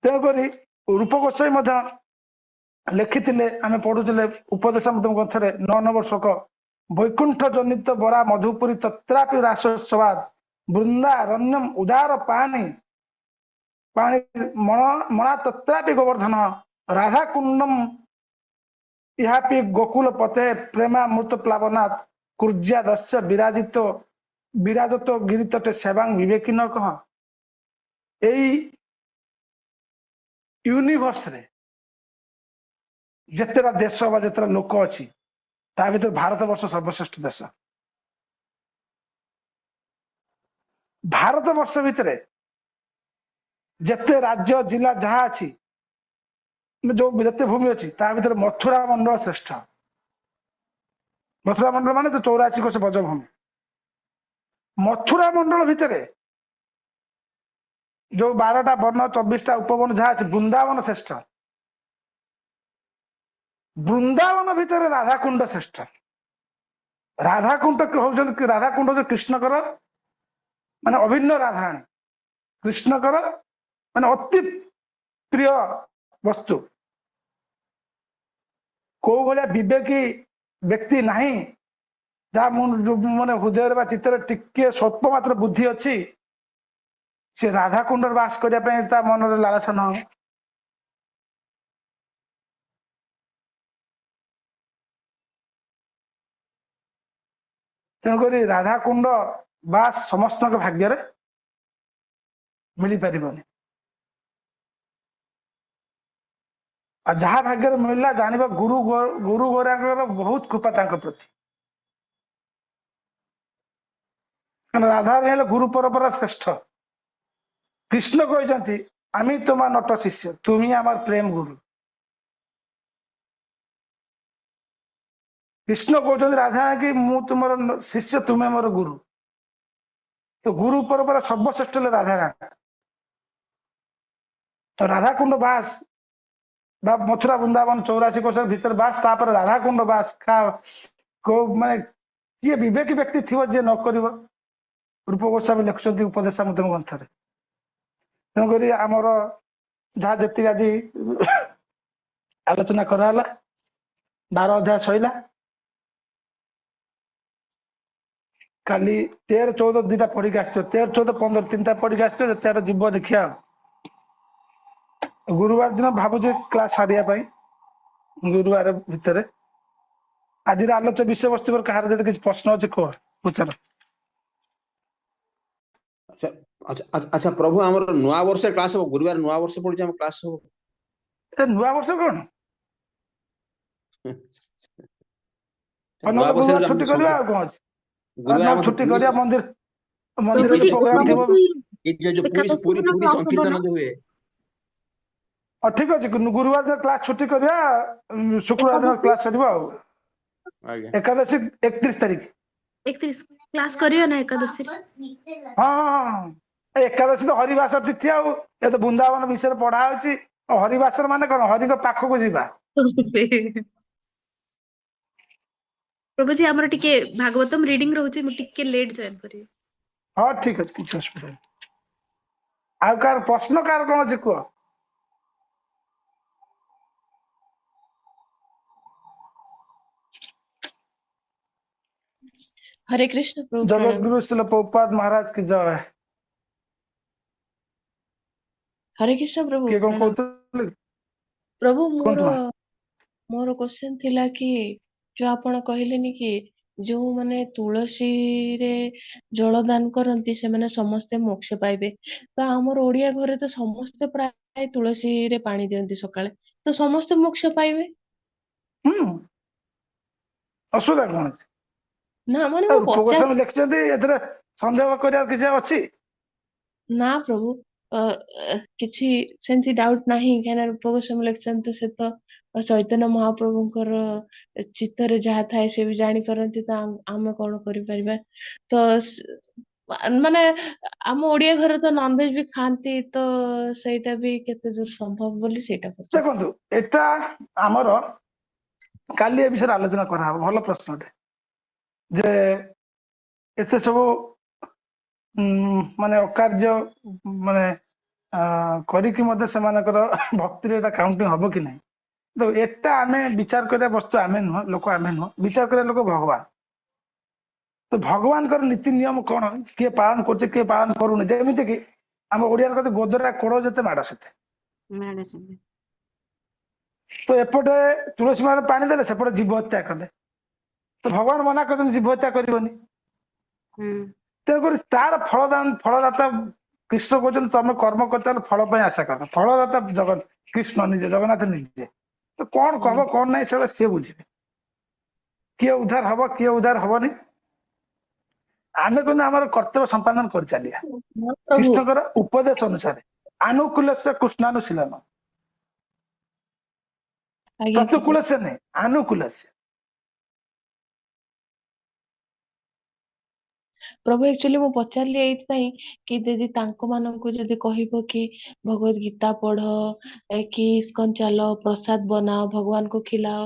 ତେଣୁକରି ରୂପ ଗୋସ୍ୱାମୀ ମଧ୍ୟ ଲେଖିଥିଲେ, ଆମେ ପଢୁଥିଲେ ଉପଦେଶାମୃତ ଗ୍ରନ୍ଥରେ 9 ନମ୍ବର ଶ୍ଲୋକ, ବୈକୁଣ୍ଠ ଜନିତ ବରା ମଧୁପୁରୀ ତତ୍ରାପି ରାସୋତ୍ସବାଦ ବୃନ୍ଦାରଣ୍ୟମ ଉଦାର ପାଣି ମଣା ତତ୍ରାପି ଗୋବର୍ଦ୍ଧନ ରାଧା କୁଣ୍ଡମ ଇହାପି ଗୋକୁଳ ପତେ ପ୍ରେମାମୃତ ପ୍ଲାବନାଥ କୁର୍ଜ୍ୟା ଦସ୍ୟ ବିରାଜତ ଗିରିତଟେ ସେବାଂ ବିବେକୀନ କହ। ଏଇ ୟୁନିଭର୍ସରେ ଯେତେଟା ଦେଶ ବା ଯେତେଟା ଲୋକ ଅଛି, ତା ଭିତରେ ଭାରତ ବର୍ଷ ସର୍ବଶ୍ରେଷ୍ଠ ଦେଶ। ଭାରତ ବର୍ଷ ଭିତରେ ଯେତେ ରାଜ୍ୟ ଜିଲ୍ଲା ଯାହା ଅଛି, ଯୋଉ ଯେତେ ଭୂମି ଅଛି, ତା ଭିତରେ ମଥୁରା ମଣ୍ଡଳ ଶ୍ରେଷ୍ଠ। ମଥୁରା ମଣ୍ଡଳ ମାନେ ତ 84 କୋଶ ବଜଭୂମି। ମଥୁରା ମଣ୍ଡଳ ଭିତରେ ଯୋଉ 12ଟା ବର୍ଣ୍ଣ 24ଟା ଉପବର୍ଣ୍ଣ ଯାହା ଅଛି, ବୃନ୍ଦାବନ ଶ୍ରେଷ୍ଠ। ବୃନ୍ଦାବନ ଭିତରେ ରାଧାକୁଣ୍ଡ ଶ୍ରେଷ୍ଠ। ରାଧାକୁଣ୍ଡ ହଉଛନ୍ତି, ରାଧାକୁଣ୍ଡ ହଉଛି କୃଷ୍ଣଙ୍କର ମାନେ ଅଭିନ୍ନ ରାଧାରାଣୀ, କୃଷ୍ଣଙ୍କର ମାନେ ଅତି ପ୍ରିୟ ବସ୍ତୁ। କୋଉ ଭଳିଆ ବିବେକୀ ବ୍ୟକ୍ତି ନାହିଁ ଯାହା ମାନେ ହୃଦୟରେ ବା ଚିତ୍ତରେ ଟିକେ ସ୍ୱଳ୍ପ ମାତ୍ର ବୁଦ୍ଧି ଅଛି, ସେ ରାଧାକୁଣ୍ଡରେ ବାସ କରିବା ପାଇଁ ତା ମନରେ ଲାଳସା ନ ହବ। ତେଣୁକରି ରାଧାକୁଣ୍ଡ ବାସ ସମସ୍ତଙ୍କ ଭାଗ୍ୟରେ ମିଳିପାରିବନି। ଆଉ ଯାହା ଭାଗ୍ୟରେ ମିଳିଲା, ଜାଣିବ ଗୁରୁ ଗୋରାଙ୍କର ବହୁତ କୃପା ତାଙ୍କ ପ୍ରତି। କାରଣ ରାଧା ହେଲେ ଗୁରୁ ପରମ୍ପରା ଶ୍ରେଷ୍ଠ। কৃষ্ণ କହିଛନ୍ତି আমি তোমার নট শিষ্য, তুমি আমার প্রেম গুরু। কৃষ্ণ କହୁଛନ୍ତି ରାଧା କି ମୁଁ ତୁମର ଶିଷ୍ୟ, ତୁମେ ମୋର ଗୁରୁ। ତ ଗୁରୁ ପରମ୍ପରା ସର୍ବଶ୍ରେଷ୍ଠ ହେଲେ ରାଧାରାଣୀ। ତ ରାଧାକୁଣ୍ଡ ବାସ ବା ମଥୁରା ବୃନ୍ଦାବନ 84 କୋଶ ଭିତରେ ବାସ, ତାପରେ ରାଧାକୁଣ୍ଡ ବାସ ମାନେ କିଏ ବିବେକୀ ବ୍ୟକ୍ତି ଥିବ ଯିଏ ନ କରିବ? ରୂପ ଗୋସ୍ୱାମୀ ଲେଖୁଛନ୍ତି ଉପଦେଶାମୃତ ଗ୍ରନ୍ଥରେ। ତେଣୁକରି ଆମର ଯାହା ଯେତିକି ଆଜି ଆଲୋଚନା କରାହେଲା, 12 ଅଧ୍ୟାୟ ସଇଲା। କାଲି 13, 14 ଦୁଇଟା ପଢିକି ଆସିଥିବ, 13, 14, 15 ତିନିଟା ପଢିକି ଆସିଥିବ। ଯେତେବେଳେ ଯିବ ଦେଖିବା। ଗୁରୁବାର ଦିନ ଭାବୁଛି କ୍ଲାସ ସାରିବା ପାଇଁ, ଗୁରୁବାର ଭିତରେ। ଆଜିର ଆଲୋଚ୍ୟ ବିଷୟବସ୍ତୁ ଉପରେ କାହାର ଯଦି କିଛି ପ୍ରଶ୍ନ ଅଛି କୁହ, ପଚାର। ଆଚ୍ଛା ପ୍ରଭୁ, ଆମର ନୂଆ ବର୍ଷ କ୍ଲାସ ହବ? ଗୁରୁବାର ନୂଆ ବର୍ଷ ପଡୁଛି, ଆମ କ୍ଲାସ ହବ? ନୂଆ ବର୍ଷ କଣ? ନୂଆ ବର୍ଷ ଗୁରୁବାର ଛୁଟି କରିବା, ଆଉ କଣ ଅଛି? ଗୁରୁବାର ଆମର ଛୁଟି କରିବା, ମନ୍ଦିରରେ ପ୍ରଭୁଜୀ ପ୍ରୋଗ୍ରାମ ଥିବ। ଏକାଦଶୀ ପୁରୀ ଦିନ କ୍ଲାସ ହବ ସଂକୀର୍ତ୍ତନ ନା? ଯୋଉ ହୁଏ। ଠିକ ଅଛି, ଗୁରୁବାର ଦିନ କ୍ଲାସ ଛୁଟି କରିବା, ଶୁକ୍ରବାର ଦିନ ଏକାଦଶୀ କ୍ଲାସ ସରିବ। ଆଉ ଆଜ୍ଞା। ଏକାଦଶୀ 31 ତାରିଖ। 31 କ୍ଲାସ କରିବ ନା ଏକାଦଶୀରେ? ହଁ ହଁ ହଁ ଏ ଏକାଦଶୀ ତ ହରିବାସ ତିଥି ଆଉ ଏ ତ ବୃନ୍ଦାବନ ବିଷୟରେ ପଢା ହଉଛି। ଆଉ ହରିବାସର ମାନେ କଣ? ହରିଙ୍କ ପାଖକୁ ଯିବା। ପ୍ରଭୁଜୀ ଆମର ଟିକେ ଭାଗବତମ ରିଡିଂ ରହୁଛି, ମୁଁ ଟିକେ ଲେଟ୍ ଜଏନ୍ କରିବି। ହଁ ଠିକ ଅଛି, କିଛି ଅସୁବିଧା ନାହିଁ। ଆଉ କାହାର ପ୍ରଶ୍ନ କାହାର କଣ ଅଛି କୁହ? हरे कृष्ण प्रभु प्रणाम। जगतगुरु श्रील प्रभुपाद महाराज की जय। हरे कृष्ण प्रभु किए कौन प्रणाम। कहते? प्रभु କୁହନ୍ତୁ ମା। ମୋର क्वेश्चन थिला कि जो आपण कहलेनी कि जो माने तुलसीरे जल दान करती से माने समस्ते मोक्ष पाइबे, तो हमर ओडिया घरे तो समस्ते प्राय तुलसी रे पानी दियंती सकाळे, तो समस्ते मोक्ष पाइबे ଅସୁବିଧା କଣ ଅଛି? ना? माने ଆଉ मो ରୂପ पचार ଗୋସ୍ୱାମୀ ଲେଖିଛନ୍ତି, ଏଥିରେ ସନ୍ଦେହ କରିବାର କିଛି ଅଛି? ना प्रभु किछि सेंसी डाउट नाही, काना रूप गोस्वामी लेखचन तो से तो चैतन्य महाप्रभुଙ୍କର ଚିତ୍ତରେ ଯାହା ଥାଏ ସେ ବି ଜାଣି ପାରନ୍ତି, ତ ଆମେ କଣ କରିପାରିବା? ତ ମାନେ ଆମ ଓଡିଆ ଘରେ ତ ନନଭେଜ ବି ଖାଆନ୍ତି, ତ ସେଇଟା ବି କେତେ ଦୂର ସମ୍ଭବ ବୋଲି ସେଇଟା ପଚାର। ଦେଖନ୍ତୁ, ଏଟା ଆମର କାଲି ଏ ବିଷୟରେ ଆଲୋଚନା କରାହବ। ଭଲ ପ୍ରଶ୍ନଟେ, ଯେ ଏତେ ସବୁ ମାନେ ଅକାର୍ଯ୍ୟ ମାନେ କରିକି ମଧ୍ୟ ସେମାନଙ୍କର ଭକ୍ତିରେ ଏଟା କାଉଣ୍ଟିଂ ହବ କି ନାହିଁ? ତ ଏଟା ଆମେ ବିଚାର କରିବା ବସ୍ତୁ ଆମେ ନୁହଁ, ଲୋକ ଆମେ ନୁହଁ, ବିଚାର କରିବା ଲୋକ ଭଗବାନ। ତ ଭଗବାନଙ୍କର ନୀତି ନିୟମ କଣ, କିଏ ପାଳନ କରୁଛେ କିଏ ପାଳନ କରୁନି। ଯେମିତି କି ଆମ ଓଡିଆର କଥା, ଗୋଦରା କୋଡ଼ ଯେତେ ମାଡ଼ ସେତେ। ତ ଏପଟେ ତୁଳସୀ ମାଳ ପାଣି ଦେଲେ, ସେପଟେ ଜୀବ ହତ୍ୟା କଲେ। ତ ଭଗବାନ ମନା କରିଛନ୍ତି ଜୀବ ହତ୍ୟା କରିବନି। ତେଣୁକରି ତାର ଫଳଦାତା କୃଷ୍ଣ କହୁଛନ୍ତି, ତମେ କର୍ମ କରିଥାର ଫଳ ପାଇଁ ଆଶା କର। ଫଳଦାତା ଜଗତ କୃଷ୍ଣ ନିଜେ, ଜଗନ୍ନାଥ ନିଜେ। ତ କଣ କବ କଣ ନାହିଁ ସେଟା ସିଏ ବୁଝିବେ। କିଏ ଉଦ୍ଧାର ହବ କିଏ ଉଦ୍ଧାର ହବନି, ଆମେ କିନ୍ତୁ ଆମର କର୍ତ୍ତବ୍ୟ ସମ୍ପାଦନ କରିଚାଲିବା ପ୍ରଭୁ କୃଷ୍ଣଙ୍କର ଉପଦେଶ ଅନୁସାରେ। ଆନୁକୂଲ୍ୟସ୍ୟ କୃଷ୍ଣାନୁଶୀଳନ, ଆଜ୍ଞା ପ୍ରଭୁ। ପ୍ରତିକୂଳସ୍ୟ ନାହିଁ, ଆନୁକୂଲ୍ୟସ୍ୟ। प्रभु एक्चुअली ମୁଁ ପଚାରିଲି ଏଇଥିପାଇଁ କି ଯଦି ତାଙ୍କ ମାନଙ୍କୁ ଯଦି କହିବ କି ଭଗବତ ଗୀତା ପଢ, କି ଇସ୍କନ ଚାଲ, ପ୍ରସାଦ ବନାଅ, ଭଗବାନଙ୍କୁ ଖିଲାଅ,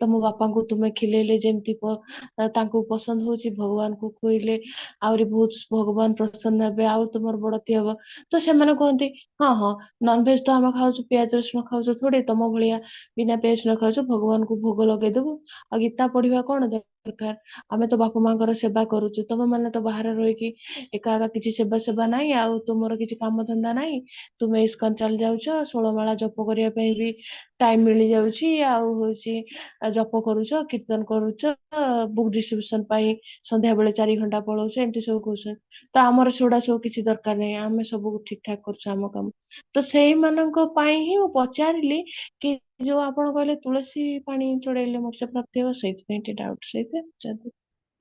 ତମ ବାପାଙ୍କୁ ତୁମେ ଖିଲେଇଲେ ଯେମିତି ତାଙ୍କୁ ପସନ୍ଦ ହଉଛି, ଭଗବାନଙ୍କୁ ଖୁଇଲେ ଆହୁରି ବହୁତ ଭଗବାନ ପ୍ରସନ୍ନ ହେବେ, ଆଉ ତୁମର ବଡତି ହବ। ତ ସେମାନେ କୁହନ୍ତି ହଁ ହଁ ନନଭେଜ ତ ଆମେ ଖାଉଛୁ, ପିଆଜ ରସୁଣ ଖାଉଛୁ, ଥୋଡି ତମ ଭଳିଆ ବିନା ପିଆଜ ରସୁଣ ଖାଉଛୁ, ଭଗବାନଙ୍କୁ ଭୋଗ ଲଗେଇଦବୁ, ଆଉ ଗୀତା ପଢିବା କଣ ଦରକାର, ଆମେ ତ ବାପା ମାଙ୍କର ସେବା କରୁଛୁ, ତମ ମାନେ ତ ବାହାରେ ରହିକି ଏକା ଏକା କିଛି ସେବା ନାହିଁ, ଆଉ ତୁମର କିଛି କାମ ଧନ୍ଦା ନାହିଁ, ତୁମେ ଇସ୍କନ ଚାଲି ଯାଉଛ, 16 ମାଳା ଜପ କରିବା ପାଇଁ ବି ଟାଇମ ମିଳିଯାଉଛି, ଆଉ ହଉଛି ଜପ କରୁଛ, କୀର୍ତ୍ତନ କରୁଛ, ବୁକ୍ ଡିଷ୍ଟ୍ରିବ୍ୟୁସନ ପାଇଁ ସନ୍ଧ୍ୟା ବେଳେ 4 ଘଣ୍ଟା ପଳଉଛ, ଏମିତି ସବୁ କହୁଛନ୍ତି। ତ ଆମର ସେଗୁଡା ସବୁ କିଛି ଦରକାର ନାହିଁ, ଆମେ ସବୁ ଠିକ ଠାକ କରୁଛୁ ଆମ କାମ। ତ ସେଇମାନଙ୍କ ପାଇଁ ହିଁ ମୁଁ ପଚାରିଲି କି ଯୋଉ ଆପଣ କହିଲେ ତୁଳସୀ ପାଣି ଚଢେଇଲେ ମୋକ୍ଷ ପ୍ରାପ୍ତି ହବ, ସେଇଥିପାଇଁ ଟିକେ ଡାଉଟ, ସେଇଥିପାଇଁ ପଚାରିଲି।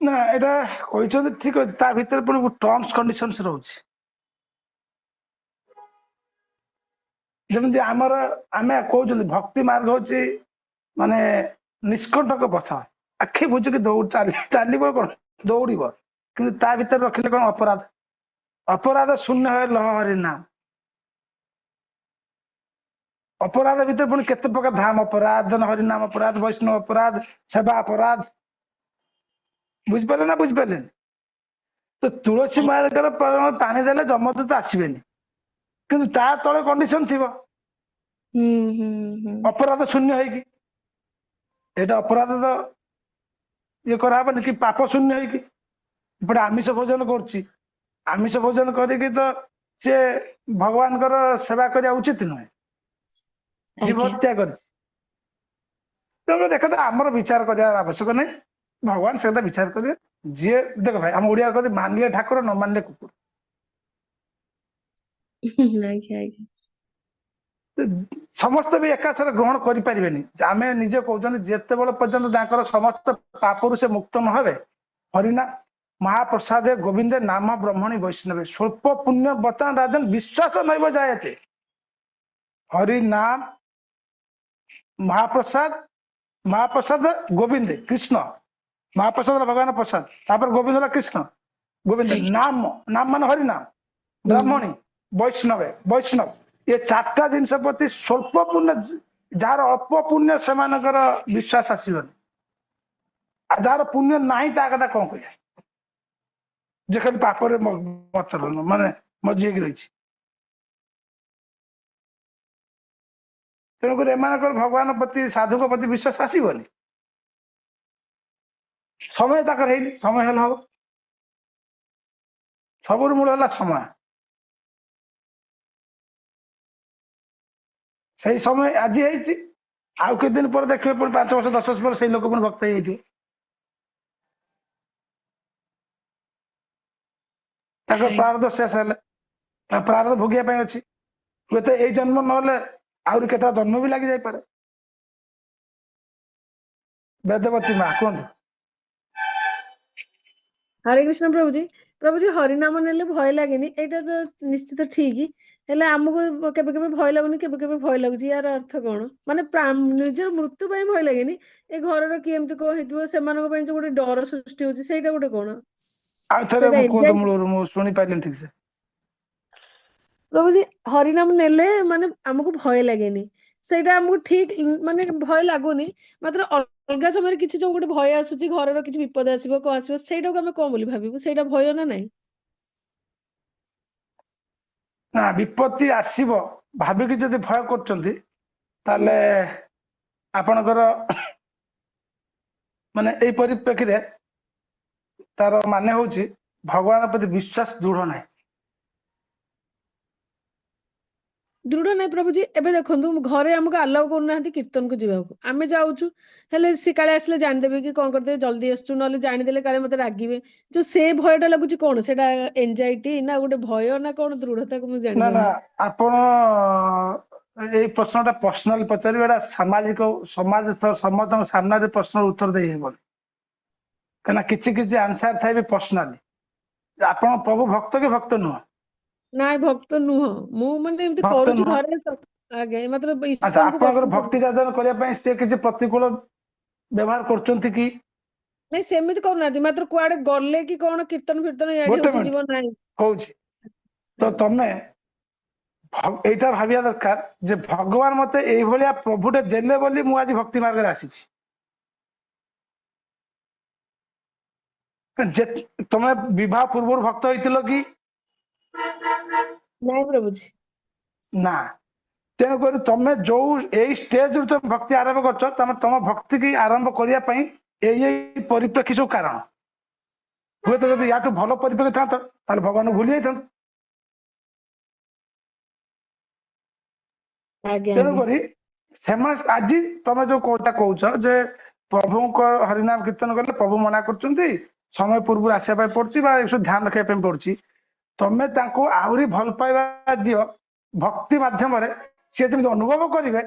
ନା ଏଇଟା କହିଛନ୍ତି ଠିକ ଅଛି, ତା ଭିତରେ ପୁଣି ଟର୍ମସ କଣ୍ଡିସନସ ରହୁଛି। ଯେମିତି ଆମର ଆମେ କହୁଛନ୍ତି ଭକ୍ତି ମାର୍ଗ ହଉଛି ମାନେ ନିଷ୍କଣ୍ଟକ ପଥ, ଆଖି ବୁଝିକି ଚାଲିବ କଣ, ଦୌଡିବ, କିନ୍ତୁ ତା ଭିତରେ ରଖିଲେ କଣ ଅପରାଧ। ଅପରାଧ ଶୂନ୍ୟ ହେ ଲହ ହରି ନାମ। ଅପରାଧ ଭିତରେ ପୁଣି କେତେ ପ୍ରକାର ଧାମ ଅପରାଧ, ହରିନାମ ଅପରାଧ, ବୈଷ୍ଣବ ଅପରାଧ, ସେବା ଅପରାଧ। ବୁଝିପାରିଲେ ନା ବୁଝିପାରିଲେନି? ତ ତୁଳସୀ ମାଳର ପାଣି ଦେଲେ ଯମଦୂତ ଆସିବେନି, କିନ୍ତୁ ତା ତଳେ କଣ୍ଡିସନ ଥିବ ଅପରାଧ ଶୂନ୍ୟ ହେଇକି। ଏଇଟା ଅପରାଧ ତ ଇଏ କରାହବନି କି ପାପ ଶୂନ୍ୟ ହେଇକି। ଏପଟେ ଆମିଷ ଭୋଜନ କରୁଛି, ଆମିଷ ଭୋଜନ କରିକି ତ ସିଏ ଭଗବାନଙ୍କର ସେବା କରିବା ଉଚିତ ନୁହେଁ, ଜୀବ ହତ୍ୟା କରିଛି। ତେଣୁ ଦେଖ, ଆମର ବିଚାର କରିବାର ଆବଶ୍ୟକ ନାହିଁ, ଭଗବାନ ସେଟା ବିଚାର କରିବେ। ଯିଏ ଦେଖ ଭାଇ, ଆମ ଓଡିଆ କହନ୍ତି ମାନିଲେ ଠାକୁର ନ ମାନିଲେ କୁକୁର। ସମସ୍ତେ ବି ଏକାଥରେ ଗ୍ରହଣ କରିପାରିବେନି। ଆମେ ନିଜେ କହୁଛନ୍ତି ଯେତେବେଳେ ପର୍ଯ୍ୟନ୍ତ ତାଙ୍କର ସମସ୍ତ ପାପରୁ ସେ ମୁକ୍ତ ନ ହେବେ, ହରିନା ମହାପ୍ରସାଦ ଗୋବିନ୍ଦେ ନାମ ବ୍ରହ୍ମଣୀ ବୈଷ୍ଣବେ ସ୍ୱଳ୍ପ ପୁଣ୍ୟ ବର୍ତ୍ତମାନ ରାଜନ ବିଶ୍ୱାସ ନୈବ ଯାୟତେ। ହରିନାମ ମହାପ୍ରସାଦ ଗୋବିନ୍ଦେ କୃଷ୍ଣ महाप्रसाद भगवान प्रसाद तापर गोविंद कृष्ण गोविंद नाम नाम मान हरिनाम ब्राह्मणी वैष्णव वैष्णव ये चार्टा जिनस प्रति स्वल्प पुण्य जार अल्प पुण्य से विश्वास आसबनी जार पुण्य ना ता कथा कौन कह जे खाली पापर मचलन माने मजी रही तेणुक एम भगवान प्रति साधु प्रति विश्वास आसबनी समय ताकर है समय हेल्ला हम सबुर मूल है समय से समय आज आउ के दिन पर देखिए 5 वर्ष 10 वर्ष पर से लोक भक्त हो प्रारब्ध शेष है प्रारब्ध भोगिया अच्छी हुए तो यही जन्म ना आउरी केता जन्म भी लगी जापे वेदवती माँ कहतु हरे कृष्ण प्रभु जी हरिनाम नेले भय लागेनी एटा तो निश्चित ठीक हेले आमको केबे केबे भय लागुनी केबे भय लागुची यार अर्थ कोन माने निजर मृत्यु पई भय लागेनी ए घरर कि एमती को हेतु सेमानक पई जो गोटे डर सृष्टि होची सेटा गोटे कोन आ थरे कहतु मूलर मु सुनी पाइलिन ठीक से प्रभु जी हरिनाम नेले माने आमको भय लागेनी सेटा आमको ठीक माने भय लागुनी मात्र अलगा समय किसी जो गोटे भय आसुची घरर किसी विपद आसीबो को आसीबो सेटा को हम कोन बोली भाबिबो सेटा भय ना नाही ना विपत्ति आसीबो भाबिक जदि भय करचंती ताले आपणकर माने एई परिप्रेक्षी रे तार माने होची भगवान प्रति विश्वास दृढ़ नाही दृढ़ नहीं प्रभु जी एबे देखंतु घरे हमको अलाउ करना कीर्तन को जीवाकू आमे जाउछु हेले सी काले आसले जानिदेबे कि कोन करते जल्दी आसछु नले जानिदेले काले मते रागिबे जो से भयटा लागुची कोन सेटा एंजाइटी ना गोटे भय ना कोन दृढ़ता को मु जानि ना ना आपण ए प्रश्नटा पर्सनल पचारिबा एटा सामाजिक समाज समस्त सामने प्रश्न उत्तर दे हेबो कना किछि किछि आंसर थाइबे पर्सनली आपण प्रभु भक्त के भक्त नुह नाय भक्त नुह मु माने एमती भक्त करूची नुह घरे आगे मतलब अच्छा ईश्वर को आपनकर पसंद भक्ति साधन करिया पई से किछि प्रतिकूल व्यवहार करचंती कि नहीं सेमिति करूनाती मात्र कुआडे गले कि कोन कीर्तन कीर्तन याडी गोटे होची मिनिट जीवन नाही कहूछि तो तमे एटा भाबिया दरकार जे भगवान मते एई भलिया प्रभुटे देले बोली मु आज भक्ति मार्ग रे आसीछि जे तमे विवाह पूर्व भक्त होइतिलो कि नहीं प्रभु जी ना तेणु कर तमे जो यही स्टेज रु तुम भक्ति आरंभ कर तुम भक्ति की आरंभ करने यही परिप्रेक्षी सब कारण हुए तो जब या भल परिप्रेक्षी था भगवान भूली जाता आगे तेणुक आज तुम जो कौटा कौच जे प्रभु हरिनाम कीर्तन कले प्रभु मना कर समय पूर्व आसपा पड़े ध्यान रखा पड़ी तमें आहरी भल पाइबा दियो भक्ति माध्यम सी जमी अनुभव करेंगे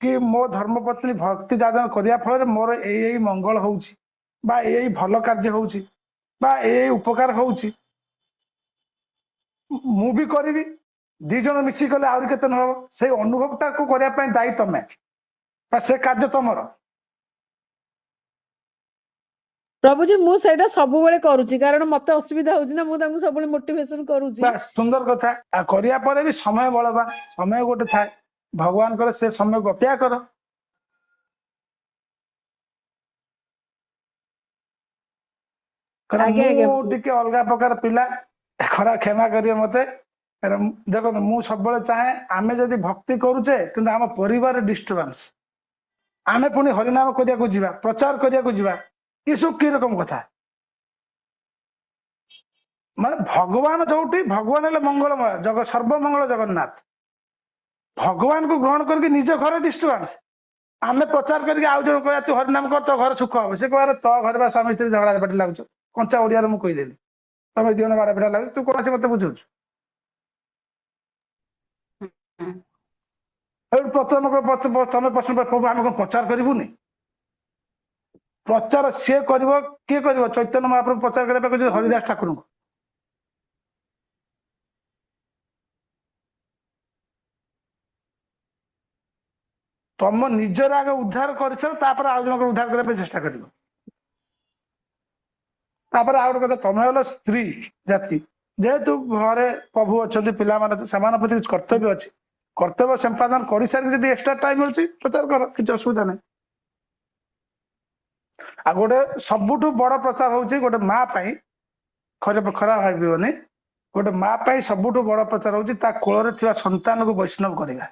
कि मो धर्मपत्नी भक्ति जागरण करने फल मोर यही मंगल होई भल कार्य होई उपकार होउची मु भी करी दी जन मिसी कले आहरी केतन हम से अनुभवटा को करने दायी तमें से कार्य तुमर प्रभु जी मु सेटा सब बेले करूची कारण मते असुविधा होची ना मु तांको सब बेले मोटिवेशन करूची बस सुंदर कथा आ करिया परे भी समय बलबा समय गोटे थाए भगवान करे से समय को अपेक्षा कर टिके अलगा प्रकार पिला खरा क्षमा करिए मते देखो मु सब चाहे आमे जदि भक्ति करूचे किंतु आम परिवार डिस्टर्बेंस आमे पुणी हरिनाम करिया को जीवा प्रचार करिया को जीवा ये सब कि रकम कथा माने भगवान जोटी भगवान हेले मंगलमय जग सर्वमंगल जगन्नाथ भगवान को ग्रहण करके निज घर डिस्टर्बेंस आमे प्रचार करके आउ जन कह तू हरिनाम कर तो घर सुख हम से कह तो घर बा स्वामी स्त्री झगड़ा पाटी लगुच कंचा ओडिया मुझे कहीदेली तुम दिवन बाड़ा पिटा लगे तू कौन से मत बुझाऊ प्रथम तुम प्रश्न प्रभु आम कौन प्रचार करूनी प्रचार सी कर किए कर चैतन्य महाप्रभु प्रचार करने हरिदास ठाकुर को तुम निजर आगे उद्धार कर उद्धार करने चेष्टा कर ତାପରେ ଆଉ ଗୋଟେ କଥା, ତମେ ହେଲ ସ୍ତ୍ରୀ ଜାତି, ଯେହେତୁ ଘରେ ପ୍ରଭୁ ଅଛନ୍ତି, ପିଲାମାନେ ଅଛନ୍ତି, ସେମାନଙ୍କ ପ୍ରତି କିଛି କର୍ତ୍ତବ୍ୟ ଅଛି, କର୍ତ୍ତବ୍ୟ ସମ୍ପାଦନ କରିସାରିକି ଯଦି ଏକ୍ସଟ୍ରା ଟାଇମ ମିଳୁଛି ପ୍ରଚାର କର, କିଛି ଅସୁବିଧା ନାହିଁ। ଆଉ ଗୋଟେ ସବୁଠୁ ବଡ ପ୍ରଚାର ହଉଛି ଗୋଟେ ମା ପାଇଁ, ଖରାପ ଭାବିବନି, ଗୋଟେ ମା ପାଇଁ ସବୁଠୁ ବଡ ପ୍ରଚାର ହଉଛି ତା କୋଳରେ ଥିବା ସନ୍ତାନକୁ ବୈଷ୍ଣବ କରିବା।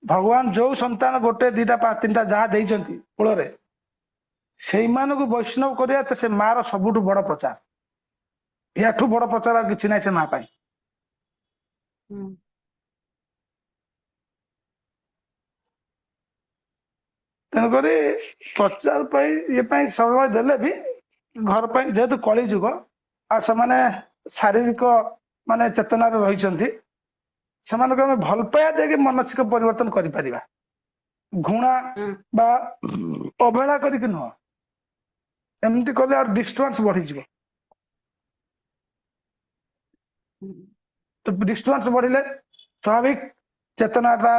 ଭଗବାନ ଯୋଉ ସନ୍ତାନ ଗୋଟେ ଦିଟା ପାଞ୍ଚ ତିନିଟା ଯାହା ଦେଇଛନ୍ତି କୋଳରେ, ସେଇମାନଙ୍କୁ ବୈଷ୍ଣବ କରିବା ତ ସେ ମାର ସବୁଠୁ ବଡ ପ୍ରଚାର। ଏହାଠୁ ବଡ ପ୍ରଚାର ଆଉ କିଛି ନାହିଁ ସେ ମା ପାଇଁ। ହୁଁ। ତେଣୁକରି ପ୍ରଚାର ପାଇଁ ଇଏ ପାଇଁ ସମୟ ଦେଲେ ବି ଘର ପାଇଁ, ଯେହେତୁ କଳି ଯୁଗ ଆଉ ସେମାନେ ଶାରୀରିକ ମାନେ ଚେତନାରେ ରହିଛନ୍ତି, ସେମାନଙ୍କୁ ଆମେ ଭଲ ପାଇବା ଦେଇକି ମାନସିକ ପରିବର୍ତ୍ତନ କରିପାରିବା, ଘୃଣା ହୁଁ। ବା ଅବହେଳା କରିକି ନୁହଁ। ଏମିତି କଲେ ଆଉ ଡିଷ୍ଟର୍ବାନ୍ସ ବଢିଯିବ। ହୁଁ। ତ ଡିଷ୍ଟର୍ବାନ୍ସ ବଢିଲେ ସ୍ୱାଭାବିକ ଚେତନାଟା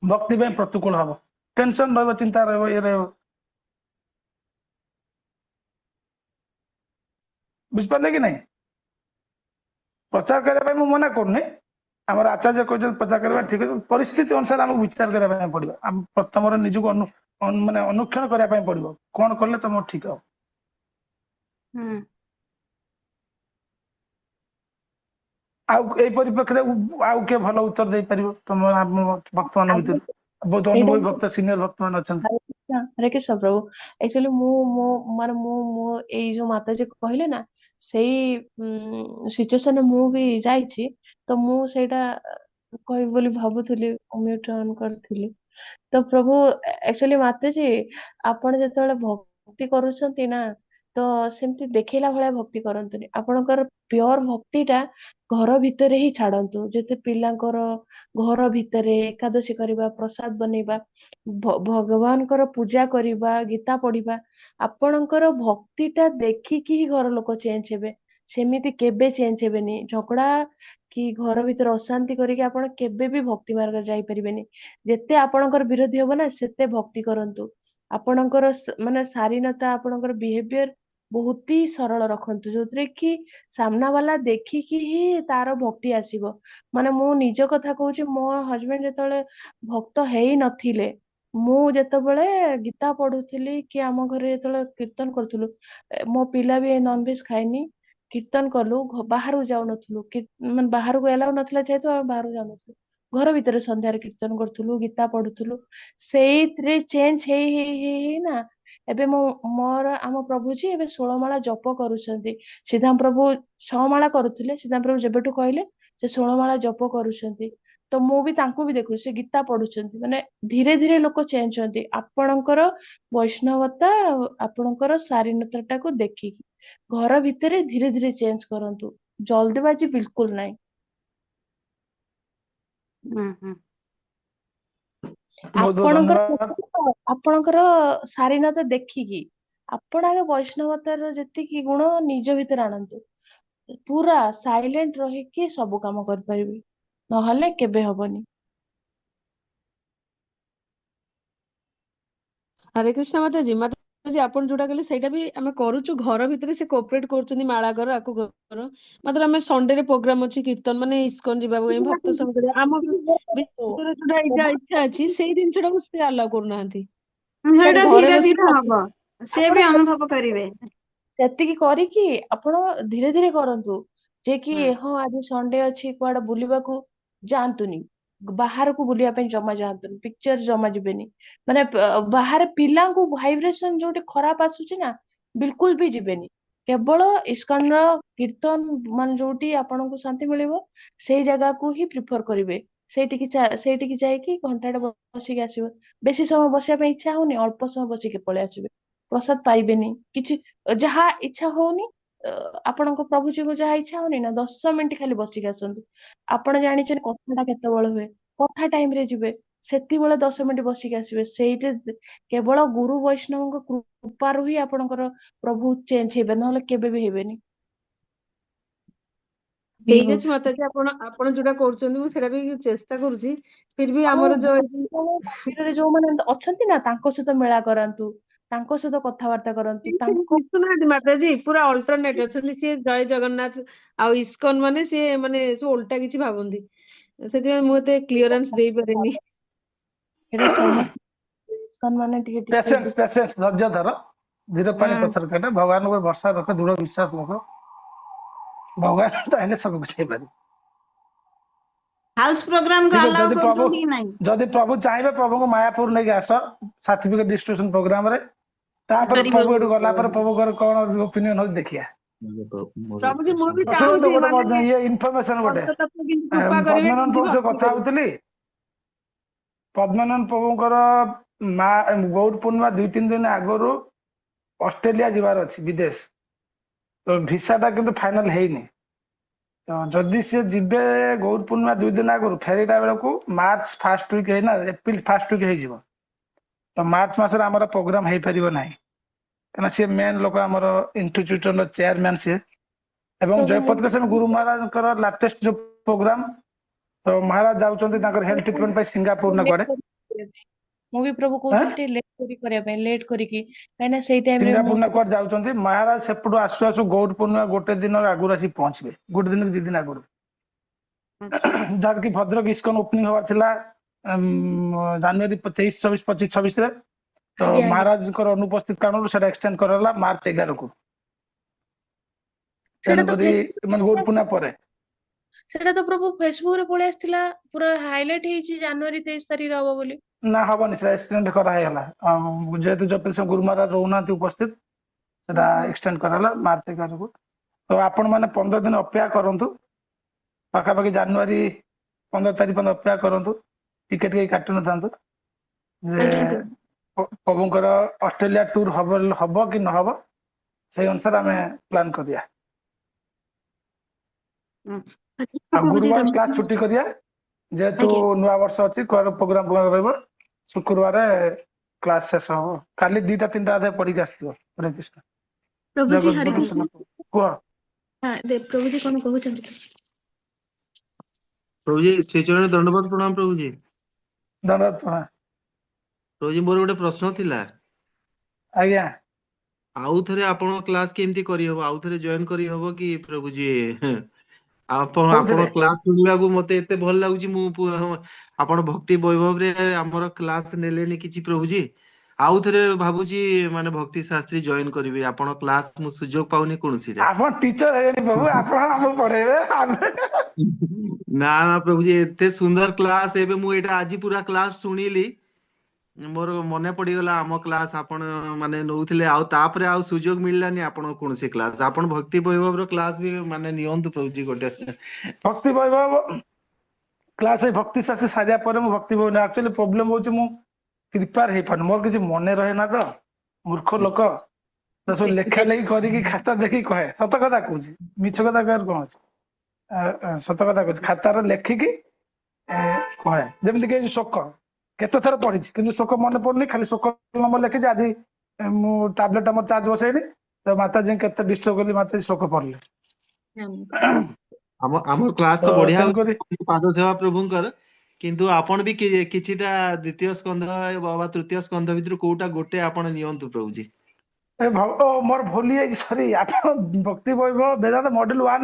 ଭକ୍ତି ପାଇଁ ପ୍ରତିକୂଳ ହବ, ଟେନସନ ରହିବ, ଚିନ୍ତା ରହିବ, ଇଏ ରହିବ। ବୁଝିପାରିଲେ କି ନାହିଁ? ପ୍ରଚାର କରିବା ପାଇଁ ମୁଁ ମନା କରୁନି, ଆମର ଆଚାର୍ଯ୍ୟ କହିଛନ୍ତି ପ୍ରଚାର କରିବା ଠିକ ଅଛି, ପରିସ୍ଥିତି ଅନୁସାରେ ଆମକୁ ବିଚାର କରିବା ପାଇଁ ପଡିବ। ଆମ ପ୍ରଥମରେ ନିଜକୁ ମାନେ ଅନୁକ୍ଷଣ କରିବା ପାଇଁ ପଡିବ, କଣ କଲେ ତମର ଠିକ ହବ। ହୁଁ। ଆଉ ଏଇ ପରିପ୍ରେକ୍ଷୀରେ ଆଉ କିଏ ଭଲ ଉତ୍ତର ଦେଇପାରିବ ତମ ଆମ ଭକ୍ତମାନଙ୍କ ଭିତରୁ? ବହୁତ ସେଇଟା ଅନୁଭବୀ ଭକ୍ତ, ସିନିୟର ଭକ୍ତ ମାନେ ଅଛନ୍ତି। ହରେ କୃଷ୍ଣ ପ୍ରଭୁ। ଆକ୍ଚୁଆଲି ମୁଁ ଏଇ ଯୋଉ ମାତାଜୀ କହିଲେ ନା, ସେଇ ସିଚୁଏସନରେ ମୁଁ ବି ଯାଇଛି, ତ ମୁଁ ସେଇଟା କହିବି ବୋଲି ଭାବୁଥିଲି, ମ୍ୟୁଟ ଅନ୍ କରିଥିଲି। ତ ପ୍ରଭୁ ଆକ୍ଚୁଆଲି ମାତାଜୀ, ଆପଣ ଯେତେବେଳେ ଭକ୍ତି କରୁଛନ୍ତି ନା, ତ ସେମିତି ଦେଖେଇଲା ଭଳିଆ ଭକ୍ତି କରନ୍ତୁନି। ଆପଣଙ୍କର ପିଓର ଭକ୍ତିଟା ଘର ଭିତରେ ହିଁ ଛାଡନ୍ତୁ। ଯେତେ ପିଲାଙ୍କର ଘର ଭିତରେ ଏକାଦଶୀ କରିବା, ପ୍ରସାଦ ବନେଇବା, ଭଗବାନଙ୍କର ପୂଜା କରିବା, ଗୀତା ପଢିବା, ଆପଣଙ୍କର ଭକ୍ତିଟା ଦେଖିକି ହିଁ ଘର ଲୋକ ଚେଞ୍ଜ ହେବେ। ସେମିତି କେବେ ଚେଞ୍ଜ ହେବେନି। ଝଗଡା କି ଘର ଭିତରେ ଅଶାନ୍ତି କରିକି ଆପଣ କେବେ ବି ଭକ୍ତି ମାର୍ଗରେ ଯାଇପାରିବେନି। ଯେତେ ଆପଣଙ୍କର ବିରୋଧୀ ହବ ନା, ସେତେ ଭକ୍ତି କରନ୍ତୁ। ଆପଣଙ୍କର ମାନେ ଶାରୀନତା, ଆପଣଙ୍କର ବିହେଭିୟର ବହୁତ ହି ସରଳ ରଖନ୍ତୁ, ଯୋଉଥିରେ କି ସାମ୍ନା ବାଲା ଦେଖିକି ହିଁ ତାର ଭକ୍ତି ଆସିବ। ମାନେ ମୁଁ ନିଜ କଥା କହୁଛି, ମୋ ହଜବେଣ୍ଡ ଯେତେବେଳେ ଭକ୍ତ ହେଇ ନଥିଲେ, ମୁଁ ଯେତେବେଳେ ଗୀତା ପଢୁଥିଲି କି ଆମ ଘରେ ଯେତେବେଳେ କୀର୍ତ୍ତନ କରୁଥିଲୁ, ମୋ ପିଲା ବି ନନଭେଜ ଖାଏନି, କୀର୍ତ୍ତନ କଲୁ, ବାହାରକୁ ଯାଉନଥିଲୁ, ମାନେ ବାହାରକୁ ଏଲାଉ ନଥିଲା ଯେହେତୁ ଆମେ ବାହାରକୁ ଯାଉନଥିଲୁ, ଘର ଭିତରେ ସନ୍ଧ୍ୟାରେ କୀର୍ତ୍ତନ କରୁଥିଲୁ, ଗୀତା ପଢୁଥିଲୁ। ସେଇଥିରେ ଚେଞ୍ଜ ହେଇ ହେଇ ହେଇ ହେଇ ନା, ଏବେ ଆମ ପ୍ରଭୁଜୀ ଏବେ 16 ମାଳା ଜପ କରୁଛନ୍ତି। ସିଦ୍ଧାମ ପ୍ରଭୁ 6 ମାଳା କରୁଥିଲେ, ସିଦ୍ଧାମ ପ୍ରଭୁ ଯେବେଠୁ କହିଲେ ସେ 16 ମାଳା ଜପ କରୁଛନ୍ତି। ତ ମୁଁ ବି ତାଙ୍କୁ ବି ଦେଖୁଛି, ସେ ଗୀତା ପଢୁଛନ୍ତି। ମାନେ ଧୀରେ ଧୀରେ ଲୋକ ଚେଞ୍ଜ ହୁଅନ୍ତି। ଆପଣଙ୍କର ବୈଷ୍ଣବତା, ଆପଣଙ୍କର ଶାରୀନତାଟାକୁ ଦେଖିକି ଘର ଭିତରେ ଧୀରେ ଧୀରେ ଚେଞ୍ଜ କରନ୍ତୁ, ଜଲ୍ଦବାଜି ବିଲକୁଲ ନାହିଁ। ହୁଁ। ହୁଁ। ବହୁତ ବହୁତ ଧନ୍ୟବାଦ। ଆପଣଙ୍କର ଶାରୀନତା ଦେଖିକି ଆପଣ ଆଗେ ବୈଷ୍ଣବତାର ଯେତିକି ଗୁଣ ନିଜ ଭିତରେ ଆଣନ୍ତୁ। ପୁରା ସାଇଲେଣ୍ଟ ରହିକି ସବୁ କାମ କରିପାରିବେ, ନହେଲେ କେବେ ହବନି। ହରେ କୃଷ୍ଣ ମାତାଜୀ। ମାତାଜୀ ଆପଣ ଯୋଉଟା କହିଲେ ସେଇଟା ବି ଆମେ କରୁଛୁ, ଘର ଭିତରେ ସେ କୋଅପରେଟ କରୁଛନ୍ତି, ମାଳା କର ଆକୁ କର। ମାତ୍ର ଆମେ ସଣ୍ଡେରେ ପ୍ରୋଗ୍ରାମ ଅଛି କୀର୍ତ୍ତନ, ମାନେ ଇସ୍କନ ଯିବାକୁ ପାଇଁ, ଭକ୍ତ ସଂଘ କରିବା, ଆମ ଭିତରେ ଯୋଉଟା ଇଚ୍ଛା ଅଛି ସେଇ ଜିନିଷଟାକୁ ସେ ଆଲାଉ କରୁନାହାନ୍ତି। ସେଇଟା ଘରେ ଧୀରେ ଧୀରେ ବସିକି ହବ, ସେ ଆପଣ ବି ଅନୁଭବ କରିବେ। ସେତିକି କରିକି ଆପଣ ଧୀରେ ଧୀରେ କରନ୍ତୁ, ଯେ କି ହୁଁ। ହଁ ଆଜି ସଣ୍ଡେ ଅଛି, କୁଆଡେ ବୁଲିବାକୁ ଯାଆନ୍ତୁନି, ବାହାରକୁ ବୁଲିବା ପାଇଁ ଜମା ଯାଆନ୍ତୁନି, ପିକ୍ଚର ଜମା ଯିବେନି। ମାନେ ବାହାରେ ପିଲାଙ୍କୁ ଭାଇବ୍ରେସନ ଯୋଉଠି ଖରାପ ଆସୁଛି ନା, ବିଲକୁଲ ବି ଯିବେନି। କେବଳ ଇସ୍କନର କୀର୍ତ୍ତନ, ମାନେ ଯୋଉଠି ଆପଣଙ୍କୁ ଶାନ୍ତି ମିଳିବ, ସେଇ ଜାଗାକୁ ହିଁ ପ୍ରିଫର କରିବେ। ସେଇଠିକି ଯାଇକି ଘଣ୍ଟାଟେ ବସିକି ଆସିବ। ବେଶୀ ସମୟ ବସିବା ପାଇଁ ଇଚ୍ଛା ହଉନି, ଅଳ୍ପ ସମୟ ବସିକି ପଳେଇ ଆସିବେ। ପ୍ରସାଦ ପାଇବେନି, କିଛି ଯାହା ଇଚ୍ଛା ହଉନି, ଆପଣଙ୍କ ପ୍ରଭୁଜୀଙ୍କୁ ଯାହା ଇଚ୍ଛା ହଉନି ନା, 10 ମିନିଟ ଖାଲି ବସିକି ଆସନ୍ତୁ। ଆପଣ ଜାଣିଛନ୍ତି କଥାଟା କେତେବେଳେ ହୁଏ, କଥା ଟାଇମରେ ଯିବେ, ସେତିକିବେଳେ 10 ମିନିଟ ବସିକି ଆସିବେ। ସେଇଠି କେବଳ ଗୁରୁ ବୈଷ୍ଣବଙ୍କ କୃପାରୁ ହିଁ ଆପଣଙ୍କର ପ୍ରଭୁ ଚେଞ୍ଜ ହେବେ, ନହେଲେ କେବେ ବି ହେବେନି। ଠିକ ଅଛି ମାତାଜୀ, ଆପଣ ଯୋଉଟା କରୁଛନ୍ତି ମୁଁ ସେଇଟା ବି ଚେଷ୍ଟା କରୁଛି। ଫିର ବି ଆମର ଯୋଉମାନେ ଅଛନ୍ତି ନା, ତାଙ୍କ ସହିତ ମେଳା କରାନ୍ତୁ, ତାଙ୍କ ସହିତ କଥାବାର୍ତ୍ତା କରନ୍ତୁ ସେ ତାଙ୍କ ମିଶୁନାହାନ୍ତି ମାତାଜୀ, ପୁରା ଅଲ୍ଟରନେଟ୍ ଅଛନ୍ତି। ସିଏ ଜୟ ଜଗନ୍ନାଥ ଆଉ ଇସ୍କନ ମାନେ ସିଏ ମାନେ ସବୁ ଓଲଟା କିଛି ଭାବନ୍ତି, ସେଥିପାଇଁ ମୁଁ ଏତେ କ୍ଲିୟରାନ୍ସ ଦେଇପାରେନି। ଏଇଟା ସମସ୍ତେ ମାନେ ଟିକେ ପେସେନ୍ସ ଧୈର୍ଯ୍ୟ ଧର, ଧୀର ପାଣି ପଥର କାଟେ, ଭଗବାନ ଉପରେ ଭରସା ରଖ, ଦୃଢ ବିଶ୍ୱାସ ରଖ, ଭଗବାନ ଚାହିଁଲେ ସବୁ କିଛି ହେଇପାରିବ। ହାଉସ ପ୍ରୋଗ୍ରାମ କୁ ଠିକ ଅଛି, ଆଲାଉ କରୁଛନ୍ତି କି ନାହିଁ? ଯଦି ପ୍ରଭୁ ଚାହିଁବେ ପ୍ରଭୁଙ୍କୁ ମାୟାପୁର ନେଇକି ଆସ ସାର୍ଟିଫିକେଟ ଡିଷ୍ଟ୍ରିବ୍ୟୁସନ ପ୍ରୋଗ୍ରାମ ରେ, ତାପରେ ପ୍ରଭୁ ଏଠୁ ଗଲା ପରେ ପ୍ରଭୁଙ୍କର କଣ ଓପିନିଅନ ହଉଛି ଦେଖିବା। ପ୍ରଭୁଜୀ ମୁଁ ବି ଶୁଣନ୍ତୁ ଚାହୁଁଛି ଗୋଟେ ମାନେ ଇଏ ଇନଫର୍ମେସନ ଗୋଟେ, ପର୍ଯ୍ୟଟକ କିନ୍ତୁ କୃପା କରିବେ, ପଦ୍ମନାଭ କେମିତି ପ୍ରଭୁ ସହ ଭକ୍ତି କଥା କରିବେ। ହଉଥିଲି। ପଦ୍ମନାଭ ପ୍ରଭୁଙ୍କର ମା ଗୌର ପୂର୍ଣ୍ଣିମା 2-3 ଦିନ ଆଗରୁ ଅଷ୍ଟ୍ରେଲିଆ ଯିବାର ଅଛି ବିଦେଶ, ତ ଭିସାଟା କିନ୍ତୁ ଫାଇନାଲ ହେଇନି। ତ ଯଦି ସିଏ ଯିବେ ଗୌର ପୂର୍ଣ୍ଣିମା 2 ଦିନ ଆଗରୁ, ଫେରିଲା ବେଳକୁ ମାର୍ଚ୍ଚ ଫାର୍ଷ୍ଟ ୱିକ୍ ହେଇନା ଏପ୍ରିଲ ଫାର୍ଷ୍ଟ ୱିକ୍ ହେଇଯିବ। ତ ମାର୍ଚ୍ଚ ମାସରେ ଆମର ପ୍ରୋଗ୍ରାମ ହେଇପାରିବ ନାହିଁ, କାରଣ ସିଏ ମେନ୍ ଲୋକ, ଆମର ଇନଷ୍ଟିଚ୍ୟୁଟର ଚେୟାରମ୍ୟାନ ସିଏ। ଏବଂ ପ୍ରଭୁ ମୁଁ ଜୟପତାକା ସ୍ୱାମୀ ଗୁରୁ ମହାରାଜଙ୍କର ଲାଟେଷ୍ଟ ଯୋଉ ପ୍ରୋଗ୍ରାମ, ତ ମହାରାଜ ଯାଉଛନ୍ତି ତାଙ୍କର ହେଲ୍ଥ ଟ୍ରିଟମେଣ୍ଟ ପାଇଁ ସିଙ୍ଗାପୁର ନା କୁଆଡେ। ମୁଁ ବି ପ୍ରଭୁ କହୁଥିଲି ଟିକେ ଲେଟ୍ କରି କରିବା ପାଇଁ, ଲେଟ୍ କରିକି, କାହିଁକିନା ସେଇ ଟାଇମରେ ସିଙ୍ଗାପୁର ମୁଁ ନା କୁଆଡେ ଯାଉଛନ୍ତି। ମହାରାଜ ସେପଟୁ ଆସୁ ଆସୁ ଗୌର ପୂର୍ଣ୍ଣିମା ଗୋଟେ ଦିନ ଆଗରୁ ଆସି ପହଞ୍ଚିବେ, ଗୋଟେ ଦିନ 2 ଦିନ ଆଗରୁ। ଯାହାର କି ଭଦ୍ରକ ଇସ୍କନ ଓପନିଂ ହବାର ଥିଲା ଜାନୁଆରୀ 23, 24, 25, 26ରେ। ତ ଆଜ୍ଞା ଆଜ୍ଞା ମହାରାଜଙ୍କର ଅନୁପସ୍ଥିତ କାରଣରୁ ସେଟା ଏକ୍ସଟେଣ୍ଡ କରାଗଲା ମାର୍ଚ୍ଚ 11କୁ। ସେଇଟା ତ ତେଣୁକରି ମାନେ ଗୌର ପୂର୍ଣ୍ଣିମା ପରେ। ସେଇଟା ତ ପ୍ରଭୁ ଫେସବୁକ ରେ ପଳେଇ ଆସିଥିଲା, ପୁରା ହାଇଲାଇଟ ହେଇଛି ଜାନୁଆରୀ 23 ତାରିଖରେ ହବ ବୋଲି। ନା ହବନି, ସେଟା ଏକ୍ସଟେଣ୍ଡ କରାହେଇଗଲା। ଯେହେତୁ ଜୟପତାକା ଗୁରୁ ମହାରାଜ ରହୁନାହାନ୍ତି ଉପସ୍ଥିତ, ସେଟା ଏକ୍ସଟେଣ୍ଡ କରାଗଲା ମାର୍ଚ୍ଚ 11କୁ। ତ ଆପଣ ମାନେ 15 ଦିନ ଅପେକ୍ଷା କରନ୍ତୁ, ପାଖାପାଖି ଜାନୁଆରୀ 15 ତାରିଖ ପର୍ଯ୍ୟନ୍ତ ଅପେକ୍ଷା କରନ୍ତୁ, ଟିକେଟ କେହି କାଟି ନଥାନ୍ତୁ। ଯେ ଆଜ୍ଞା ପ୍ରଭୁ। ପ୍ରଭୁଙ୍କର ଅଷ୍ଟ୍ରେଲିଆ ଟୁର ହବ କି ନହବ, ସେଇ ଅନୁସାରେ ଆମେ ପ୍ଲାନ କରିବା। ଆଉ ପ୍ରଭୁଜୀ ଗୁରୁବାର କ୍ଲାସ ଧନ୍ୟବାଦ। ଛୁଟି କରିବା, ଯେହେତୁ ଆଜ୍ଞା ନୂଆ ବର୍ଷ ଅଛି, କୁଆଡେ ପ୍ରୋଗ୍ରାମ ରହିବ। ଶୁକ୍ରବାର କ୍ଲାସ ଶେଷ ହବ, କାଲି 2ଟା 3ଟା ଅଧ୍ୟାୟ ପଢିକି ଆସିଥିବ। ହରେ କୃଷ୍ଣ। ପ୍ରଭୁଜୀ ହରେ ଜଗତପତି କୃଷ୍ଣ। କୁହ। ପ୍ରଭୁଜୀ କଣ କହୁଛନ୍ତି? ପ୍ରଭୁଜୀ ଶ୍ରୀଚରଣରେ ଦଣ୍ଡବତ ପ୍ରଣାମ ପ୍ରଭୁଜୀ। ପ୍ରଭୁଜୀ ମୋର ଗୋଟେ ପ୍ରଶ୍ନ ଥିଲା। ଆଜ୍ଞା। ଆଉ ଥରେ ଆପଣଙ୍କ କ୍ଲାସ କେମିତି କରିହବ, ଆଉ ଥରେ ଜଏନ କରିହବ କି ପ୍ରଭୁଜୀ? ଆପଣ କୋଉଥିରେ? କ୍ଲାସ ଶୁଣିବାକୁ ମତେ ଏତେ ଭଲ ଲାଗୁଛି, ଆପଣ ଭକ୍ତି ବୈଭବରେ ଆମର କ୍ଲାସ ନେଲେନି କିଛି ପ୍ରଭୁଜୀ। ଆଉ ଥରେ ଭାବୁଛି ମାନେ ଭକ୍ତି ଶାସ୍ତ୍ରୀ ଜଏନ କରିବି, ଆପଣ କ୍ଲାସ ମୁଁ ସୁଯୋଗ ପାଉନି କୌଣସିରେ। ଆପଣ ଟିଚର ହେଇଗଲେ ପ୍ରଭୁ, ଆପଣ ଆମକୁ ପଢେଇବେ। ନା ନା ପ୍ରଭୁଜୀ, ଏତେ ସୁନ୍ଦର କ୍ଲାସ, ଏବେ ମୁଁ ଏଇଟା ଆଜି ପୁରା କ୍ଲାସ ଶୁଣିଲି, ମୋର ମନେ ପଡିଗଲା ଆମ କ୍ଲାସ ଆପଣ ମାନେ ନଉଥିଲେ, ଆଉ ତାପରେ ଆଉ ସୁଯୋଗ ମିଳିଲାନି ଆପଣ କୌଣସି କ୍ଲାସ। ଆପଣ ଭକ୍ତି ବୈଭବର କ୍ଲାସ ବି ମାନେ ନିଅନ୍ତୁ ପ୍ରଭୁଜୀ ଗୋଟେ। ଭକ୍ତି ବୈଭବ କ୍ଲାସ ଭକ୍ତି ଶାସ୍ତ୍ରୀ ସାରିବା ପରେ ମୁଁ ଭକ୍ତି ବୈଭବ, ଆକ୍ଚୁଆଲି ପ୍ରୋବ୍ଲେମ ହଉଛି ମୁଁ ପ୍ରିପେୟାର ହେଇପାରୁନି, ମୋର କିଛି ମନେ ରହେ ନା। ତ ମୂର୍ଖ ଲୋକ, ତ ସବୁ ଲେଖା ଲେଖି କରିକି ଖାତା ଦେଖିକି କହେ। ସତ କଥା କହୁଛି, ମିଛ କଥା କହିବାର କଣ ଅଛି। ସତ କଥା କହୁଛି, ଖାତାରେ ଲେଖିକି କହେ। ଯେମିତି କି ଶୋକ କେତେ ଥର ପଢିଛି, କିନ୍ତୁ ଶୋକ ମନେ ପଡୁନି, ଖାଲି ଶୋକ ନମ୍ବର ଲେଖିଛି। ଆଜି ମୁଁ ଟାବଲେଟ ଆମର ଚାର୍ଜ ବସେଇନି, ତ ମାତାଜୀ କେତେ ଡିଷ୍ଟର୍ବ କଲି, ମାତାଜୀ ଶୋକ ପଡିଲେ। ଆମ କ୍ଲାସ ତ ବଢିଆ ତେଣୁକରି ହଉଛି ପାଦ ସେବା ପ୍ରଭୁଙ୍କର, କିନ୍ତୁ ଆପଣ ବି କିଛିଟା ଦ୍ୱିତୀୟ ସ୍କନ୍ଧ ବା ତୃତୀୟ ସ୍କନ୍ଧ ଭିତରୁ କୋଉଟା ଗୋଟେ ଆପଣ ନିଅନ୍ତୁ ପ୍ରଭୁଜୀ। ମୋର ଭୁଲି ଯାଇଛି, ସରି। ଆପଣ ଭକ୍ତି ବୈଭବ ବେଦାନ୍ତ ମଡେଲ 1